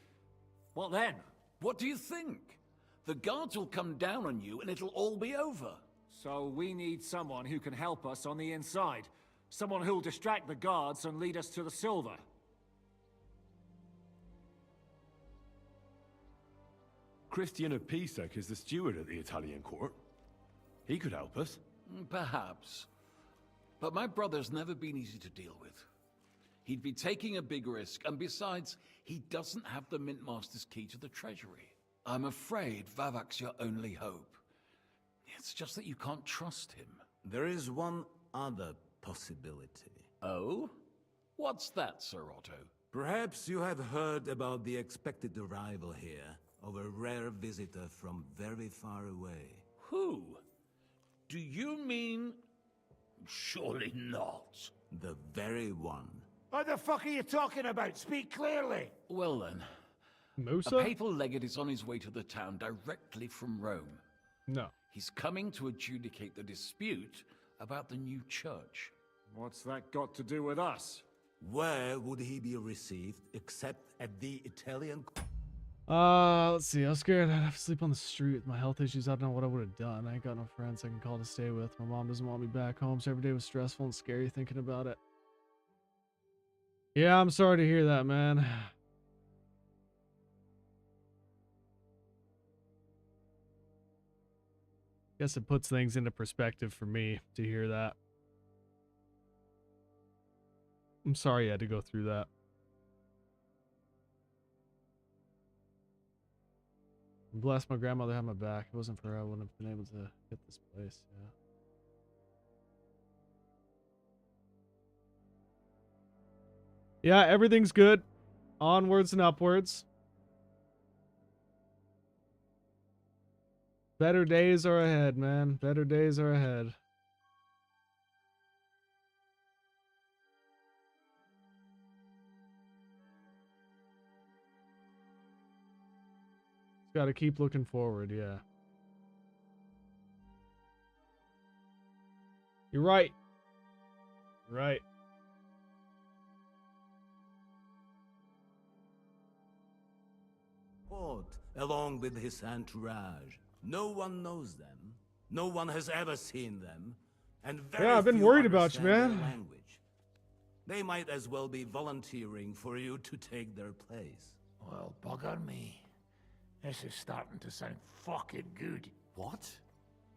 What then?
What do you think? The guards will come down on you and it'll all be over.
So we need someone who can help us on the inside. Someone who'll distract the guards and lead us to the silver.
Christian of Pisek is the steward at the Italian court. He could help us.
Perhaps. But my brother's never been easy to deal with. He'd be taking a big risk, and besides, he doesn't have the Mintmaster's key to the treasury. I'm afraid Vavak's your only hope. It's just that you can't trust him.
There is one other possibility.
Oh? What's that, Sir Otto?
Perhaps you have heard about the expected arrival here of a rare visitor from very far away.
Who? Do you mean... Surely not.
The very one.
What the fuck are you talking about? Speak clearly.
Well then,
Musa?
a papal legate is on his way to the town directly from Rome.
No.
He's coming to adjudicate the dispute about the new church.
What's that got to do with us?
Where would he be received except at the Italian?
Let's see. I was scared I'd have to sleep on the street with my health issues. I don't know what I would have done. I ain't got no friends I can call to stay with. My mom doesn't want me back home, so every day was stressful and scary thinking about it. Yeah, I'm sorry to hear that, man. Guess it puts things into perspective for me to hear that. I'm sorry you had to go through that. I'm blessed my grandmother had my back. If it wasn't for her, I wouldn't have been able to get this place. Yeah, everything's good. Onwards and upwards. Better days are ahead, man. Better days are ahead. Got to keep looking forward, yeah. You're right. Right.
Along with his entourage. No one knows them. No one has ever seen them. And very
yeah, I've been
few
worried about you,
understand
man.
their language. They might as well be volunteering for you to take their place.
Well, bugger me. This is starting to sound fucking good.
What?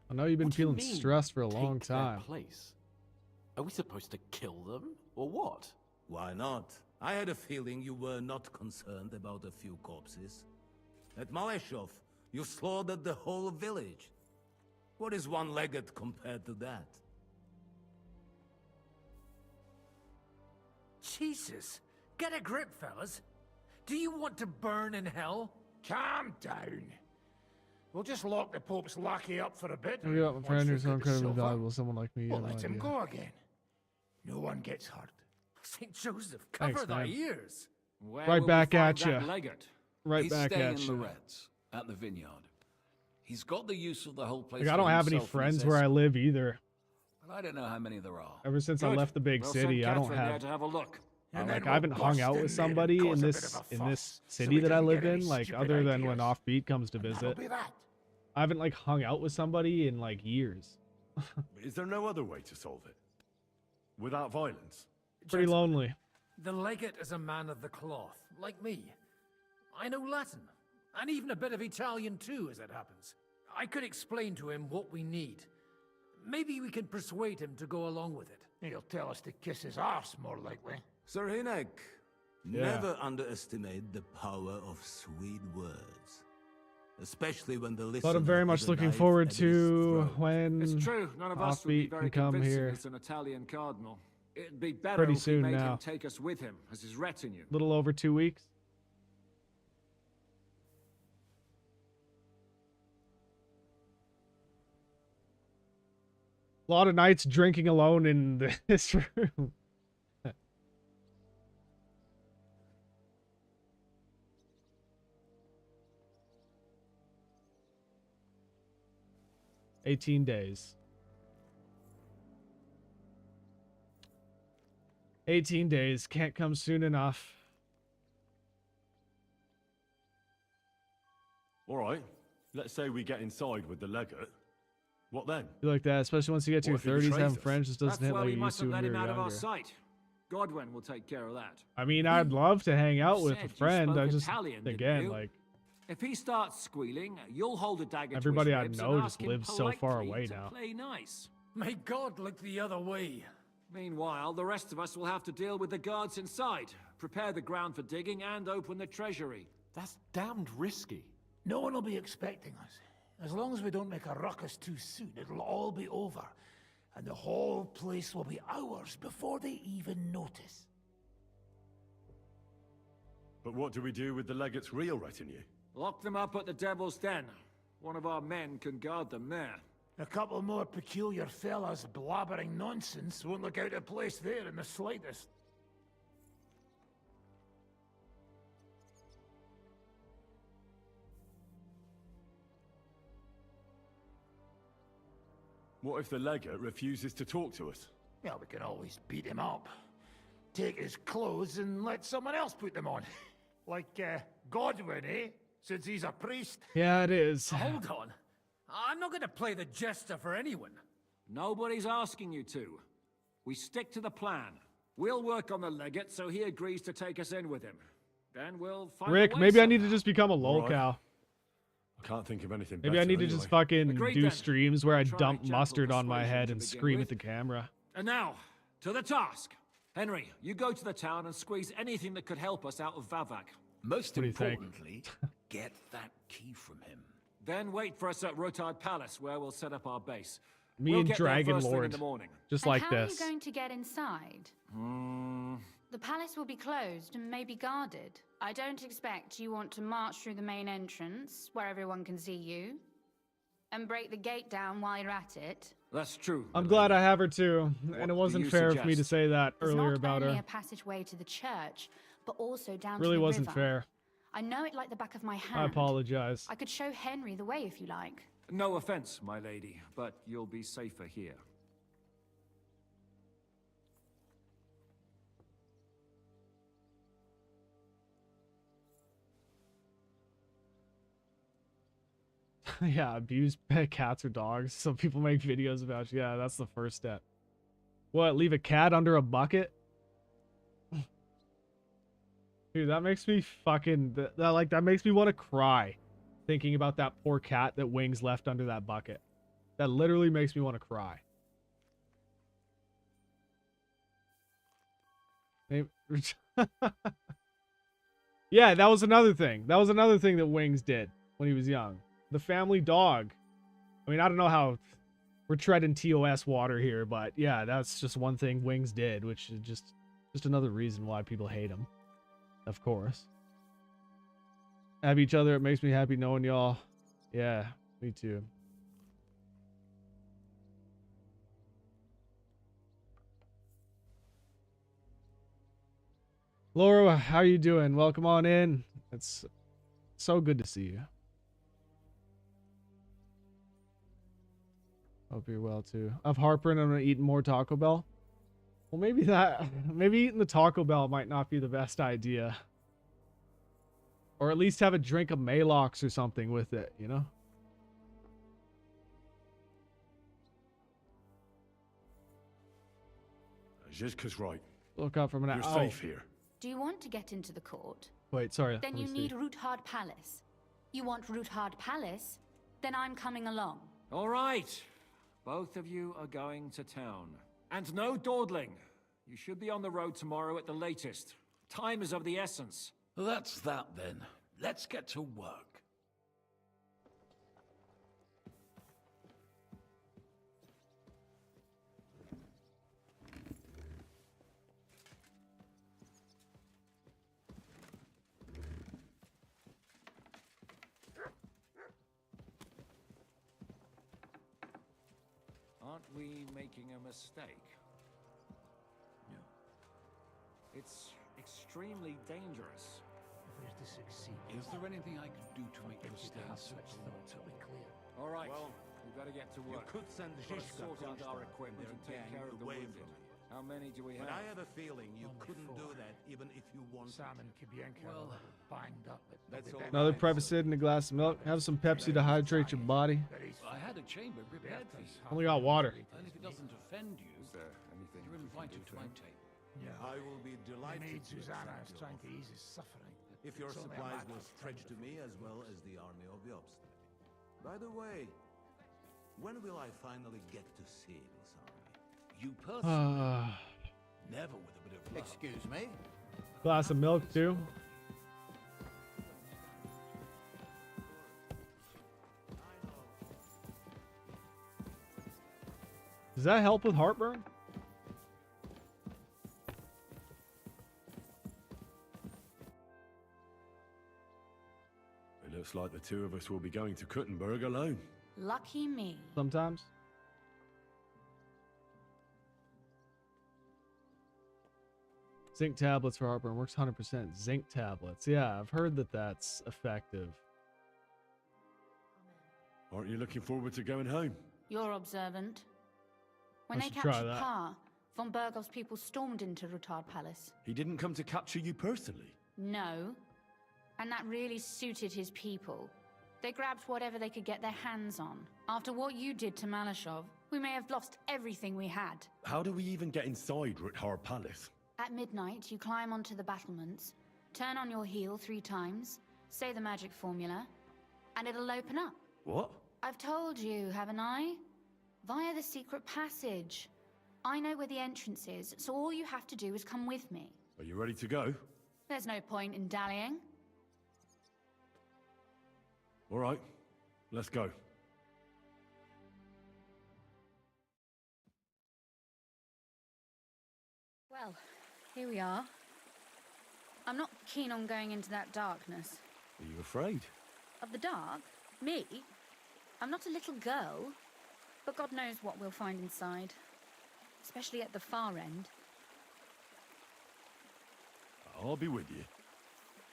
I know you've been
What do you
feeling
mean,
stressed for a long
take their
time.
place? Are we supposed to kill them, or what?
Why not? I had a feeling you were not concerned about a few corpses. At Malashov, you slaughtered the whole village. What is one legate compared to that?
Jesus! Get a grip, fellas. Do you want to burn in hell? Calm down. We'll just lock the Pope's lackey up for a bit.
Oh, yeah, my friend, you're so incredibly
silver,
valuable. Someone like me, you
we'll
have no
let him
idea.
go again. No one gets hurt. St. Joseph,
Thanks,
cover thy
man.
ears.
Where
Right
will
back
we find
at
that
ya.
legate?
Right
He's
back
staying
at
in
ya.
Loretz, at the vineyard. He's got the use of the whole place.
Like, I
for
don't have any
himself and his
friends where I
escort.
live either.
But I don't know how many there are.
Ever since I
Good.
left the big
We'll
city,
send
I don't
Catherine there
have.
to have a look.
Like, I haven't hung out with somebody in this city that I live in, like other than when Offbeat comes to visit. I haven't like hung out with somebody in like years.
Is there no other way to solve it? Without violence?
Pretty lonely.
The legate is a man of the cloth, like me. I know Latin, and even a bit of Italian too, as it happens. I could explain to him what we need. Maybe we can persuade him to go along with it.
He'll tell us to kiss his arse, more likely.
Sir Hinek,
Yeah.
never underestimate the power of sweet words. Especially when the listener
But I'm very
is
much
a
looking
knife
forward
at his
to
throat.
when
It's true, none of us would be
Offbeat
very
can come
convincing
here.
as an Italian cardinal. It'd be better
Pretty
if we
soon
made
now.
him take us with him as his retinue.
Little over 2 weeks. A lot of nights drinking alone in this room. "18 days. 18 days. Can't come soon enough."
All right. Let's say we get inside with the legate. What then?
You like that, especially once you get to your
What if he
30s,
betrays
having
us?
friends just doesn't
That's
hit
why
like
we
it used to
mustn't
when
let
you
him
were
out of our
younger.
sight. Godwin will take care of that.
I mean, I'd love to hang out with a
said you
friend. I
spoke
just,
Italian, didn't
again,
you?
like,
If he starts squealing, you'll hold a dagger
everybody
to
I
his ribs
know
and
just
ask him
lives so far
politely
away
to
now.
Play nice.
May God look the other way.
Meanwhile, the rest of us will have to deal with the guards inside, prepare the ground for digging, and open the treasury.
That's damned risky.
No one will be expecting us. As long as we don't make a ruckus too soon, it'll all be over. And the whole place will be ours before they even notice.
But what do we do with the legate's real retinue?
Lock them up at the Devil's Den. One of our men can guard them there.
A couple more peculiar fellas blabbering nonsense won't look out of place there in the slightest.
What if the legate refuses to talk to us?
Well, we can always beat him up. Take his clothes and let someone else put them on. Like, Godwin, eh? Since he's a priest.
Yeah, it is.
Hold on. I'm not going to play the jester for anyone.
Nobody's asking you to. We stick to the plan. We'll work on the legate so he agrees to take us in with him. Then we'll find
Rick,
a way
maybe I
somehow.
need to just become a lolcow.
I can't think of anything
Maybe I
better
need to
anyway.
just fucking
Agreed
do
then.
streams where I
Try
dump
gentle
mustard on my
persuasion
head
to
and
begin
scream
with.
at the camera.
And now, to the task. Henry, you go to the town and squeeze anything that could help us out of Vavak.
Most
What do you think?
importantly, get that key from him.
Then wait for us at Rotard Palace, where we'll set up our base.
Me
We'll
and
get there
Dragon
first thing in
Lord.
the morning.
Just
And
like
how
this.
are you going to get inside? The palace will be closed and maybe guarded. I don't expect you want to march through the main entrance, where everyone can see you, and break the gate down while you're at it.
That's true.
I'm glad I have her too,
What
and it
do
wasn't
you
fair of me to
suggest?
say that
There's
earlier
not
about
only
her.
a passageway to the church, but also down
Really
to the
wasn't
river.
fair.
I know it like the back of my hand.
I apologize.
I could show Henry the way if you like.
No offense, my lady, but you'll be safer here.
Yeah, abuse pet cats or dogs. Some people make videos about you. Yeah, that's the first step. What, leave a cat under a bucket? Dude, that makes me fucking that makes me want to cry thinking about that poor cat that Wings left under that bucket. That literally makes me want to cry. Yeah, that was another thing. That was another thing that Wings did when he was young. The family dog. I mean, I don't know how we're treading TOS water here, but yeah, that's just one thing Wings did, which is just another reason why people hate him. Of course. Have each other, it makes me happy knowing y'all. Yeah, me too. Laura, how you doing? Welcome on in. It's so good to see you. Hope you're well too. Of heartburn, I'm gonna eat more Taco Bell. Well, maybe eating the Taco Bell might not be the best idea. Or at least have a drink of Malox or something with it, you know?
Zizka's right.
Look out for a minute.
You're safe here.
Do you want to get into the court?
Wait, sorry.
Then you need Roothard Palace. You want Roothard Palace? Then I'm coming along.
All right. Both of you are going to town. And no dawdling. You should be on the road tomorrow at the latest. Time is of the essence.
That's that then. Let's get to work.
Aren't we making a mistake?
No.
It's extremely dangerous.
If we're to succeed,
Is there anything I could do to make your
you
stay
to have
so
such thoughts will be clear.
All right.
Well,
we've got to get to
you
work.
could send
We've got to
Zizka
sort out
Kunstler
our
and
equipment
their
and take
gang
care of the
away
wounded.
from you.
How many do we
But
have?
I have a feeling you
Only
couldn't
4.
do that even if you wanted.
Sam and Kibienka
Well,
are banged up, but
that's
they'll
all
be
Another
better.
Prevacid and a glass of milk. Have some Pepsi to hydrate your body.
I had a chamber prepared for you.
Only got water.
And if it doesn't offend you,
Anything
you're invited to my table.
Yeah.
I will be
My
delighted
maid
to
Susanna
accept
is
your
trying to
offer.
ease his suffering.
If your
It's only a
supplies
matter
will
of
stretch to
tender
me as well as the army of the obstinate. By the way, when will I finally get to see this army?
You personally,
Ah,
never with a bit of love.
Excuse me?
glass of milk too. Does that help with heartburn?
It looks like the two of us will be going to Kuttenberg alone.
Lucky me.
Sometimes. Zinc tablets for heartburn works 100%. Zinc tablets. Yeah, I've heard that that's effective.
Aren't you looking forward to going home?
You're observant. When
I
they
should try
captured
that.
Pa, von Bergov's people stormed into Rutard Palace.
He didn't come to capture you personally.
No. And that really suited his people. They grabbed whatever they could get their hands on. After what you did to Malashov, we may have lost everything we had.
How do we even get inside Rutard Palace?
At midnight, you climb onto the battlements, turn on your heel 3 times, say the magic formula, and it'll open up.
What?
I've told you, haven't I? Via the secret passage. I know where the entrance is, so all you have to do is come with me.
Are you ready to go?
There's no point in dallying.
All right, let's go.
Well, here we are. I'm not keen on going into that darkness.
Are you afraid?
Of the dark? Me? I'm not a little girl. But God knows what we'll find inside. Especially at the far end.
I'll be with you.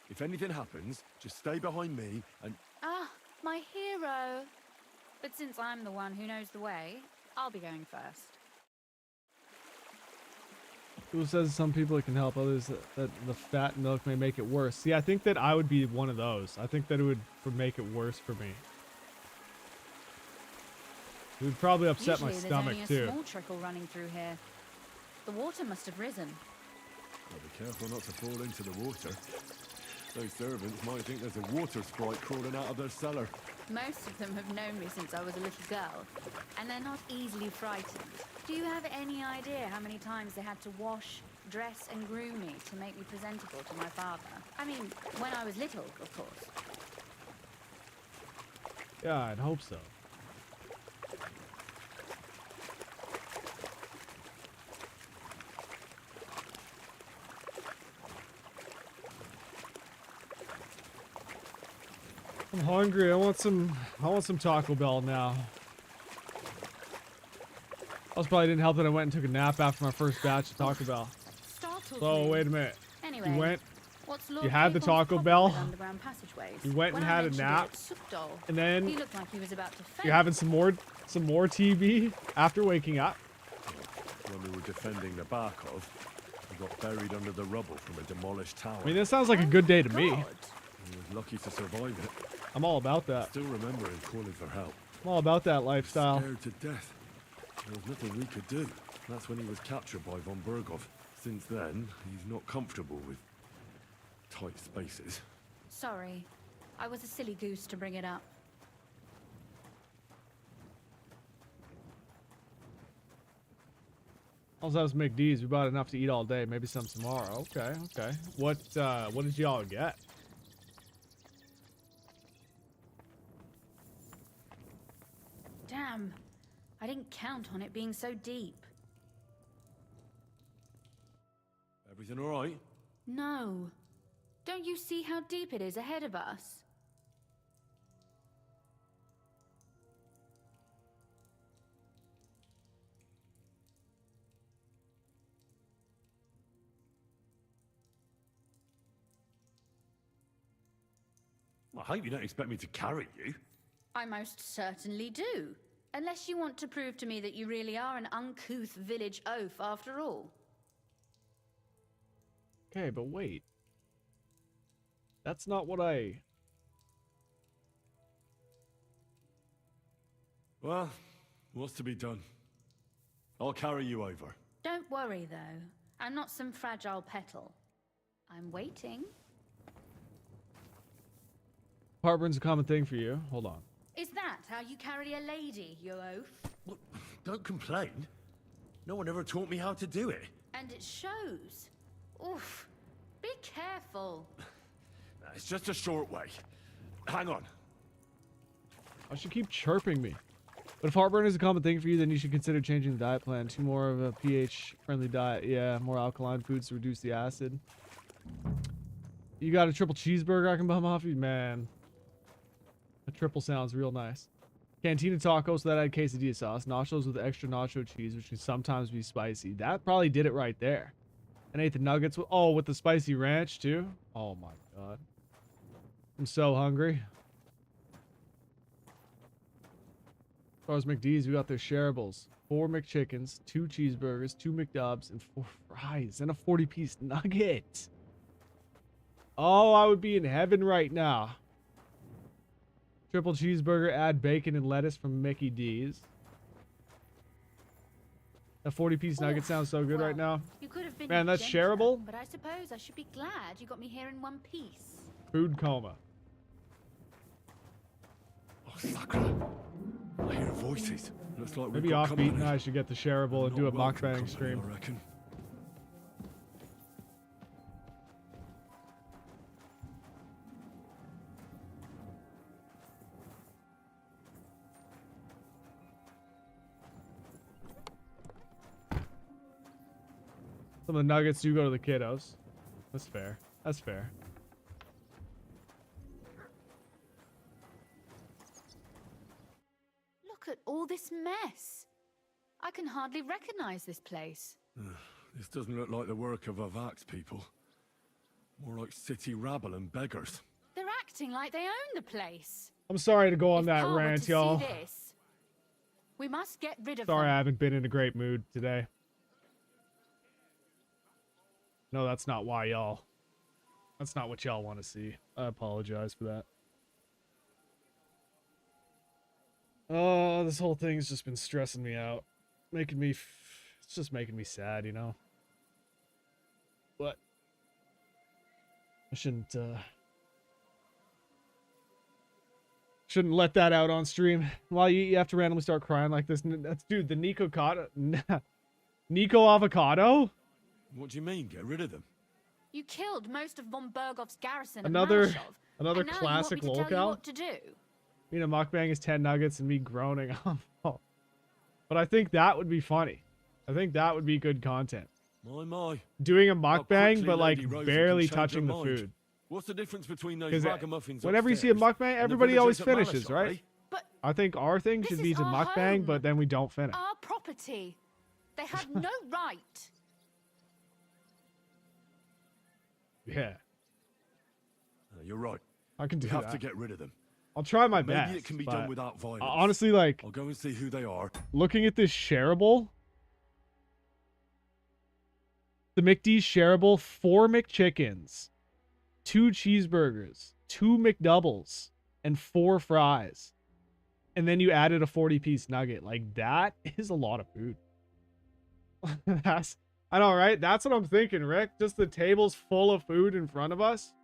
If anything happens, just stay behind me and...
Ah, my hero. But since I'm the one who knows the way, I'll be going first.
Who says some people it can help others, that the fat milk may make it worse? See, I think that I would be one of those. I think that it would make it worse for me. It would probably upset my stomach
there's only
too.
a small trickle running through here. The water must have risen.
Well, be careful not to fall into the water. Those servants might think there's a water sprite crawling out of their cellar.
Most of them have known me since I was a little girl, and they're not easily frightened. Do you have any idea how many times they had to wash, dress, and groom me to make me presentable to my father? I mean, when I was little, of course.
Yeah, I'd hope so. I'm hungry. I want some Taco Bell now. Also, probably didn't help that I went and took a nap after my first batch of Taco Bell. So wait a minute.
Anyway,
You went.
what's
You had the Taco Bell. You went and had a nap, and then
he looked like he was about to faint.
you're having some more TV after waking up.
When we were defending the Barkov, we got buried under the rubble from a demolished tower.
I mean, that sounds like a good day to me.
We were lucky to survive it.
I'm all about that.
Still remembering calling for help.
I'm all about that lifestyle.
Scared to death. There was nothing we could do. That's when he was captured by von Bergov. Since then, he's not comfortable with tight spaces.
Sorry, I was a silly goose to bring it up.
All that was McD's. We bought enough to eat all day. Maybe some tomorrow. Okay, okay. What did y'all get?
Damn, I didn't count on it being so deep.
Everything all right?
No. Don't you see how deep it is ahead of us?
I hope you don't expect me to carry you.
I most certainly do. Unless you want to prove to me that you really are an uncouth village oaf after all.
Okay, but wait. That's not what I...
Well, what's to be done? I'll carry you over.
Don't worry, though. I'm not some fragile petal. I'm waiting.
Heartburn's a common thing for you. Hold on.
Is that how you carry a lady, you oaf?
Don't complain. No one ever taught me how to do it.
And it shows. Oof. Be careful.
It's just a short way. Hang on.
I should keep chirping me. But if heartburn is a common thing for you, then you should consider changing the diet plan to more of a pH-friendly diet. Yeah, more alkaline foods to reduce the acid. You got a triple cheeseburger I can bum off you? Man. A triple sounds real nice. Cantina tacos, so that had quesadilla sauce. Nachos with extra nacho cheese, which can sometimes be spicy. That probably did it right there. And ate the nuggets with, oh, with the spicy ranch too? Oh my god. I'm so hungry. As far as McD's, we got their shareables. 4 McChickens, 2 cheeseburgers, 2 McDubs, and 4 fries, and a 40-piece nugget. Oh, I would be in heaven right now. Triple cheeseburger, add bacon and lettuce from Mickey D's. A 40-piece nugget sounds so good right now.
You could have been
Man, that's
gentler,
shareable.
but I suppose I should be glad you got me here in one piece.
Food coma.
Oh, Sakura. I hear voices. Looks like
Maybe
we've got
offbeat
company.
and I should get the shareable and
Not
do a
welcome
mukbang
company,
stream.
I reckon.
Some of the nuggets do go to the kiddos. That's fair. That's fair.
Look at all this mess. I can hardly recognize this place.
This doesn't look like the work of Avak's people. More like city rabble and beggars.
They're acting like they own the place.
I'm sorry to go on
If
that
Pa were
rant,
to see
y'all.
this, we must get rid of
Sorry
them.
I haven't been in a great mood today. No, that's not why y'all. That's not what y'all want to see. I apologize for that. Oh, this whole thing's just been stressing me out. Making me... It's just making me sad, you know? But... I shouldn't let that out on stream. While you have to randomly start crying like this. That's, dude, the Nico avocado?
What do you mean? Get rid of them?
You killed most of von Bergov's garrison.
Another
at Malashov,
another
and now
classic
you want me to tell you
lolcow.
what to do.
You know, mukbang is 10 nuggets and me groaning. But I think that would be funny. I think that would be good content.
My.
Doing a
How
mukbang,
quickly
but like
Lady Rosa
barely
can change
touching
her
the
mind.
food.
What's the difference between those
'Cause
ragamuffins
whenever you see a
upstairs
mukbang,
and the
everybody always
villagers at
finishes,
Malashov,
right?
eh?
But
I think our thing should be to
our
mukbang,
home.
but then we don't finish.
Our property. They had no right.
Yeah.
You're right.
I can do
We have
that.
to get rid of them.
I'll try my
Maybe
best.
it can be
but
done without violence.
honestly, like,
I'll go and see who they are.
looking at this shareable, the McD's shareable, 4 McChickens, 2 cheeseburgers, 2 McDoubles, and 4 fries. And then you added a 40-piece nugget. Like, that is a lot of food. I know, right? That's what I'm thinking, Rick. Just the table's full of food in front of us.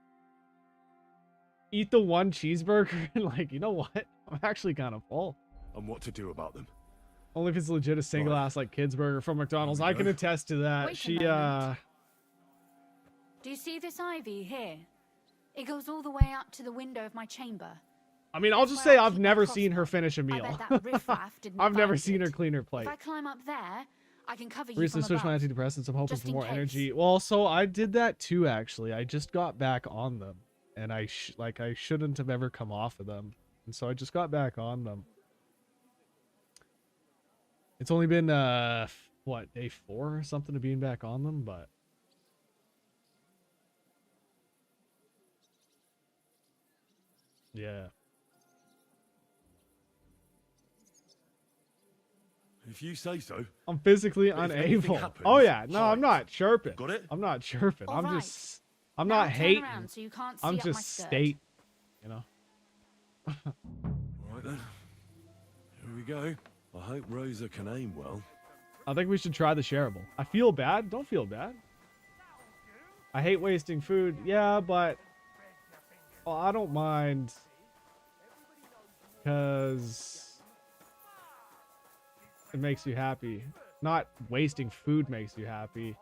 Eat the 1 cheeseburger and like, you know what? I'm actually kind of full.
And what to do about them.
Only if it's legit a single ass like kids burger from McDonald's. I can attest to that.
Wait a
She
moment. Do you see this ivy here? It goes all the way up to the window of my chamber.
I mean, I'll
That's
just
where
say
I
I've
keep my
never seen her
crossbow.
finish a
I
meal.
bet that riffraff didn't
I've never
find
seen her
it.
clean her plate.
If I climb up there, I can cover you
Recently
from
switched my
above.
antidepressants. I'm hoping
just
for
in
more
case.
energy. Well, so I did that too, actually. I just got back on them, and I shouldn't have ever come off of them, and so I just got back on them. It's only been what, day 4 or something of being back on them, but yeah.
If you say so.
I'm physically
But if anything
unable.
happens,
Oh yeah, no, I'm
hide.
not chirping.
Got it?
I'm not chirping.
All
I'm
right.
just, I'm
Now
not
turn
hating.
around so you can't see
I'm
up my
just
skirt.
stating, you know.
Right then. Here we go. I hope Rosa can aim well.
I think we should try the shareable. I feel bad. Don't feel bad. I hate wasting food. Yeah, but well, I don't mind because it makes you happy. Not wasting food makes you happy.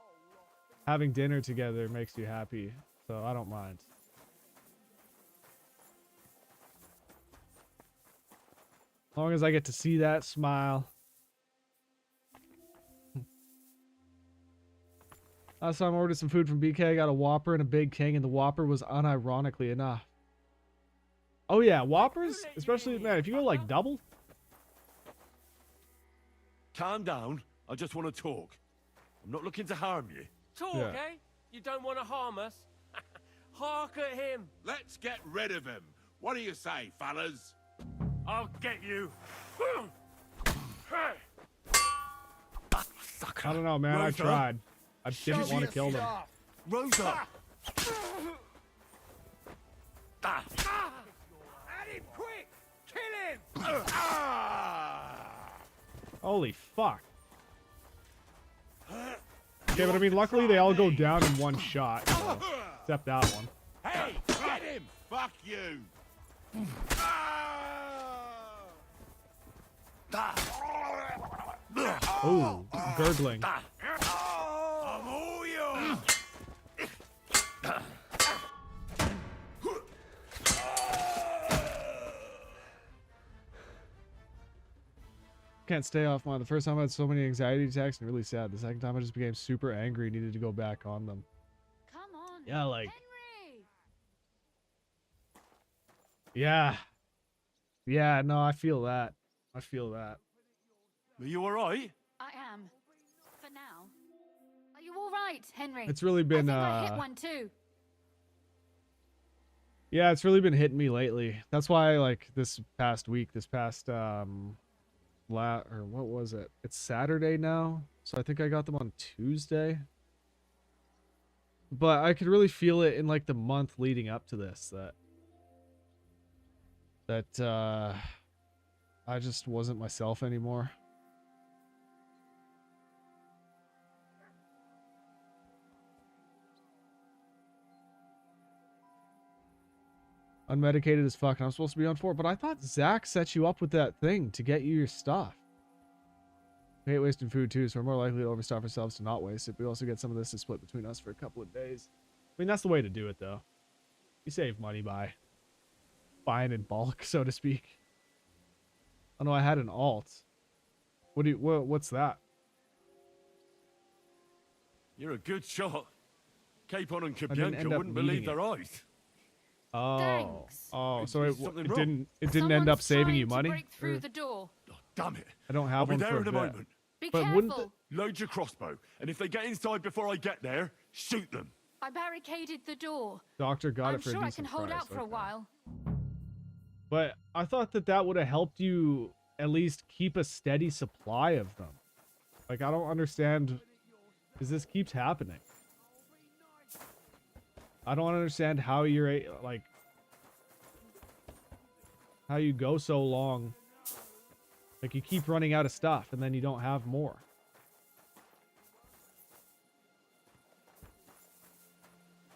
Having dinner together makes you happy. So I don't mind. As long as I get to see that smile. Last time I ordered some food from BK, I got a Whopper and a Big King, and the Whopper was unironically enough. Oh yeah, Whoppers, especially, man, if you go like double.
Calm down. I just want to talk. I'm not looking to harm you.
Talk,
Yeah.
eh? You don't want to harm us? Hark at him.
Let's get rid of him. What do you say, fellas?
I'll get you.
I don't know, man. I
Rosa?
tried. I didn't want to kill them.
Rosa!
At him, quick! Kill him!
Holy fuck. Okay, but I mean, luckily they all go down in one shot. So, except that one.
Hey, get him! Fuck you!
Ooh, gurgling.
I'm all yours!
Can't stay off mine. The first time I had so many anxiety attacks and really sad. The second time I just became super angry, needed to go back on them.
Come on.
Yeah, like.
Henry!
Yeah. Yeah, no, I feel that. I feel that.
Are you alright?
I am. For now. Are you all right, Henry?
It's really been,
I hit one too.
Yeah, it's really been hitting me lately. That's why, like, this past, or what was it? It's Saturday now, so I think I got them on Tuesday. But I could really feel it in, like, the month leading up to this, that I just wasn't myself anymore. Unmedicated as fuck, and I'm supposed to be on 4, but I thought Zach set you up with that thing to get you your stuff. We hate wasting food too, so we're more likely to overstuff ourselves to not waste it. We also get some of this to split between us for a couple of days. I mean, that's the way to do it, though. You save money by buying in bulk, so to speak. Oh no, I had an alt. What's that?
You're a good shot. Capon and
I didn't
Kabianka
end up
wouldn't believe
needing
their
it.
eyes.
Oh, oh, so
Is something
it
wrong?
didn't end up saving you money?
Break through
Or-
the door.
Damn it.
I don't
I'll
have
be
one
there
for
in a
bit.
moment.
Be
But
careful.
wouldn't
Load your crossbow, and if they get inside before I get there, shoot them.
I barricaded the door.
Doctor got
I'm
it for
sure
a
I
decent
can hold
price.
out for a
Okay.
while.
But I thought that would have helped you at least keep a steady supply of them. Like, I don't understand, because this keeps happening. I don't understand how you're, like, how you go so long. Like, you keep running out of stuff, and then you don't have more.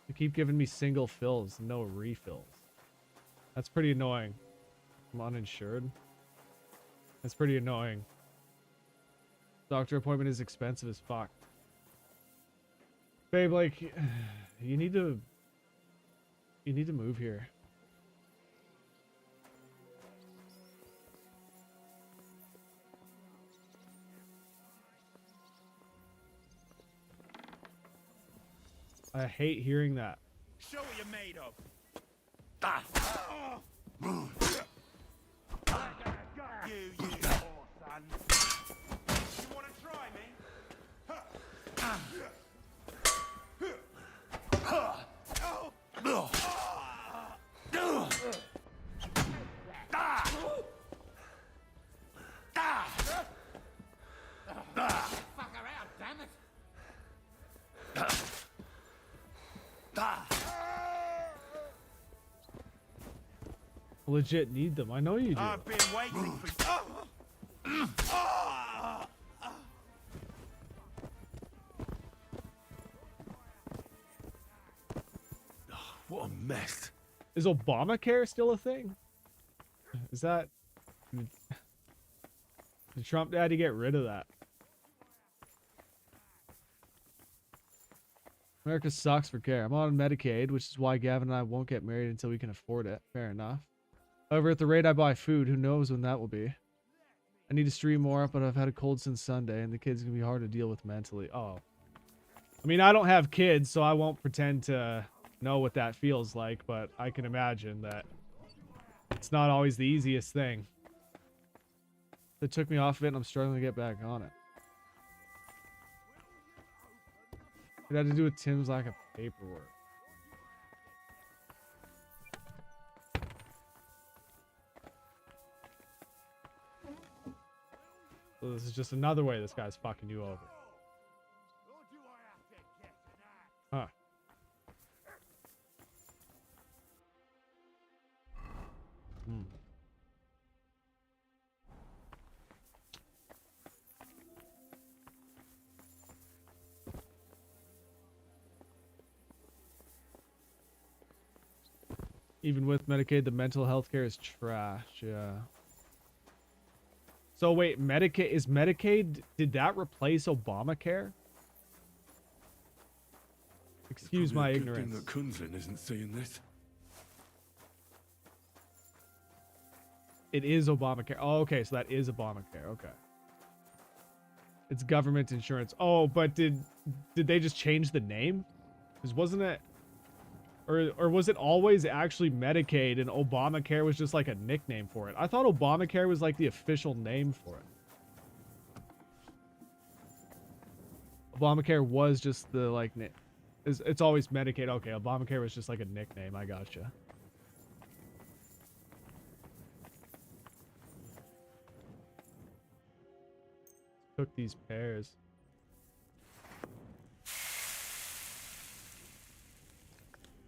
You keep giving me single fills, no refills. That's pretty annoying. I'm uninsured. That's pretty annoying. Doctor appointment is expensive as fuck. Babe, like, you need to move here. I hate hearing that.
Show what you're made of. You poor son. You want to try me?
Fuck her out, damn it!
Legit need them. I know you do.
I've been waiting for you.
What a mess.
Is Obamacare still a thing? Is that... Did Trump daddy get rid of that? America sucks for care. I'm on Medicaid, which is why Gavin and I won't get married until we can afford it. Fair enough. However, at the rate I buy food, who knows when that will be. I need to stream more, but I've had a cold since Sunday, and the kids can be hard to deal with mentally. Oh. I mean, I don't have kids, so I won't pretend to know what that feels like, but I can imagine that it's not always the easiest thing. It took me off of it, and I'm struggling to get back on it. It had to do with Tim's lack of paperwork. So this is just another way this guy's fucking you over. Even with Medicaid, the mental health care is trash. Yeah. So wait, Medicaid, did that replace Obamacare? Excuse my
Good thing
ignorance.
that Kunzlin isn't seeing this.
It is Obamacare. Oh, okay, so that is Obamacare. Okay. It's government insurance. Oh, but did they just change the name? Because wasn't it, or was it always actually Medicaid and Obamacare was just like a nickname for it? I thought Obamacare was like the official name for it. Obamacare was just the like it's always Medicaid. Okay, Obamacare was just like a nickname. I gotcha. Cook these pears.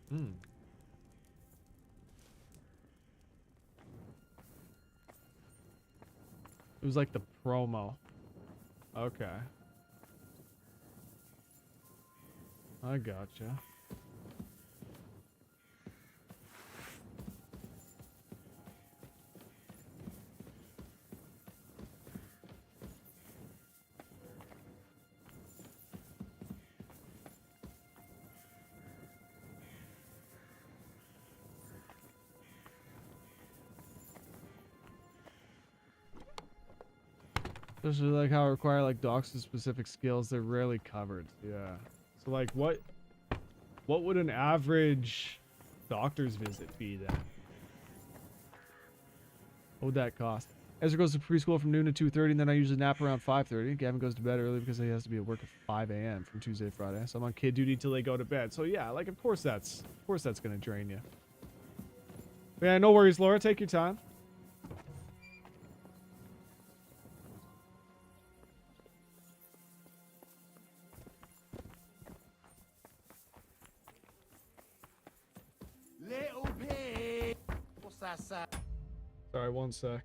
Hmm. It was like the promo. Okay. I gotcha. Especially like how it require like docs with specific skills, they're rarely covered. Yeah. So like what would an average doctor's visit be then? What would that cost? Ezra goes to preschool from noon to 2:30, and then I usually nap around 5:30. Gavin goes to bed early because he has to be at work at 5 a.m. from Tuesday to Friday. So I'm on kid duty till they go to bed. So yeah, like of course that's gonna drain you. But yeah, no worries, Laura. Take your time.
Little pig. What's that sound?
Sorry, one sec.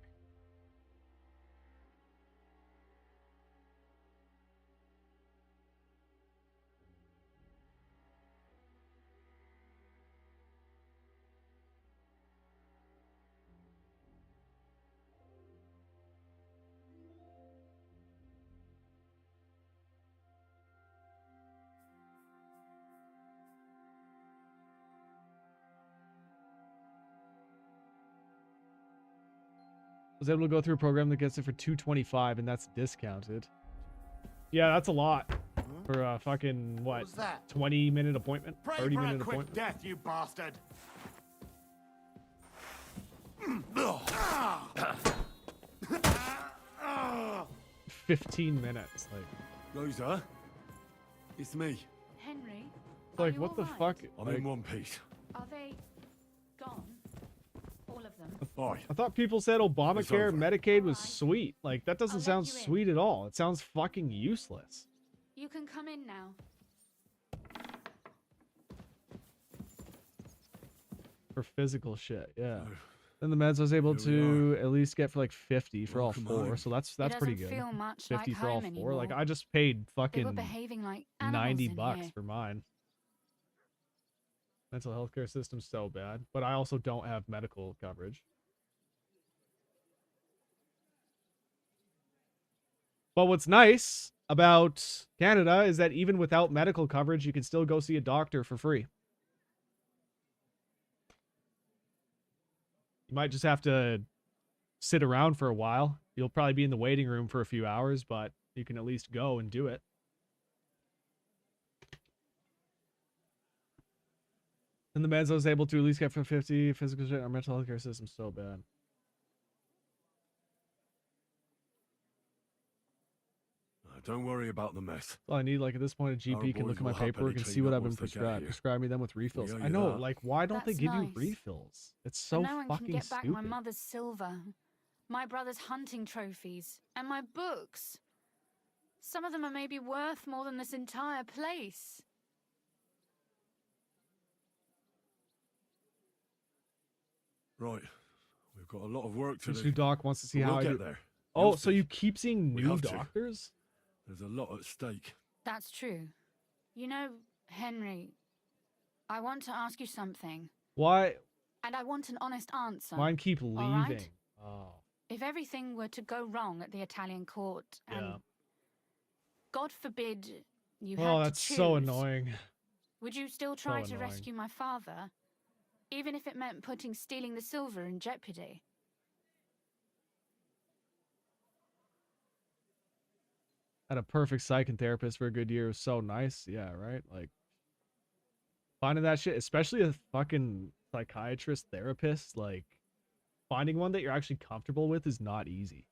Was able to go through a program that gets it for $225, and that's discounted. Yeah, that's a lot for a fucking what? 20-minute appointment, 30-minute appointment.
Death, you bastard!
15 minutes, like.
Rosa, it's me.
Henry,
Like, what the fuck?
I'm
Like,
in one piece.
are they gone? All of them?
Bye.
I thought people said Obamacare,
over.
Medicaid was sweet. Like, that doesn't
I'll let
sound
you in.
sweet at all. It sounds fucking useless.
You can come in now.
For physical shit, yeah. Then the meds I was able to at least get for like 50 for all four, so that's pretty
doesn't
good.
feel much
50
like
for all
home
four. Like
anymore.
I just paid
They were
fucking
behaving like animals
90
in
bucks
here.
for mine. Mental health care system's so bad, but I also don't have medical coverage. But what's nice about Canada is that even without medical coverage, you can still go see a doctor for free. You might just have to sit around for a while. You'll probably be in the waiting room for a few hours, but you can at least go and do it. And the meds I was able to at least get for 50. Physical shit. Our mental health care system's so bad.
Don't worry about the mess.
All I need, like at this point, a GP can look
boys
at my
will happily
paperwork and
clean
see what
up
I've been
once they get
prescribed.
here.
Prescribe me them with refills.
We owe
I
you
know,
that.
like, why don't they
That's
give
nice.
you refills? It's so
And no one
fucking
can get back
stupid.
my mother's silver, my brother's hunting trophies, and my books. Some of them are maybe worth more than this entire place.
Right. We've got a lot of work to
This
do.
new doc wants to see
But
how
we'll
I
get
do.
there.
Oh,
You'll
so
see.
you keep seeing
We
new
have to.
doctors?
There's a lot at stake.
That's true. You know, Henry, I want to ask you something.
Why?
And I want an honest answer.
Mine keep leaving.
all right?
Oh.
If everything were to go wrong at the Italian court, and
Yeah.
God forbid you
Oh,
had
that's
to choose,
so annoying.
would you still try to
annoying.
rescue my father? Even if it meant putting stealing the silver in jeopardy?
Had a perfect psych therapist for a good year. It was so nice. Yeah, right? Like, finding that shit, especially a fucking psychiatrist therapist, like, finding one that you're actually comfortable with is not easy.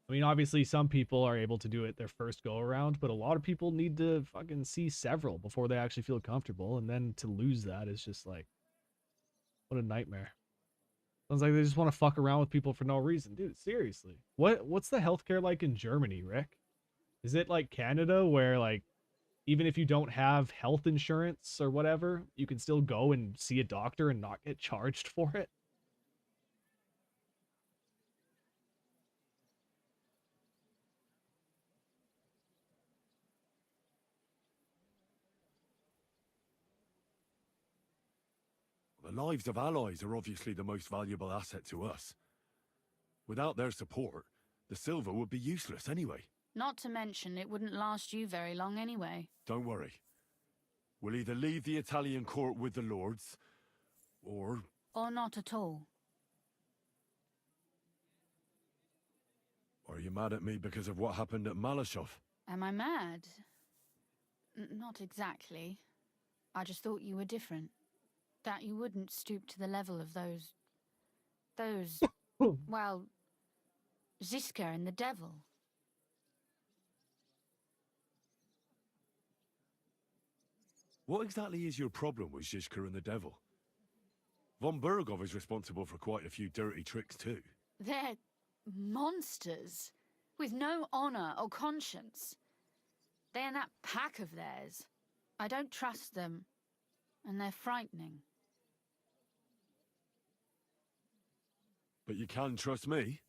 I mean, obviously, some people are able to do it their first go around, but a lot of people need to fucking see several before they actually feel comfortable. And then to lose that is just like, what a nightmare. Sounds like they just want to fuck around with people for no reason. Dude, seriously. What's the healthcare like in Germany, Rick? Is it like Canada where, like, even if you don't have health insurance or whatever, you can still go and see a doctor and not get charged for it?
The lives of allies are obviously the most valuable asset to us. Without their support, the silver would be useless anyway.
Not to mention, it wouldn't last you very long anyway.
Don't worry. We'll either leave the Italian court with the lords, or...
Or not at all.
Are you mad at me because of what happened at Malashov?
Am I mad? Not exactly. I just thought you were different. That you wouldn't stoop to the level of those, well, Ziska and the devil.
What exactly is your problem with Zizka and the devil? Von Burgov is responsible for quite a few dirty tricks too.
They're monsters, with no honor or conscience. They and that pack of theirs. I don't trust them, and they're frightening.
But you can trust me?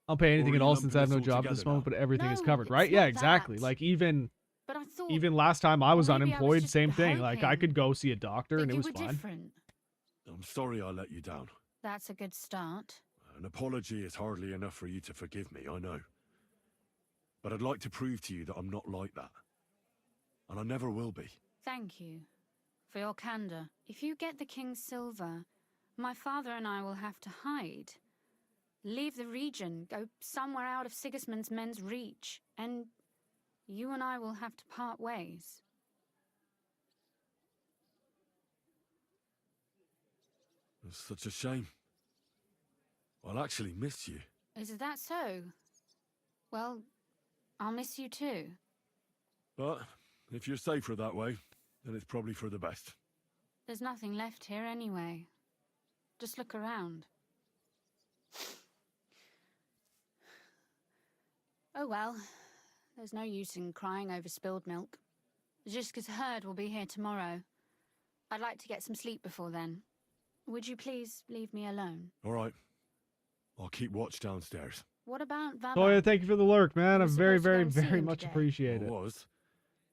I'll pay anything
Or
at
are
all
you
since I have no
lumping us all
job at this
together
moment,
now?
but everything is
No,
covered,
it's
right?
not
Yeah, exactly.
that.
Like, even
But I thought
last time I was
maybe I was
unemployed,
just
same thing. Like, I
hoping
could go see a doctor
that
and it
you
was
were
fine.
different.
I'm sorry I let you down.
That's a good start.
An apology is hardly enough for you to forgive me, I know. But I'd like to prove to you that I'm not like that. And I never will be.
Thank you for your candor. If you get the king's silver, my father and I will have to hide. Leave the region, go somewhere out of Sigismund's men's reach, and you and I will have to part ways.
It's such a shame. I'll actually miss you.
Is that so? Well, I'll miss you too.
But if you're safer that way, then it's probably for the best.
There's nothing left here anyway. Just look around. Oh well, there's no use in crying over spilled milk. Ziska's herd will be here tomorrow. I'd like to get some sleep before then. Would you please leave me alone?
All right. I'll keep watch downstairs.
What about Vaba?
Oh yeah, thank you for the lurk, man. I
We're
very,
supposed to go
very,
and see
very
him
much
today.
appreciate
I
it.
was.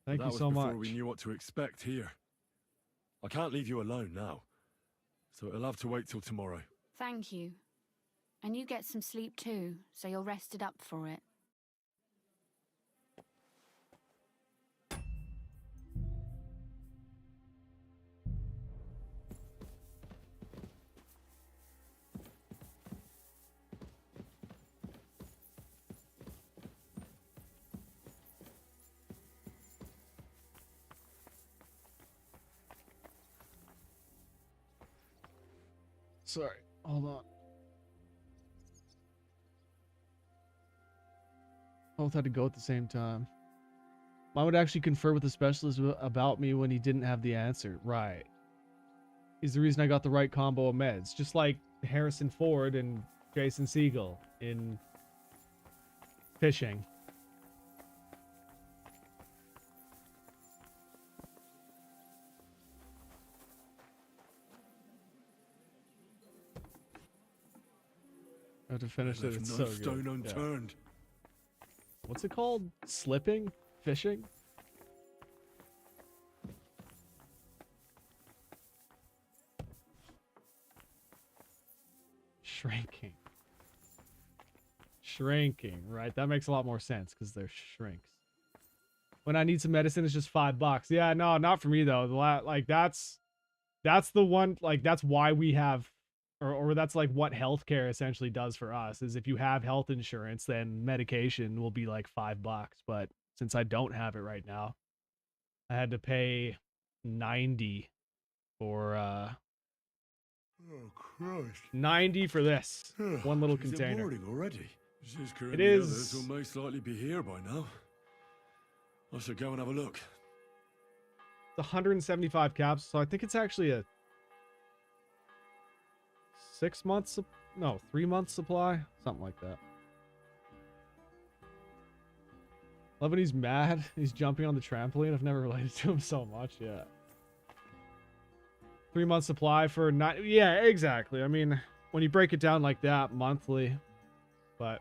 Thank
But
you
that
so
was before
much.
we knew what to expect here. I can't leave you alone now. So it'll have to wait till tomorrow.
Thank you. And you get some sleep too, so you're rested up for it.
Sorry, hold on. Both had to go at the same time. Mine would actually confer with the specialist about me when he didn't have the answer. Right. Is the reason I got the right combo of meds. Just like Harrison Ford and Jason Segel in Fishing. I have to finish it.
Left
It's
no
so
stone
good.
unturned.
Yeah. What's it called? Slipping? Fishing? shrinking. Shrinking, right? That makes a lot more sense because they're shrinks. When I need some medicine, it's just $5. Yeah, no, not for me though. Like that's the one. Like that's why we have, or that's like what healthcare essentially does for us. Is if you have health insurance, then medication will be like $5. But since I don't have it right now, I had to pay 90 for
Oh, Christ.
90 for this one little
Is it
container.
morning already? Zizka and
It
the
is.
others will most likely be here by now. I should go and have a look.
It's 175 caps, so I think it's actually a 6 months, no, 3 months supply, something like that. Love when he's mad. He's jumping on the trampoline. I've never related to him so much yet. 3 month supply for not. Yeah, exactly. I mean, when you break it down like that, monthly, but.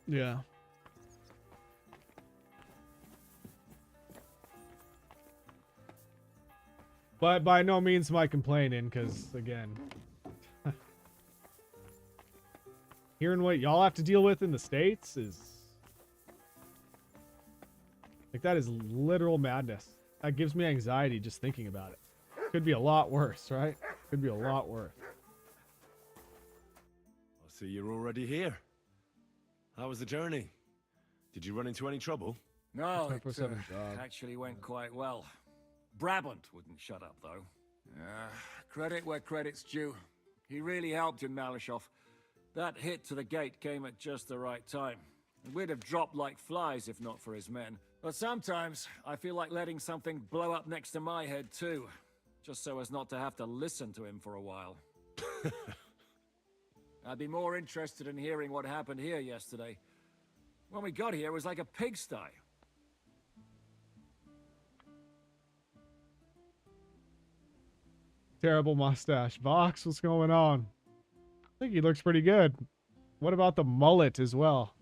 Yeah. But by no means am I complaining, because, again, hearing what y'all have to deal with in the States is... like, that is literal madness. That gives me anxiety just thinking about it. Could be a lot worse, right? Could be a lot worse.
I see you're already here. How was the journey? Did you run into any trouble?
No, it
24/7 job.
actually went quite well. Brabant wouldn't shut up, though. Credit where credit's due. He really helped in Malashov. That hit to the gate came at just the right time. We'd have dropped like flies if not for his men. But sometimes, I feel like letting something blow up next to my head, too. Just so as not to have to listen to him for a while. I'd be more interested in hearing what happened here yesterday. When we got here, it was like a pigsty.
Terrible mustache. Vox, what's going on? I think he looks pretty good. What about the mullet as well?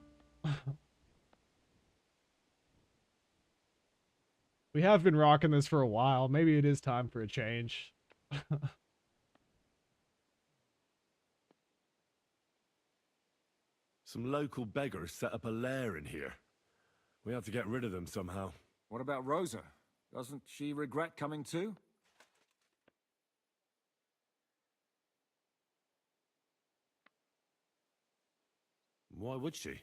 We have been rocking this for a while. Maybe it is time for a change.
Some local beggars set up a lair in here. We have to get rid of them somehow.
What about Rosa? Doesn't she regret coming too?
Why would she?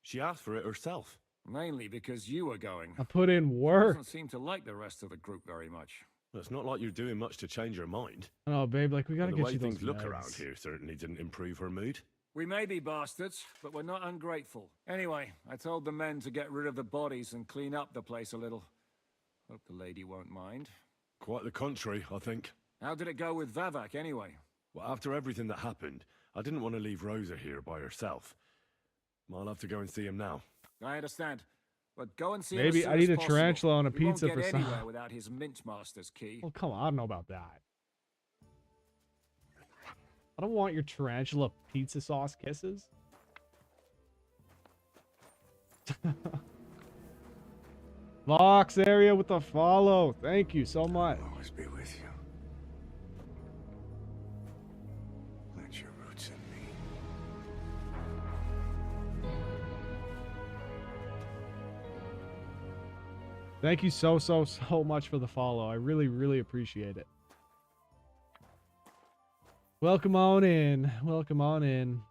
She asked for it herself.
Mainly because you were going.
I put in work.
Doesn't seem to like the rest of the group very much.
Well, it's not like you're doing much to change her mind.
Oh, babe, like we gotta
The
get
way
you those
things look
meds.
around here certainly didn't improve her mood.
We may be bastards, but we're not ungrateful. Anyway, I told the men to get rid of the bodies and clean up the place a little. Hope the lady won't mind.
Quite the contrary, I think.
How did it go with Vavak, anyway?
Well, after everything that happened, I didn't want to leave Rosa here by herself. I'll have to go and see him now.
I understand. But go and see him
Maybe
as soon
I need
as
a
possible.
tarantula on a
We
pizza
won't
for
get
some.
anywhere without his mint master's key.
Well, come on. I don't know about that. I don't want your tarantula pizza sauce kisses. Vox area with the follow. Thank you so much.
Always be with you. Plant your roots in me.
Thank you so much for the follow. I really, really appreciate it. Welcome on in. Welcome on in.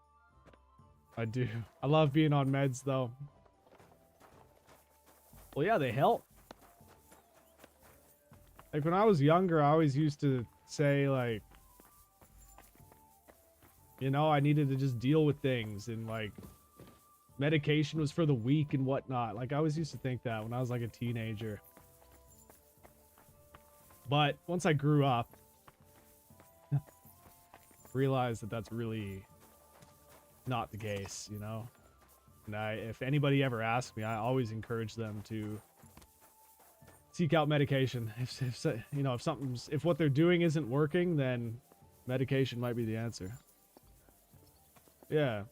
I do. I love being on meds, though. Well, yeah, they help. Like, when I was younger, I always used to say, like, you know, I needed to just deal with things, and, like, medication was for the weak and whatnot. Like, I always used to think that when I was, like, a teenager. But once I grew up, realized that that's really not the case, you know? And if anybody ever asks me, I always encourage them to seek out medication. If you know, if what they're doing isn't working, then medication might be the answer. Yeah.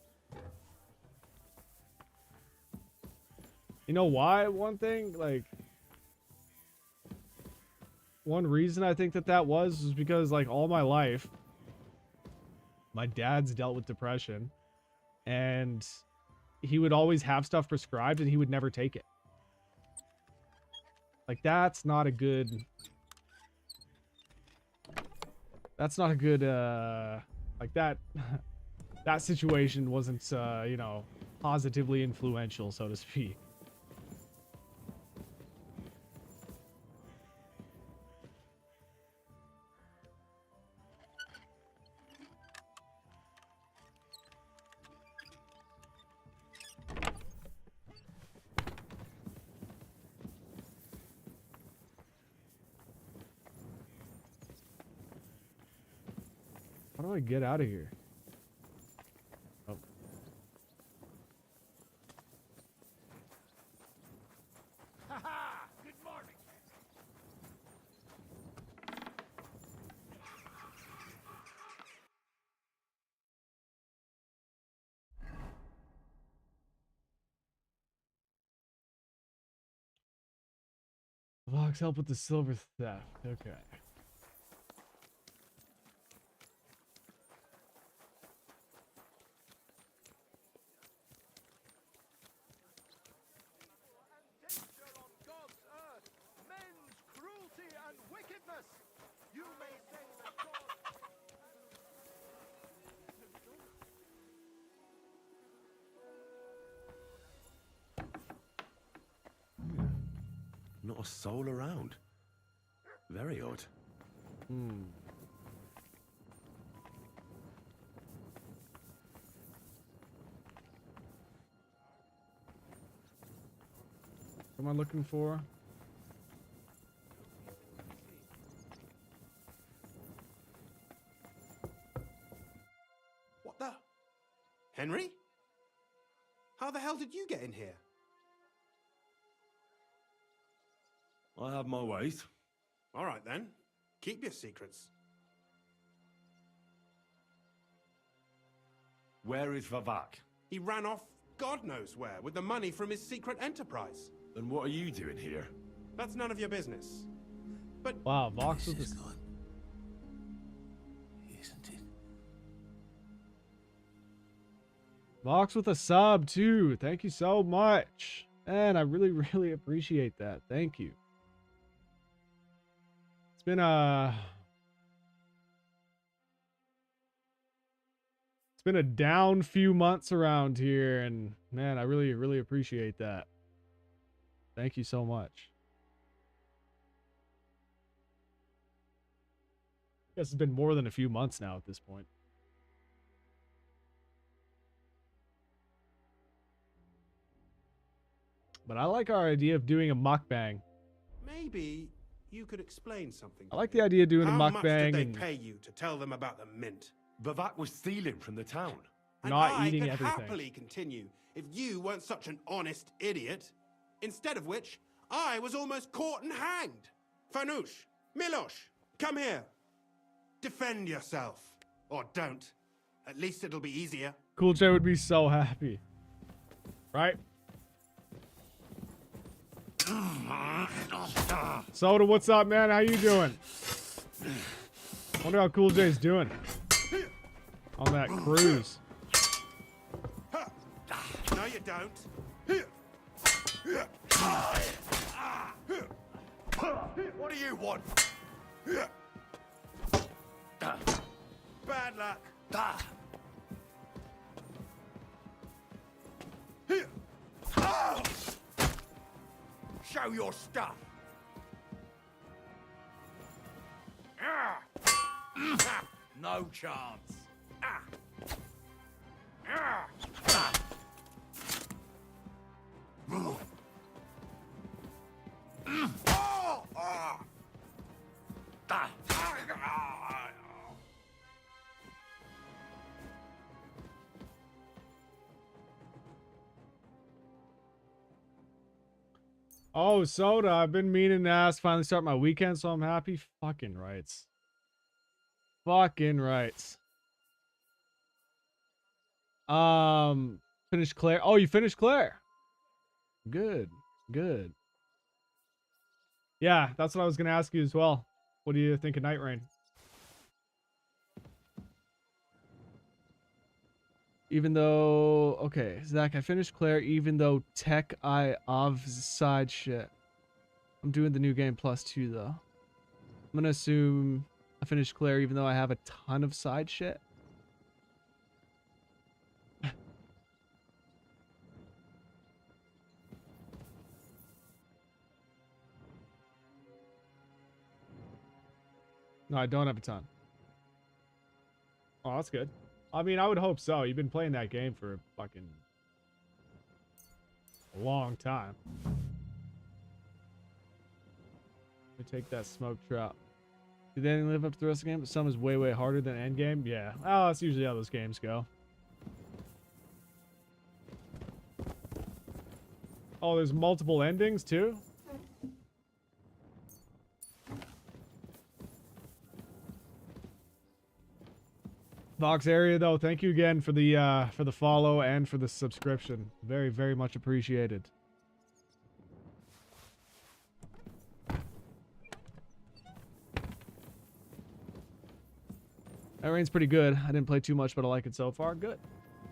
You know why? One thing, like, one reason I think that was because like all my life, my dad's dealt with depression, and he would always have stuff prescribed and he would never take it. Like that's not a good like that that situation wasn't you know, positively influential, so to speak. How do I get out of here? Oh.
Ha-ha! Good morning.
Vox, help with the silver theft. Okay.
Not a soul around. Very odd.
Hmm. What am I looking for?
What the? Henry? How the hell did you get in here?
I have my ways.
All right then. Keep your secrets.
Where is Vavak?
He ran off God knows where with the money from his secret enterprise.
And what are you doing here?
That's none of your business. But
wow, Vox with this.
Isn't it?
Vox with a sub too. Thank you so much. And I really, really appreciate that. Thank you. It's been a down few months around here, and man, I really, really appreciate that. Thank you so much. I guess it's been more than a few months now at this point. But I like our idea of doing a mukbang.
maybe you could explain something.
I like the idea of doing a
How much
mukbang
did they
and
pay you to tell them about the mint?
Vavak was stealing from the town.
And
not
I
eating
could
everything.
happily continue if you weren't such an honest idiot. Instead of which, I was almost caught and hanged. Fanush, Milosh, come here. Defend yourself. Or don't. At least it'll be easier.
Cool J would be so happy. Right? Soda, what's up, man? How you doing? Wonder how Cool J's doing on that cruise.
No, you don't.
What do you want?
Bad luck.
Show your stuff. No chance.
Oh, Soda, I've been meaning to ask, finally start my weekend, so I'm happy. Fucking rights. Fucking rights. Finished Claire. Oh, you finished Claire. Good. Good. Yeah, that's what I was going to ask you as well. What do you think of Night Rain? Even though, okay, Zach, I finished Claire, even though tech I of side shit. I'm doing the new game plus 2 though. I'm gonna assume I finished Claire even though I have a ton of side shit. No, I don't have a ton. Oh, that's good. I mean, I would hope so. You've been playing that game for a fucking long time. Let me take that smoke trap. Did they live up to the rest of the game? But some is way, way harder than endgame. Yeah. Oh, that's usually how those games go. Oh, there's multiple endings too? Vox area though, thank you again for the follow and for the subscription. Very, very much appreciated. That rain's pretty good. I didn't play too much, but I like it so far. Good.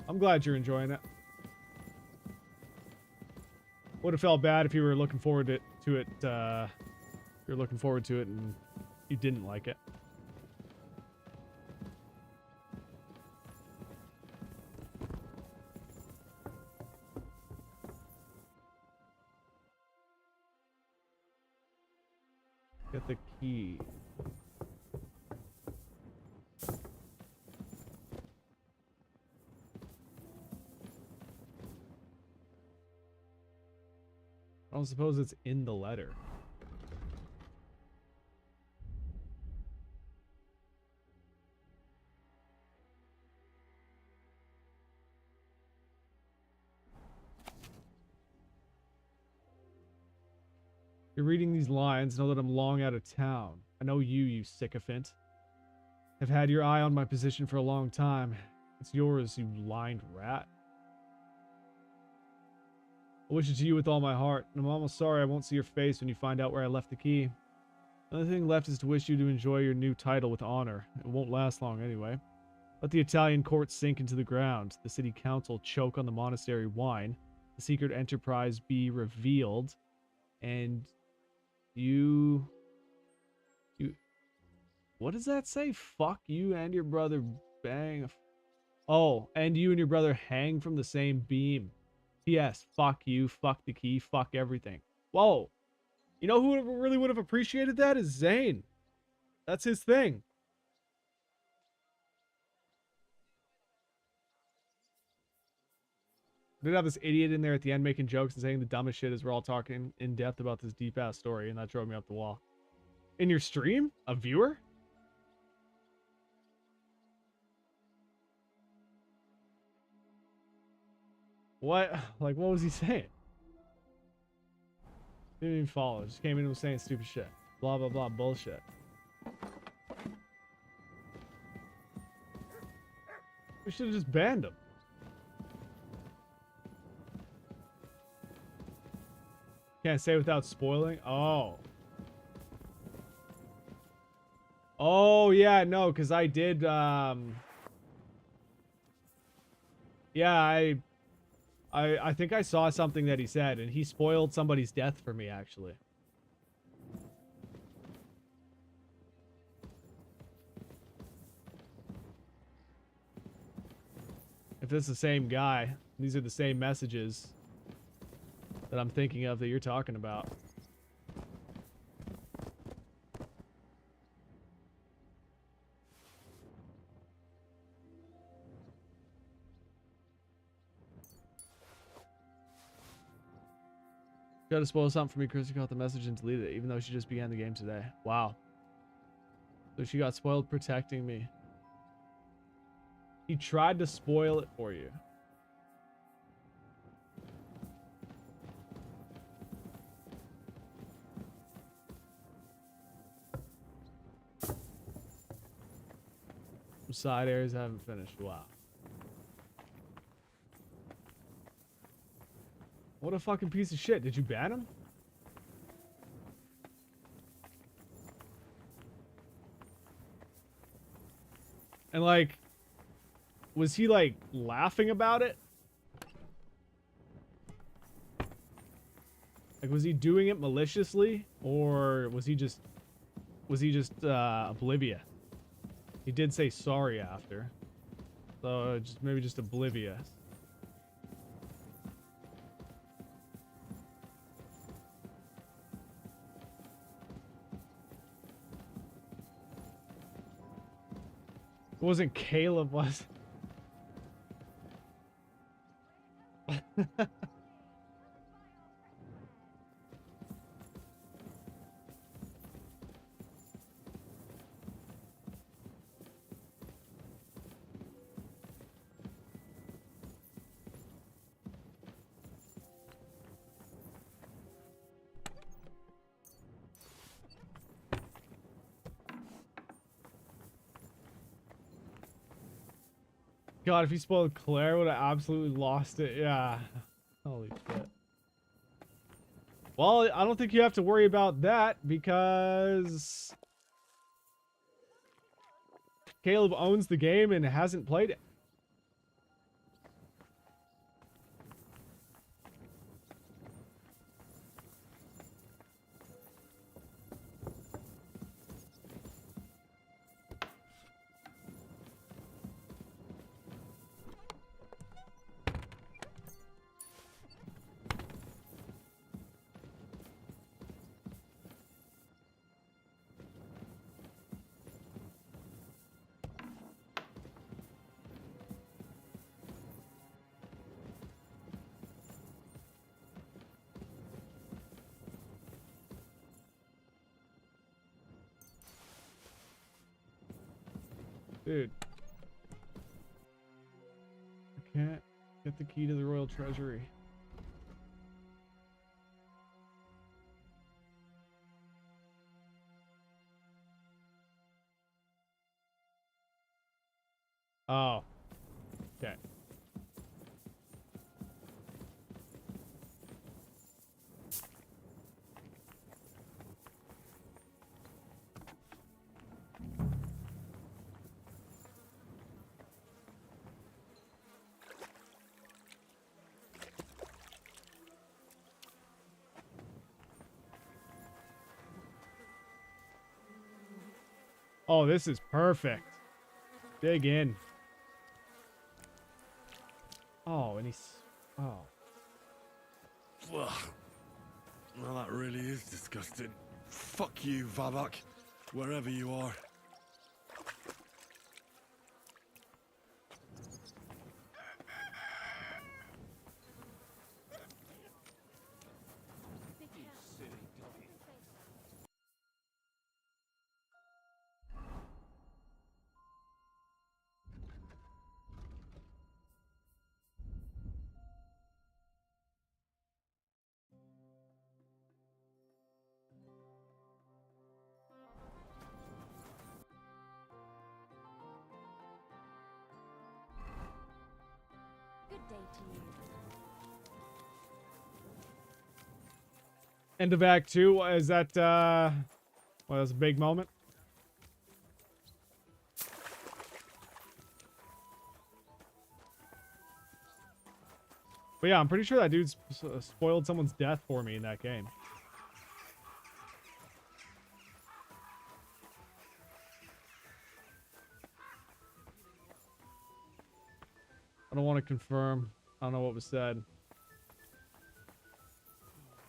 I'm glad you're enjoying it. Would have felt bad if you were looking forward to it. You're looking forward to it and you didn't like it. Get the key. I don't suppose it's in the letter. You're reading these lines, know that I'm long out of town. I know you sycophant. Have had your eye on my position for a long time. It's yours, you lined rat. I wish it to you with all my heart, and I'm almost sorry I won't see your face when you find out where I left the key. The only thing left is to wish you to enjoy your new title with honor. It won't last long anyway. Let the Italian court sink into the ground, the city council choke on the monastery wine, the secret enterprise be revealed, and you... What does that say? Fuck you and your brother bang. Oh, and you and your brother hang from the same beam. P.S. Fuck you, fuck the key, fuck everything. Whoa. You know who really would have appreciated that is Zane. That's his thing. Did have this idiot in there at the end making jokes and saying the dumbest shit as we're all talking in depth about this deep ass story, and that drove me up the wall. In your stream? A viewer? What? Like, what was he saying? Didn't even follow. Just came in and was saying stupid shit. Blah, blah, blah. Bullshit. We should have just banned him. Can't say without spoiling. Oh. Oh, yeah, no, because I did, yeah, I think I saw something that he said, and he spoiled somebody's death for me, actually. If it's the same guy, these are the same messages that I'm thinking of that you're talking about. Tried to spoil something for me. Chrissy caught the message and deleted it, even though she just began the game today. Wow. So she got spoiled protecting me. He tried to spoil it for you. Some side areas haven't finished. Wow. What a fucking piece of shit. Did you ban him? And like, was he like laughing about it? Like, was he doing it maliciously, or was he just oblivious? He did say sorry after, so maybe just oblivious. It wasn't Caleb, was it? God, if he spoiled Claire, would have absolutely lost it. Yeah. Holy shit. Well, I don't think you have to worry about that because Caleb owns the game and hasn't played it. Dude. I can't get the key to the royal treasury. Oh. Okay. Oh, this is perfect. Dig in. Oh, and he's... Oh.
Ugh. Well, that really is disgusting. Fuck you, Vabak. Wherever you are.
Good day to you.
End of Act 2. Is that, well, that's a big moment. But yeah, I'm pretty sure that dude spoiled someone's death for me in that game. I don't want to confirm. I don't know what was said.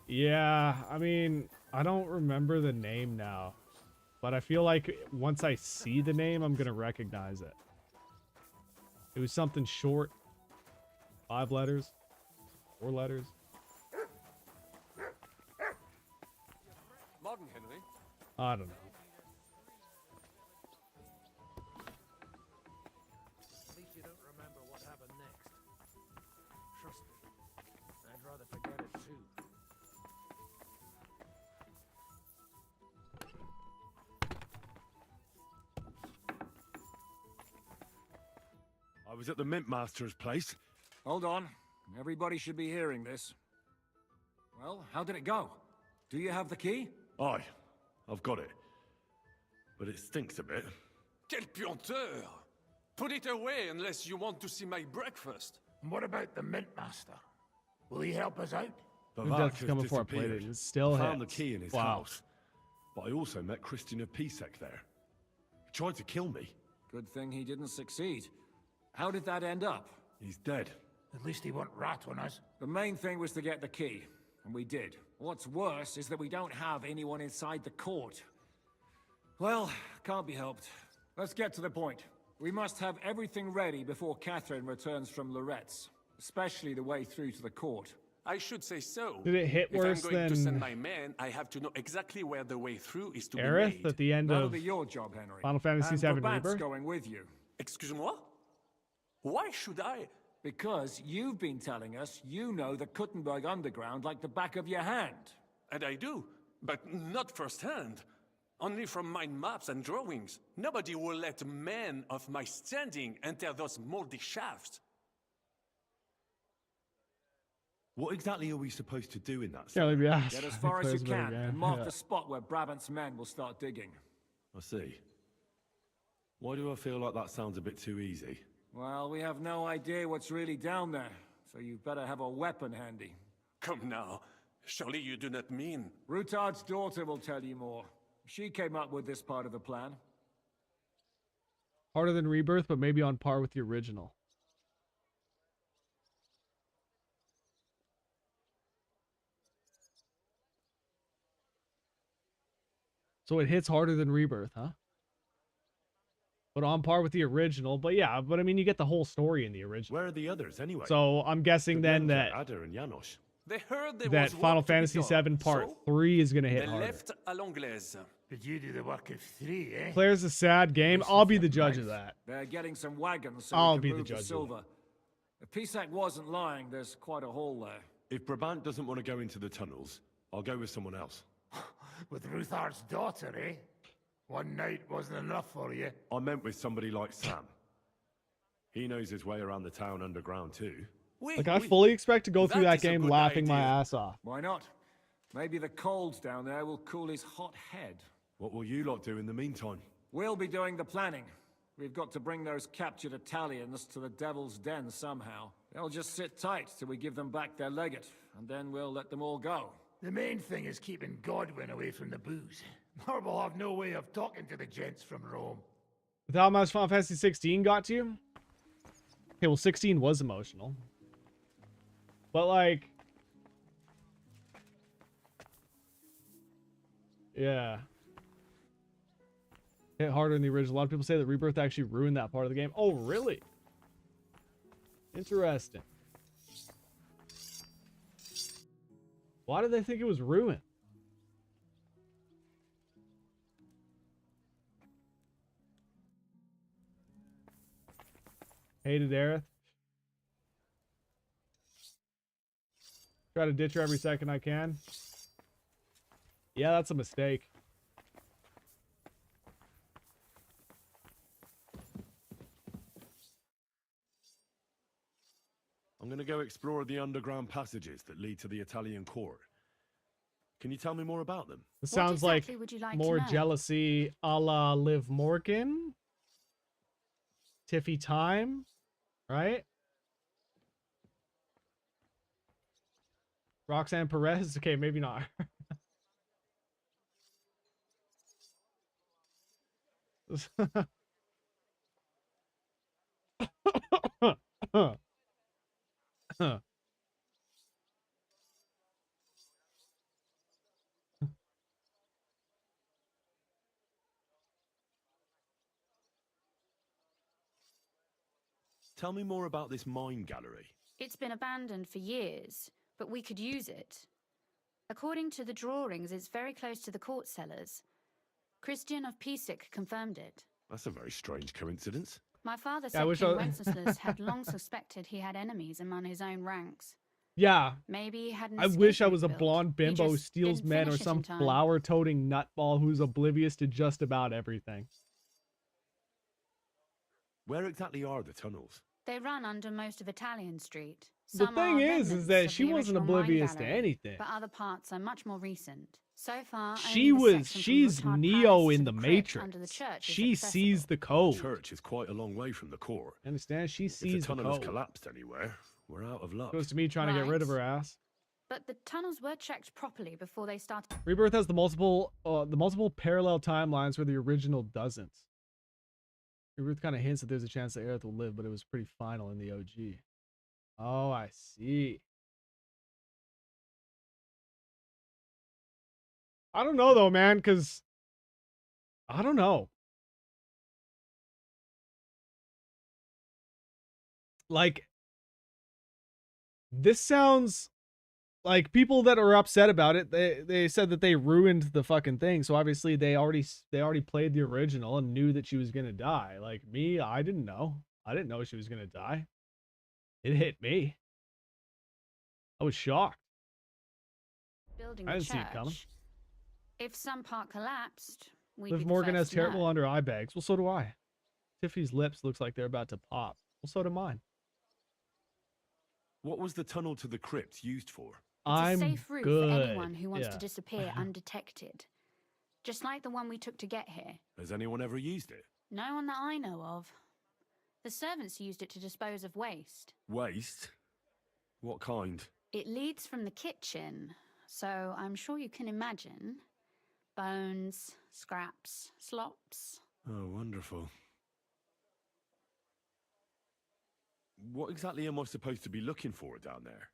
Yeah, I mean, I don't remember the name now. But I feel like once I see the name, I'm going to recognize it. It was something short. 5 letters. 4 letters.
Morgen, Henry.
I don't know.
At least you don't remember what happened next. Trust me, I'd rather forget it too.
I was at the Mint Master's place.
Hold on. Everybody should be hearing this. Well, how did it go? Do you have the key?
Aye, I've got it. But it stinks a bit.
Quel puanteur! Put it away unless you want to see my breakfast.
And what about the Mint Master? Will he help us out?
That's coming for a plate. It still
I found the
hits.
key in his
Wow.
house, but I also met Christian of Pisek there. He tried to kill me.
Good thing he didn't succeed. How did that end up?
He's dead.
At least he won't rat on us.
The main thing was to get the key, and we did. What's worse is that we don't have anyone inside the court. Well, can't be helped. Let's get to the point. We must have everything ready before Catherine returns from Loretz, especially the way through to the court.
I should say so.
Did it hit worse
If I'm going to send
than
my men, I have to know exactly where the way through is to be
Aerith
made.
at the end
That'll
of
be your job, Henry.
Final Fantasy
And
VII
Brabant's
Rebirth?
going with you.
Excuse-moi? Why should I?
Because you've been telling us you know the Kuttenberg Underground like the back of your hand.
And I do, but not firsthand. Only from mind maps and drawings. Nobody will let men of my standing enter those moldy shafts.
What exactly are we supposed to do in that?
Can't leave you asked.
Get as far as you
Close
can,
again.
and mark
Yeah.
the spot where Brabant's men will start digging.
I see. Why do I feel like that sounds a bit too easy?
Well, we have no idea what's really down there, so you better have a weapon handy.
Come now. Surely you do not mean...
Rutard's daughter will tell you more. She came up with this part of the plan.
Harder than Rebirth, but maybe on par with the original. So it hits harder than Rebirth, huh? But on par with the original. But yeah, but I mean, you get the whole story in the original.
Where are the others anyway?
So I'm guessing then that
Ada and Janos.
They heard there
that
was
Final
work to be
Fantasy
done,
VII Part
so
3 is going to hit
they
harder.
left à l'anglaise.
Did you do the work of 3, eh?
Claire's a sad game. I'll be the judge of that.
They're getting some wagons so
I'll
we
be
can
the
move
judge
the
of
silver. If Pisak wasn't lying, there's quite a hole there.
If Brabant doesn't want to go into the tunnels, I'll go with someone else.
With Ruthar's daughter, eh? One night wasn't enough for you.
I meant with somebody like Sam. He knows his way around the town underground too.
Like, I fully expect to go through that
is a
game
good
laughing my
idea.
ass off.
Why not? Maybe the cold down there will cool his hot head.
What will you lot do in the meantime?
We'll be doing the planning. We've got to bring those captured Italians to the Devil's Den somehow. They'll just sit tight till we give them back their legate, and then we'll let them all go.
The main thing is keeping Godwin away from the booze. Or we'll have no way of talking to the gents from Rome.
With how much Final Fantasy 16 got to you? Okay, well, 16 was emotional. But, like... yeah. Hit harder than the original. A lot of people say that Rebirth actually ruined that part of the game. Oh, really? Interesting. Why did they think it was ruined? Hated Aerith. Try to ditch her every second I can. Yeah, that's a mistake.
I'm going to go explore the underground passages that lead to the Italian court. Can you tell me more about them?
It sounds
exactly
like
would you like
more
to know?
jealousy a la Liv Morgan. Tiffy Time, right? Roxanne Perez? Okay, maybe not.
Tell me more about this mine gallery.
It's been abandoned for years, but we could use it. According to the drawings, it's very close to the court cellars. Christian of Pisek confirmed it.
That's a very strange coincidence.
My father
Yeah, I
said
wish
King
I-
Wenceslas had long suspected he had enemies among his own ranks.
Yeah.
Maybe he hadn't.
I wish I was a blonde bimbo
just
steals
didn't
men or
finish it
some
in time.
flower-toting nutball who's oblivious to just about everything.
Where exactly are the tunnels?
They run under most of Italian Street.
The
Some
thing
are
is
remnants
that
of
she
the
wasn't
original mine
oblivious to
gallery,
anything.
But other parts are much more recent. So far,
she's Neo in the Matrix.
Under the church
She
is
sees the code.
The church is quite a long way from the core.
Understand? She sees
If the tunnel has
code.
collapsed anywhere, we're out of luck.
Goes to me trying to get rid of her ass.
But the tunnels were checked properly before they started.
Rebirth has the multiple parallel timelines where the original doesn't. Rebirth kind of hints that there's a chance that Aerith will live, but it was pretty final in the OG. Oh, I see. I don't know though, man, because I don't know. Like, this sounds like people that are upset about it. They said that they ruined the fucking thing. So obviously they already played the original and knew that she was gonna die. Like me, I didn't know. I didn't know she was gonna die. It hit me. I was shocked.
Building
I
the
didn't see it coming.
church. If some part collapsed, we'd
Liv
be the
Morgan has
first to know.
terrible under eye bags. Well, so do I. Tiffany's lips looks like they're about to pop. Well, so do mine.
What was the tunnel to the crypt used for?
It's a safe route
good.
for anyone who wants
Yeah.
to disappear undetected. Just like the one we took to get here.
Has anyone ever used it?
No one that I know of. The servants used it to dispose of waste.
Waste? What kind?
It leads from the kitchen, so I'm sure you can imagine. Bones, scraps, slops.
Oh, wonderful. What exactly am I supposed to be looking for down there?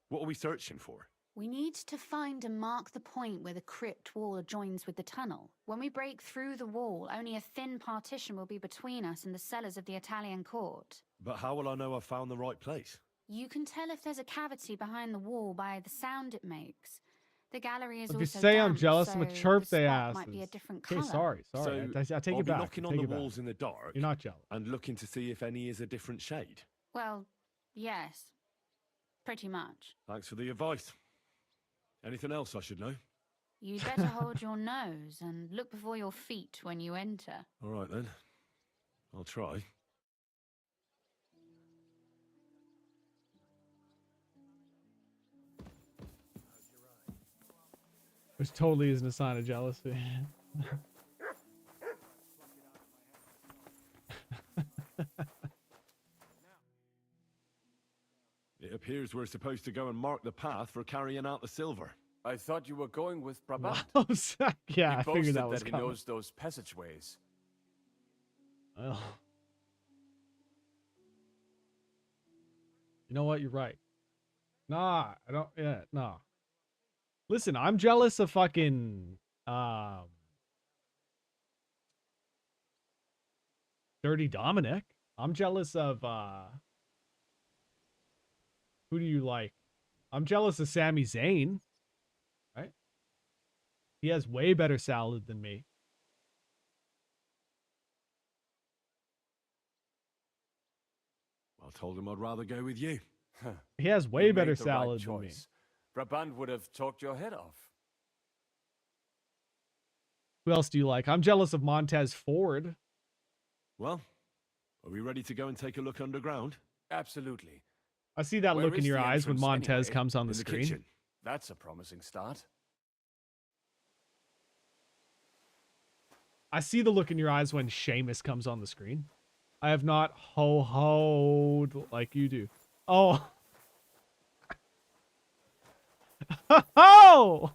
What are we searching for?
We need to find and mark the point where the crypt wall joins with the tunnel. When we break through the wall, only a thin partition will be between us and the cellars of the Italian court.
But how will I know I've found the right place?
You can tell if there's a cavity behind the wall by the sound it makes. The gallery is
If you
also
say I'm
damp,
jealous,
so
I'm gonna chirp
the
they
spot
asses.
might be a different
Okay,
color.
sorry.
So
I take
I'll
it
be
back.
knocking
I
on
take
the
it back.
walls in the dark.
You're not jealous.
And looking to see if any is a different shade.
Well, yes. Pretty much.
Thanks for the advice. Anything else I should know?
You'd better hold your nose and look before your feet when you enter.
All right then. I'll try.
Which totally isn't a sign of jealousy.
It appears we're supposed to go and mark the path for carrying out the silver.
I thought you were going with Brabant.
Yeah,
He
I figured
boasted
that was
he
coming.
knows those passageways.
Well, you know what? You're right. Nah, I don't. Yeah, nah. Listen, I'm jealous of fucking Dirty Dominic. I'm jealous of who do you like? I'm jealous of Sami Zayn. Right? He has way better salad than me.
I told him I'd rather go with you.
He has way
You
better
made the
salad
right
than me.
choice. Brabant would have talked your head off.
Who else do you like? I'm jealous of Montez Ford.
Well, are we ready to go and take a look underground?
Absolutely.
I see that
Where
look in
is
your
the
eyes when
entrance
Montez
anyway?
comes on the
In
screen.
kitchen. That's a promising start.
I see the look in your eyes when Seamus comes on the screen. I have not ho-hoed like you do. Oh. Oh!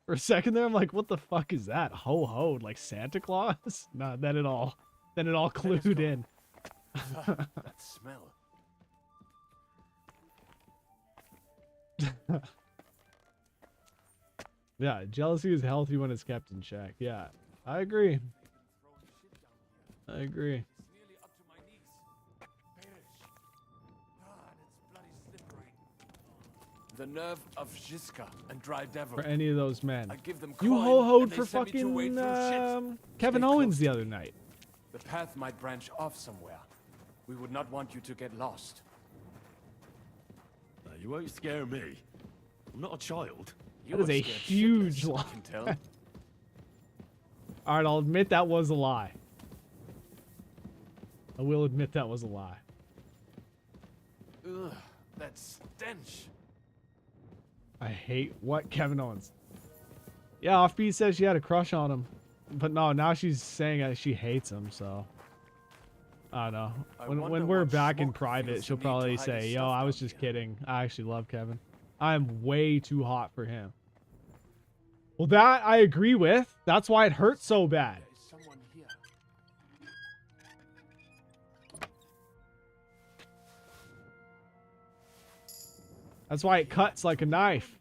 For a second there, I'm like, what the fuck is that? Ho-hoed, like Santa Claus? No, then it all clued in.
That smell.
Yeah, jealousy is healthy when it's kept in check. Yeah, I agree. I agree.
The nerve of Žižka and Dry Devil.
For any of those men.
I give them
You
coin,
ho-hoed
and they
for
send me to wade
fucking
through ships.
Kevin
Stay
Owens
close
the
to
other
me.
night.
The path might branch off somewhere. We would not want you to get lost.
You won't scare me. I'm not a child.
You
That is
were
a
scared
huge
shitless, I
lie.
can tell.
Alright, I'll admit that was a lie. I will admit that was a lie.
Ugh, that stench.
I hate what Kevin Owens. Yeah, Offbeat says she had a crush on him. But no, now she's saying that she hates him, so. I don't know. When we're back in private, she'll probably say, yo, I was just kidding. I actually love Kevin. I'm way too hot for him. Well, that I agree with. That's why it hurts so bad.
Someone here.
That's why it cuts like a knife.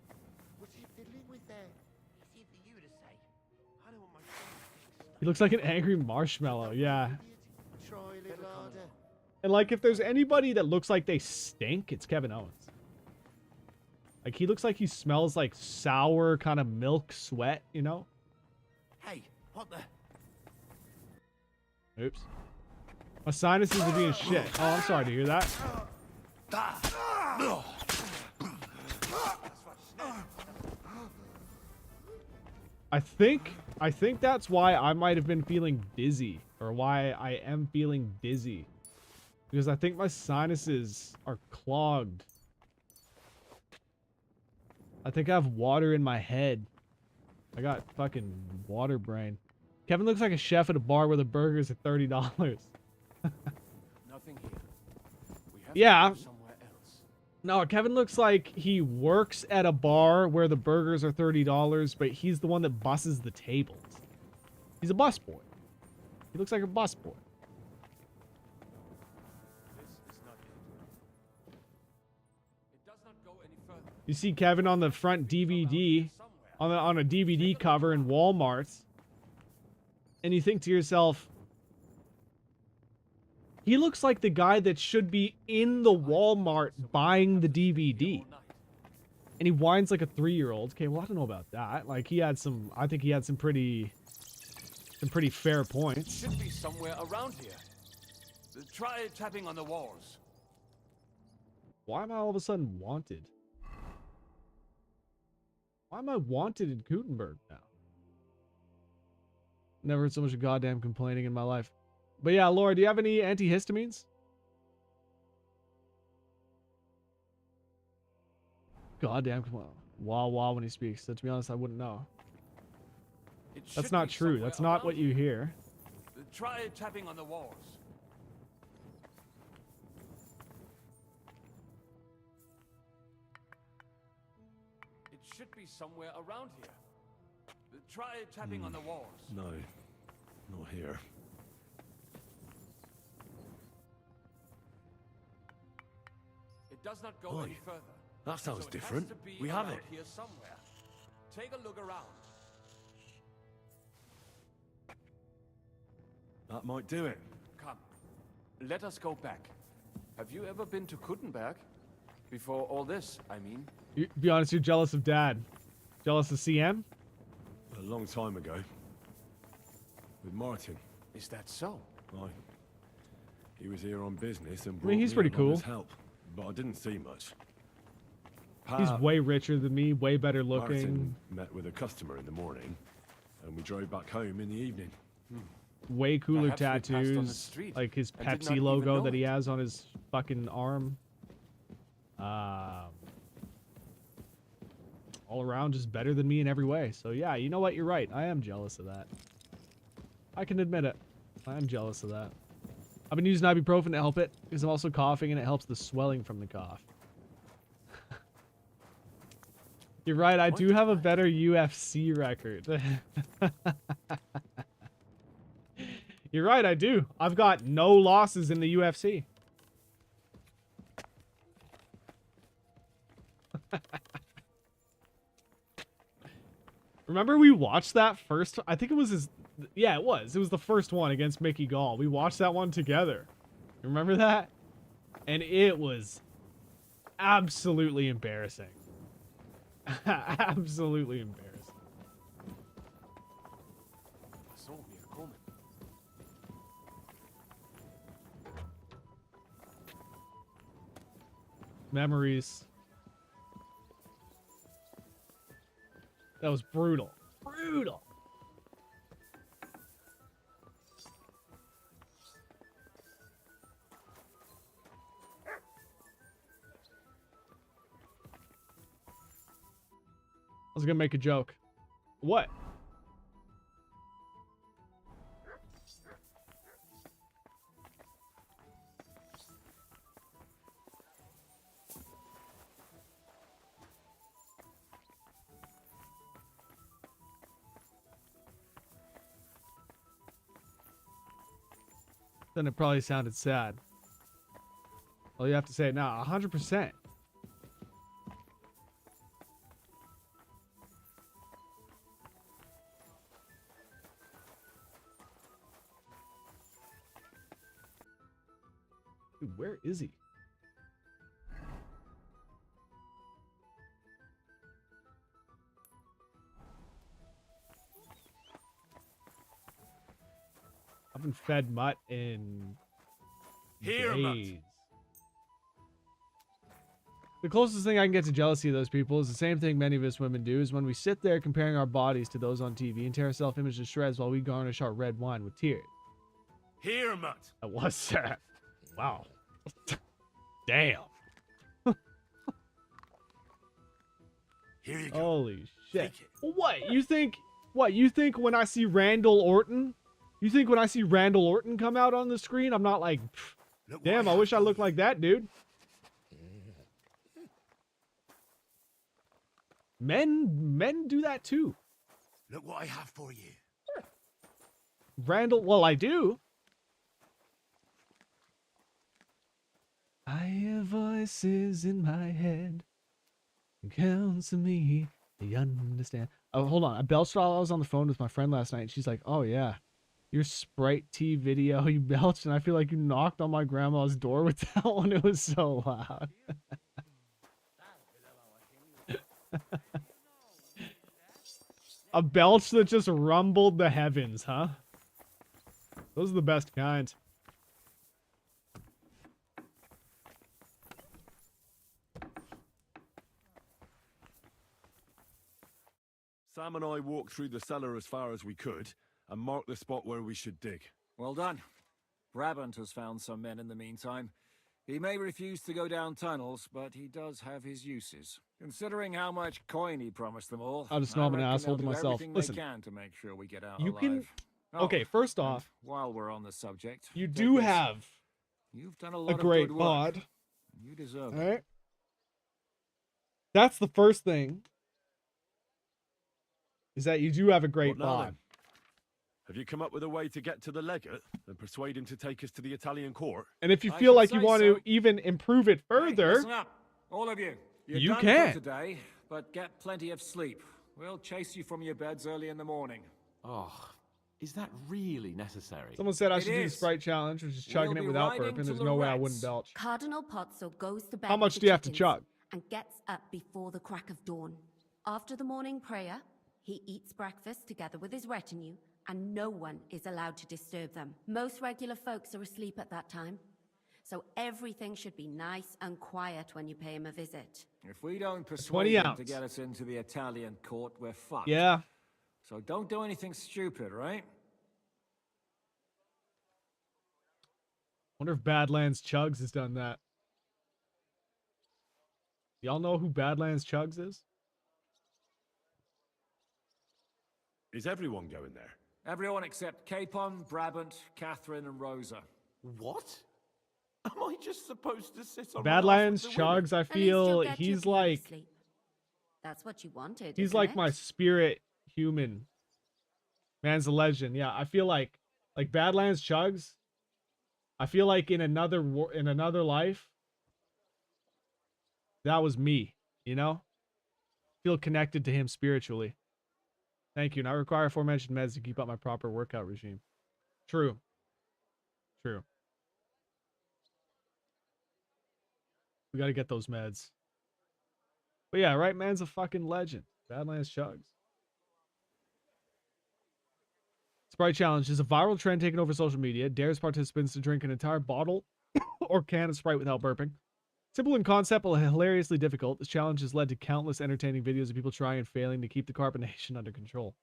He looks like an angry marshmallow, yeah. And like, if there's anybody that looks like they stink, it's Kevin Owens. Like, he looks like he smells like sour kind of milk sweat, you know?
Hey, what the?
Oops. My sinuses are being shit. Oh, I'm sorry to hear that. I think that's why I might have been feeling dizzy, or why I am feeling dizzy. Because I think my sinuses are clogged. I think I have water in my head. I got fucking water brain. Kevin looks like a chef at a bar where the burgers are $30.
Nothing here. We have
Yeah.
to go somewhere else.
No, Kevin looks like he works at a bar where the burgers are $30, but he's the one that busses the tables. He's a busboy. He looks like a busboy. You see Kevin on the front DVD, on a DVD cover in Walmart, and you think to yourself, he looks like the guy that should be in the Walmart buying the DVD. And he whines like a 3-year-old. Okay, well, I don't know about that. Like, he had some, I think he had some pretty fair points.
Should be somewhere around here. Try tapping on the walls.
Why am I all of a sudden wanted? Why am I wanted in Gutenberg now? Never heard so much goddamn complaining in my life. But yeah, Laura, do you have any antihistamines? Goddamn, come on. Wah wah when he speaks. So to be honest, I wouldn't know. That's not true. That's not what you hear.
Try tapping on the walls. It should be somewhere around here. Try tapping on the walls.
No, not here.
It does not go any further.
That sounds
So it
different.
has to be
We have
around
it.
here somewhere. Take a look around.
That might do it.
Come, let us go back. Have you ever been to Kuttenberg? Before all this, I mean.
Be honest, you're jealous of Dad. Jealous of CM?
A long time ago. With Martin.
Is that so?
He was here on business and
I
brought
mean, he's
me
pretty
along
cool.
as help, but I didn't see much.
He's way richer than me, way better looking.
Martin met with a customer in the morning, and we drove back home in the evening.
Way cooler
Perhaps we passed on the
tattoos,
street
like his
and did not
Pepsi
even
logo
know
that he
it.
has on his fucking arm. All around just better than me in every way. So yeah, you know what? You're right. I am jealous of that. I can admit it. I am jealous of that. I've been using ibuprofen to help it because I'm also coughing and it helps the swelling from the cough. You're right. I do have a better UFC record. You're right. I do. I've got no losses in the UFC. Remember we watched that first? I think it was his... Yeah, it was. It was the first one against Mickey Gall. We watched that one together. Remember that? And it was absolutely embarrassing. Absolutely embarrassing. Memories. That was brutal. Brutal. gonna make a joke. What? Then it probably sounded sad. Well, you have to say it now. 100%. Dude, where is he? I haven't fed Mutt in
Here,
days. The closest thing I can get to jealousy of those people is the same thing many of us women do, is when we sit there comparing our bodies to those on TV and tear our self-image to shreds while we garnish our red wine with tears.
Here, Mutt.
That was sad. Wow. Damn.
Here you go.
Holy shit. What? You think when I see Randall Orton? You think when I see Randall Orton come out on the screen, I'm not like, damn, I wish I looked like that dude. Men do that too.
Look what I have for you.
Randall, well, I do. I hear voices in my head. Count to me, you understand. Oh, hold on. I belched while I was on the phone with my friend last night, and she's like, oh, yeah. Your Sprite tea video, you belched, and I feel like you knocked on my grandma's door with that one. It was so loud. A belch that just rumbled the heavens, huh? Those are the best kind.
Sam and I walked through the cellar as far as we could and marked the spot where we should dig.
Well done. Brabant has found some men in the meantime. He may refuse to go down tunnels, but he does have his uses. Considering how much coin he promised them all,
I'm just not an asshole to
they'll do
myself.
everything
Listen,
they can to make sure we get out
you
alive.
can.
Oh,
Okay, first off,
while we're on the subject,
you
take
do
this.
have
You've done a lot of
great
good work.
bod.
You deserve
All
it.
right. That's the first thing. Is that you do have a great
What now,
bod.
then? Have you come up with a way to get to the legate and persuade him to take us to the Italian court?
And if you
I
feel
should
like you
say
want
so.
to even improve it further,
Listen up, all of you. You're
You
done
can.
for today, but get plenty of sleep. We'll chase you from your beds early in the morning.
Oh, is that really necessary?
someone said I
It
should do the
is.
Sprite challenge, which is chugging
We'll
it
be
without
riding
burping.
to
There's no way I
Loretz.
wouldn't belch.
Cardinal Pozzo goes to bed
How
with
much
the
do you have to
chickens
chug?
and gets up before the crack of dawn. After the morning prayer, he eats breakfast together with his retinue, and no one is allowed to disturb them. Most regular folks are asleep at that time, so everything should be nice and quiet when you pay him a visit.
If we don't
20
persuade him
ounce.
to get us into the Italian court, we're fucked.
Yeah.
So don't do anything stupid, right?
Wonder if Badlands Chugs has done that. Y'all know who Badlands Chugs is?
Is everyone going there?
Everyone except Capon, Brabant, Catherine, and Rosa.
What? Am I just supposed to sit on
Badlands
my ass with the women?
Chugs, I
At least you'll
feel
get your
he's
beauty
like
sleep. That's what you wanted.
he's
isn't
like
it?
my spirit human. Man's a legend. Yeah, I feel like Badlands Chugs. I feel like in another life, that was me. You know, feel connected to him spiritually. Thank you. And I require aforementioned meds to keep up my proper workout regime. True. True. We got to get those meds. But yeah, right, man's a fucking legend. Badlands Chugs. Sprite Challenge is a viral trend taken over social media. It dares participants to drink an entire bottle or can of Sprite without burping. Simple in concept, but hilariously difficult, this challenge has led to countless entertaining videos of people trying and failing to keep the carbonation under control.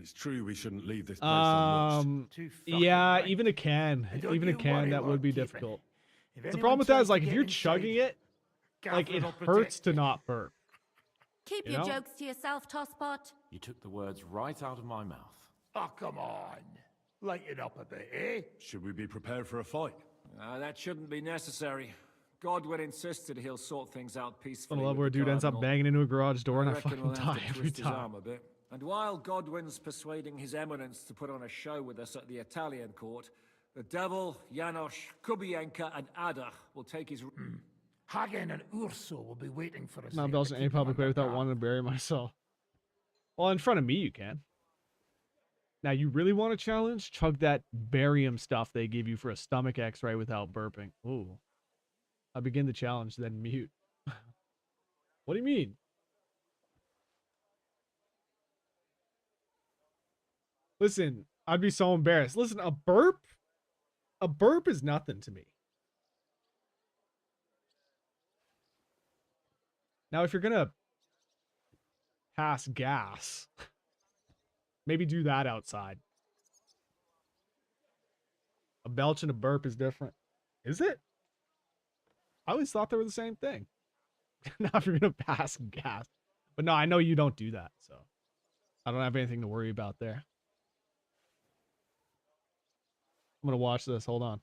It's true we shouldn't leave this place unwatched.
Yeah, even a can,
Don't
even a
you
can
worry
that would
about
be
keeping.
difficult.
If
The
anyone
problem with that
tries
is
to
like if
get
you're
inside,
chugging it, like it
will
hurts to not burp.
Keep
You
your
know?
jokes to yourself, Tosspot.
You took the words right out of my mouth.
Oh, come on. Lighten up a bit, eh?
Should we be prepared for a fight?
That shouldn't be necessary. Godwin insisted he'll sort things out
I
peacefully.
love
with
where a
the
dude ends up
Cardinal.
banging into a garage door and I
reckon
fucking
we'll have
die
to
every
twist his
time.
arm a bit. And while Godwin's persuading his eminence to put on a show with us at the Italian court, the Devil, Janosch, Kubienka, and Ada will take his...
Hagen and Urso will be waiting for us.
Not
here
belch
to
in any
keep them
public way
under
without
guard.
wanting to bury myself. Well, in front of me you can. Now, you really want a challenge? Chug that barium stuff they give you for a stomach x-ray without burping. Ooh. I begin the challenge, then mute. What do you mean? Listen, I'd be so embarrassed. Listen, a burp is nothing to me. Now, if you're gonna pass gas, maybe do that outside. A belch and a burp is different. Is it? I always thought they were the same thing. Now, if you're gonna pass gas. But no, I know you don't do that, so I don't have anything to worry about there. I'm gonna watch this. Hold on.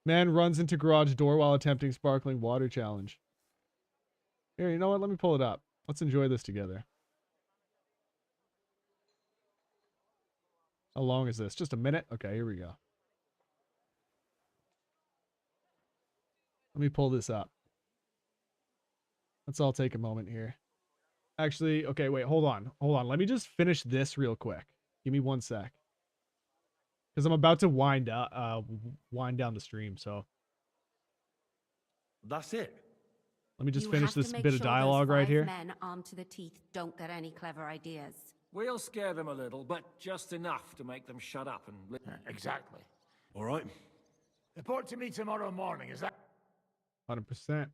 Man runs into garage door while attempting sparkling water challenge. Here, you know what? Let me pull it up. Let's enjoy this together. How long is this? Just a minute? Okay, here we go. Let me pull this up. Let's all take a moment here. Actually, okay, wait, hold on. Hold on. Let me just finish this real quick. Give me 1 sec. Because I'm about to wind down the stream, so.
That's it.
Let me just
You
finish
have to
this
make
bit of
sure
dialogue
those
right
five
here.
men armed to the teeth don't get any clever ideas.
We'll scare them a little, but just enough to make them shut up and...
Exactly.
All right.
Report to me tomorrow morning, is that...
100%.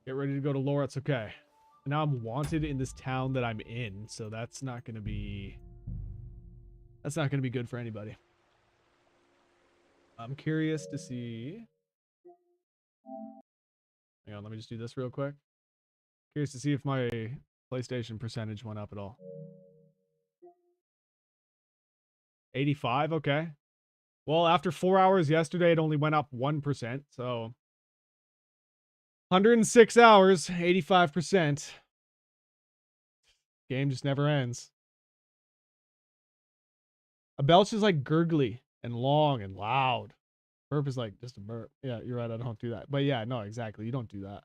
Get ready to go to Loretz. Okay. Now I'm wanted in this town that I'm in, so that's not going to be... That's not going to be good for anybody. I'm curious to see... Hang on, let me just do this real quick. Curious to see if my PlayStation percentage went up at all. 85, okay. Well, after 4 hours yesterday, it only went up 1%, so... 106 hours, 85%. Game just never ends. A belch is like gurgly and long and loud. Burp is like just a burp. Yeah, you're right. I don't do that. But yeah, no, exactly. You don't do that.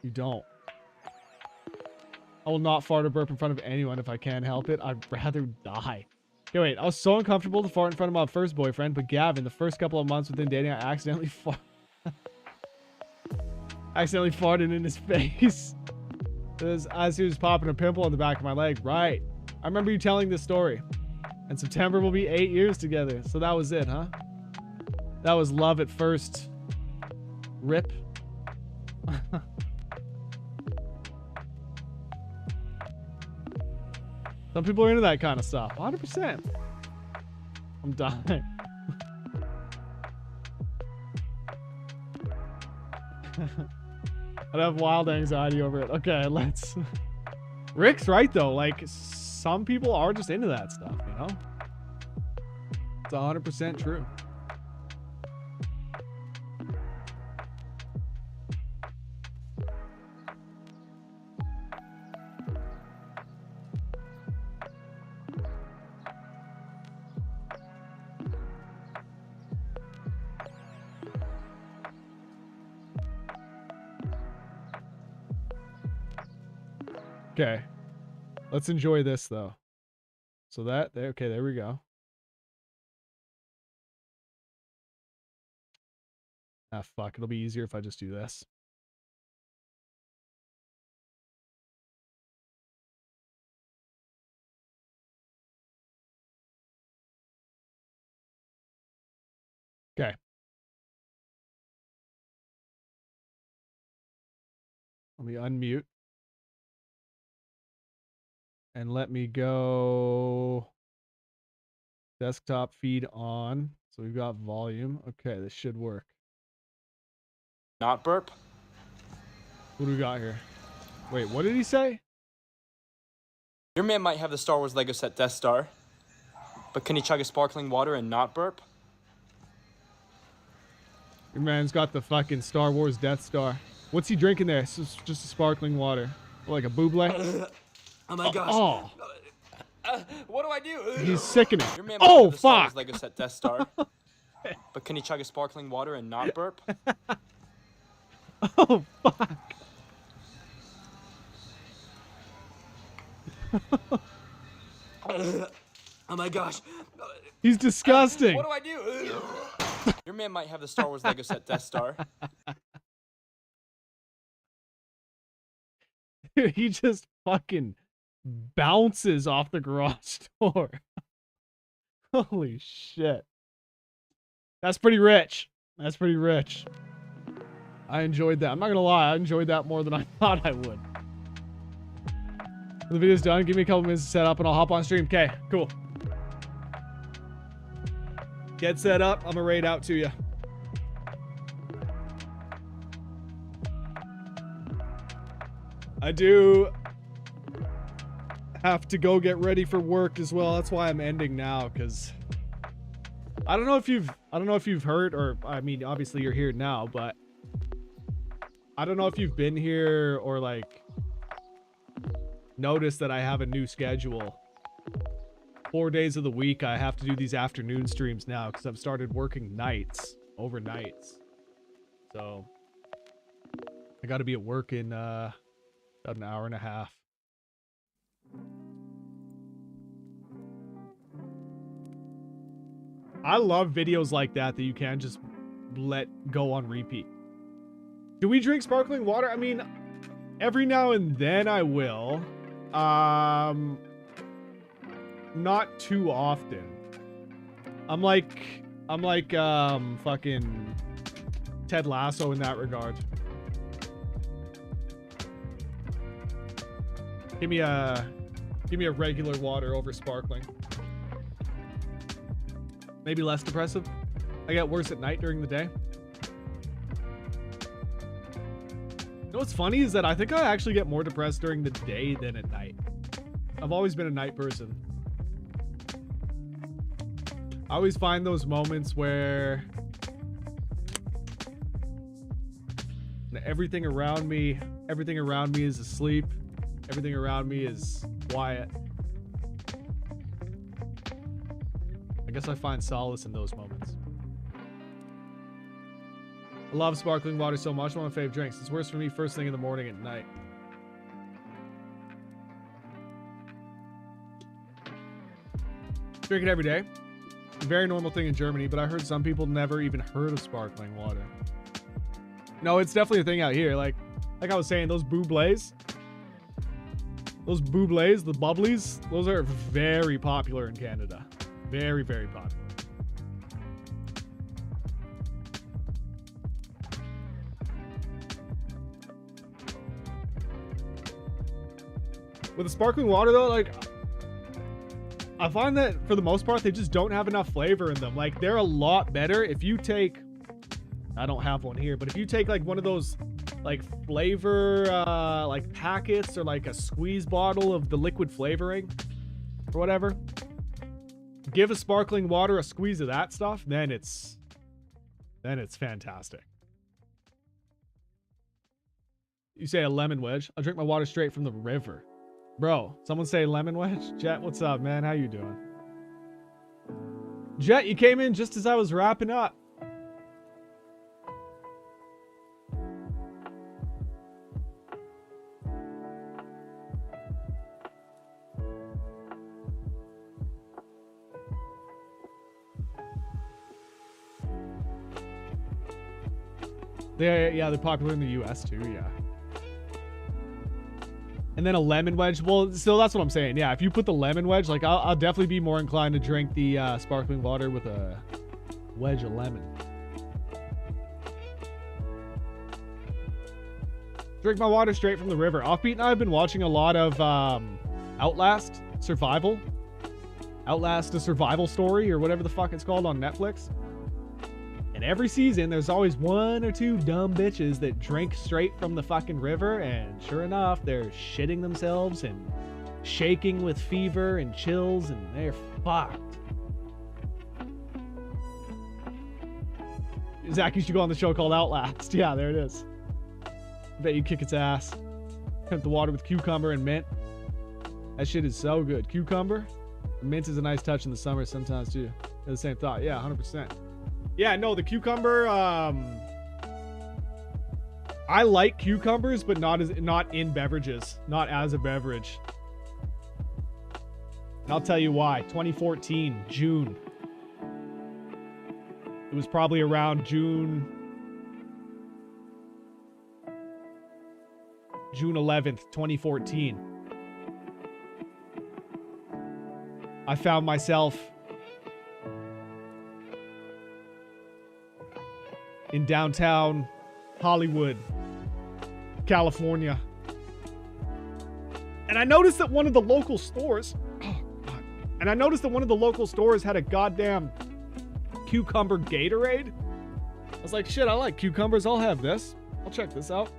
You don't. I will not fart or burp in front of anyone if I can't help it. I'd rather die. Okay, wait. I was so uncomfortable to fart in front of my first boyfriend, but Gavin, the first couple of months within dating, I accidentally accidentally farted in his face. As he was popping a pimple on the back of my leg. Right. I remember you telling this story. And September will be 8 years together. So that was it, huh? That was love at first. Rip. Some people are into that kind of stuff. 100%. I'm dying. I'd have wild anxiety over it. Okay, let's... Rick's right, though. Like, some people are just into that stuff, you know? It's 100% true. Okay. Let's enjoy this, though. So that, okay, there we go. Ah, fuck. It'll be easier if I just do this. Okay. Let me unmute. And let me go desktop feed on. So we've got volume. Okay, this should work.
Not burp?
What do we got here? Wait, what did he say?
Your man might have the Star Wars Lego set Death Star, but can he chug a sparkling water and not burp?
Your man's got the fucking Star Wars Death Star. What's he drinking there? It's just a sparkling water. Like a buble?
Oh my gosh.
Oh.
What do I do?
He's sickening.
Your man might
Oh,
have the Star Wars
fuck.
Lego set Death Star, but can he chug a sparkling water and not burp?
Oh, fuck.
Oh my gosh.
He's disgusting.
What do I do? Your man might have the Star Wars Lego set Death Star.
He just fucking bounces off the garage door. Holy shit. That's pretty rich. That's pretty rich. I enjoyed that. I'm not gonna lie, I enjoyed that more than I thought I would. When the video's done, give me a couple minutes to set up and I'll hop on stream. Okay, cool. Get set up. I'm gonna raid out to you. I do have to go get ready for work as well. That's why I'm ending now, because I don't know if you've heard, or I mean, obviously you're here now, but I don't know if you've been here or like noticed that I have a new schedule. 4 days of the week I have to do these afternoon streams now because I've started working nights, overnights. So I got to be at work in about an hour and a half. I love videos like that you can just let go on repeat. Do we drink sparkling water? I mean, every now and then I will. Not too often. I'm like fucking Ted Lasso in that regard. Give me a regular water over sparkling. Maybe less depressive. I get worse at night during the day. You know what's funny is that I think I actually get more depressed during the day than at night. I've always been a night person. I always find those moments where everything around me is asleep. Everything around me is quiet. I guess I find solace in those moments. I love sparkling water so much. One of my favorite drinks. It's worse for me first thing in the morning at night. Drink it every day. A very normal thing in Germany, but I heard some people never even heard of sparkling water. No, it's definitely a thing out here. Like I was saying, those bublés, the bubblies, those are very popular in Canada. Very, very popular. With the sparkling water though, like, I find that for the most part, they just don't have enough flavor in them. Like, they're a lot better if you take, I don't have one here, but if you take like one of those like flavor like packets or like a squeeze bottle of the liquid flavoring or whatever, give a sparkling water a squeeze of that stuff, then it's fantastic. You say a lemon wedge? I'll drink my water straight from the river. Bro, someone say lemon wedge? Jet, what's up, man? How you doing? Jet, you came in just as I was wrapping up. They're popular in the US too, yeah. And then a lemon wedge. Well, so that's what I'm saying. Yeah, if you put the lemon wedge, like I'll definitely be more inclined to drink the sparkling water with a wedge of lemon. Drink my water straight from the river. Offbeat and I have been watching a lot of Outlast Survival. Outlast a Survival Story or whatever the fuck it's called on Netflix. And every season, there's always one or two dumb bitches that drink straight from the fucking river, and sure enough, they're shitting themselves and shaking with fever and chills, and they're fucked. Zach, you should go on the show called Outlast. Yeah, there it is. I bet you kick its ass. Tempt the water with cucumber and mint. That shit is so good. Cucumber, mint is a nice touch in the summer sometimes too. The same thought. Yeah, 100%. Yeah, no, the cucumber, I like cucumbers, but not in beverages, not as a beverage. And I'll tell you why. 2014, June. It was probably around June 11th, 2014. I found myself in downtown Hollywood, California. And I noticed that one of the local stores, had a goddamn cucumber Gatorade. I was like, shit, I like cucumbers. I'll have this. I'll check this out.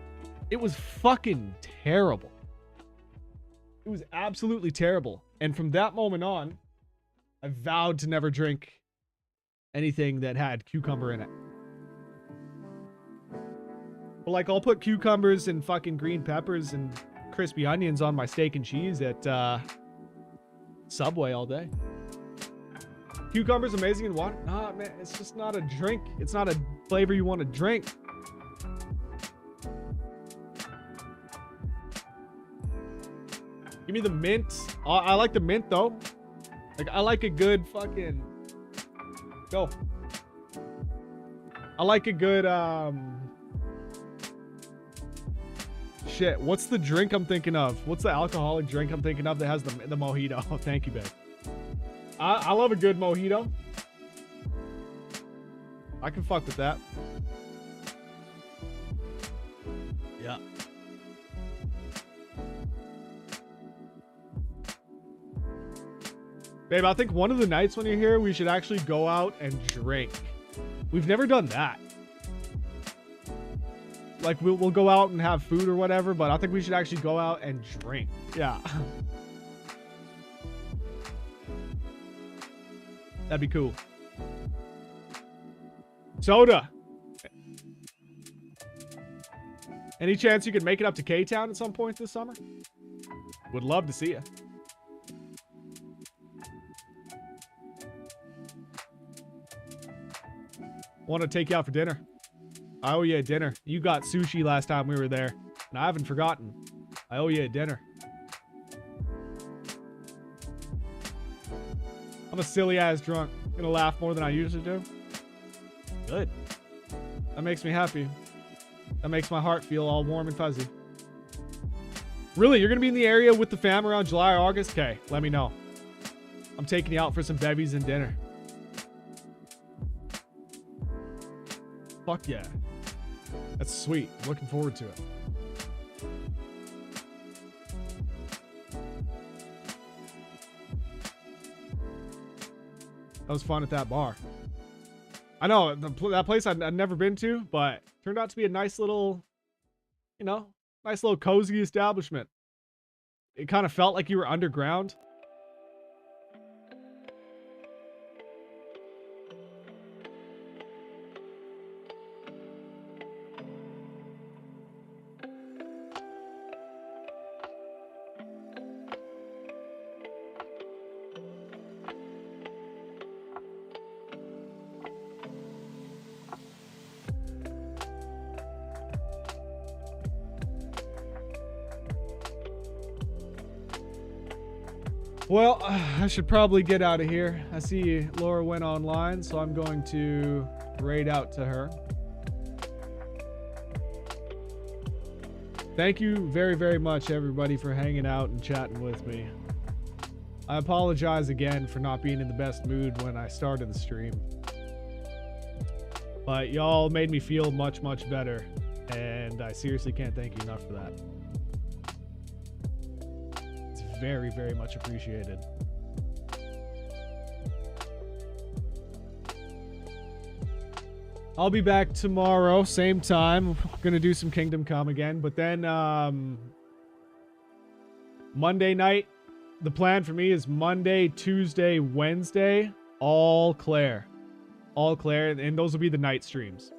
It was fucking terrible. It was absolutely terrible. And from that moment on, I vowed to never drink anything that had cucumber in it. But like, I'll put cucumbers and fucking green peppers and crispy onions on my steak and cheese at Subway all day. Cucumber's amazing in water. Nah, man, it's just not a drink. It's not a flavor you want to drink. Give me the mint. I like the mint though. Like, I like a good fucking... Go. I like a good, shit, what's the drink I'm thinking of? What's the alcoholic drink I'm thinking of that has the mojito? Oh, thank you, babe. I love a good mojito. I can fuck with that. Yeah. Babe, I think one of the nights when you're here, we should actually go out and drink. We've never done that. Like, we'll go out and have food or whatever, but I think we should actually go out and drink. Yeah. That'd be cool. Soda. Any chance you could make it up to K-Town at some point this summer? Would love to see you. Want to take you out for dinner. I owe you a dinner. You got sushi last time we were there, and I haven't forgotten. I owe you a dinner. I'm a silly ass drunk. Gonna laugh more than I usually do. Good. That makes me happy. That makes my heart feel all warm and fuzzy. Really, you're gonna be in the area with the fam around July or August? Okay, let me know. I'm taking you out for some bevies and dinner. Fuck yeah. That's sweet. I'm looking forward to it. That was fun at that bar. I know, that place I'd never been to, but turned out to be a nice little, you know, nice little cozy establishment. It kind of felt like you were underground. Well, I should probably get out of here. I see Laura went online, so I'm going to raid out to her. Thank you very, very much, everybody, for hanging out and chatting with me. I apologize again for not being in the best mood when I started the stream. But y'all made me feel much, much better. And I seriously can't thank you enough for that. It's very, very much appreciated. I'll be back tomorrow, same time. Gonna do some Kingdom Come again, but then Monday night, the plan for me is Monday, Tuesday, Wednesday, all Claire. All Claire, and those will be the night streams.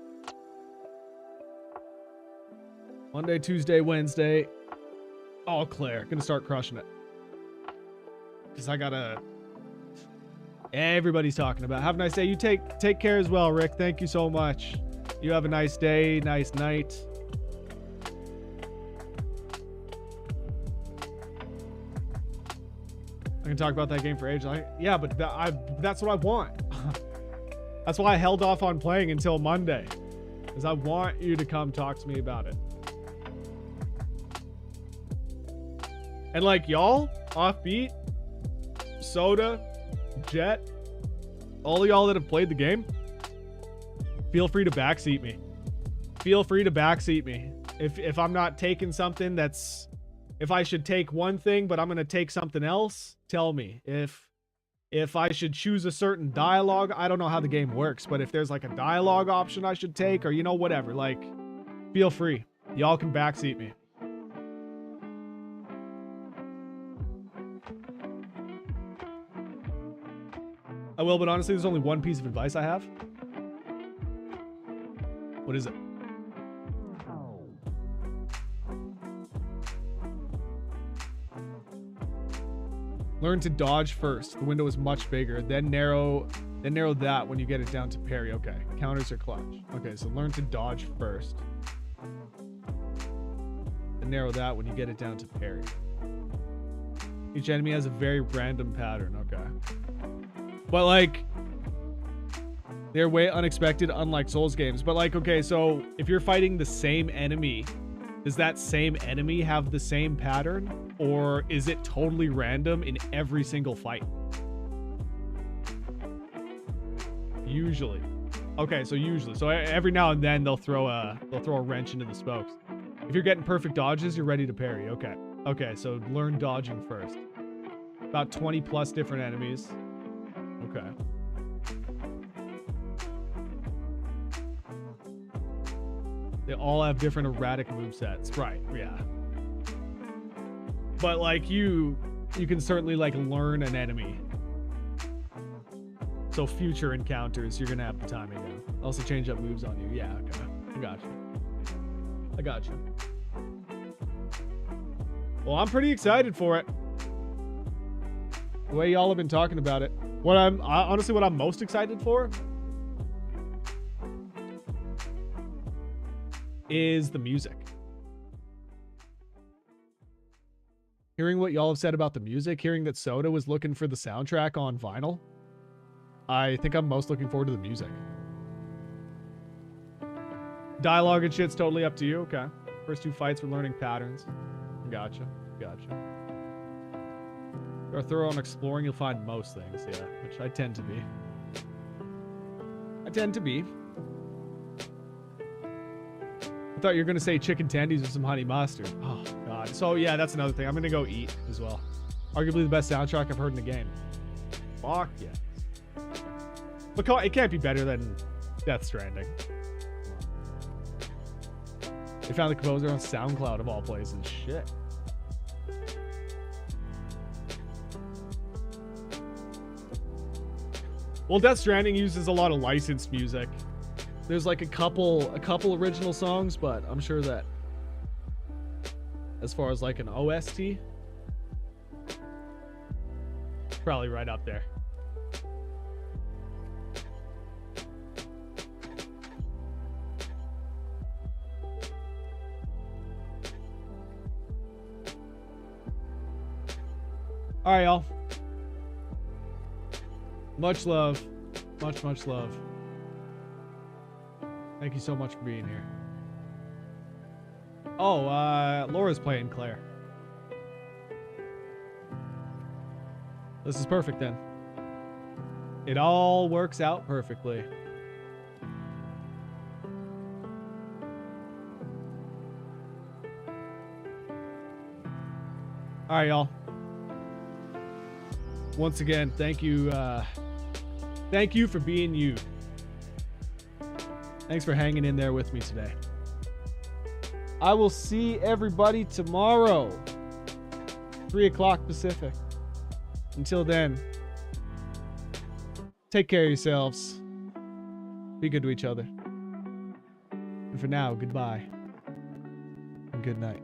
Monday, Tuesday, Wednesday, all Claire. Gonna start crushing it. Because I gotta... Everybody's talking about. Have a nice day. You take care as well, Rick. Thank you so much. You have a nice day, nice night. I can talk about that game for ages. Yeah, but that's what I want. That's why I held off on playing until Monday. Because I want you to come talk to me about it. And like y'all, Offbeat, Soda, Jet, all of y'all that have played the game, feel free to backseat me. Feel free to backseat me. If I'm not taking something that's... If I should take one thing, but I'm going to take something else, tell me. If I should choose a certain dialogue, I don't know how the game works, but if there's like a dialogue option I should take, or you know, whatever, like, feel free. Y'all can backseat me. I will, but honestly, there's only one piece of advice I have. What is it? Learn to dodge first. The window is much bigger. Then narrow that when you get it down to parry. Okay. Counters are clutch. Okay, so learn to dodge first. Then narrow that when you get it down to parry. Each enemy has a very random pattern. Okay. But like, they're way unexpected, unlike Souls games. But like, okay, so if you're fighting the same enemy, does that same enemy have the same pattern? Or is it totally random in every single fight? Usually. Okay, so usually. So every now and then they'll throw a wrench into the spokes. If you're getting perfect dodges, you're ready to parry. Okay. Okay, so learn dodging first. About 20 plus different enemies. Okay. They all have different erratic movesets. Right, yeah. But like you can certainly like learn an enemy. So future encounters, you're gonna have the timing down. Also change up moves on you. Yeah, okay. I got you. I got you. Well, I'm pretty excited for it. The way y'all have been talking about it. Honestly, what I'm most excited for is the music. Hearing what y'all have said about the music, hearing that Soda was looking for the soundtrack on vinyl, I think I'm most looking forward to the music. Dialogue and shit's totally up to you. Okay. First two fights, we're learning patterns. Gotcha. Gotcha. If you're thorough on exploring, you'll find most things, yeah. Which I tend to be. I thought you were going to say chicken tendies with some honey mustard. Oh, God. So, yeah, that's another thing. I'm going to go eat as well. Arguably the best soundtrack I've heard in the game. Fuck yeah. But it can't be better than Death Stranding. They found the composer on SoundCloud of all places. Shit. Well, Death Stranding uses a lot of licensed music. There's like a couple original songs, but I'm sure that as far as like an OST, probably right up there. All right, y'all. Much love. Much love. Thank you so much for being here. Oh, Laura's playing Claire. This is perfect then. It all works out perfectly. All right, y'all. once again, thank you for being you. Thanks for hanging in there with me today. I will see everybody tomorrow, 3 o'clock Pacific. Until then, take care of yourselves. Be good to each other. And for now, goodbye and good night.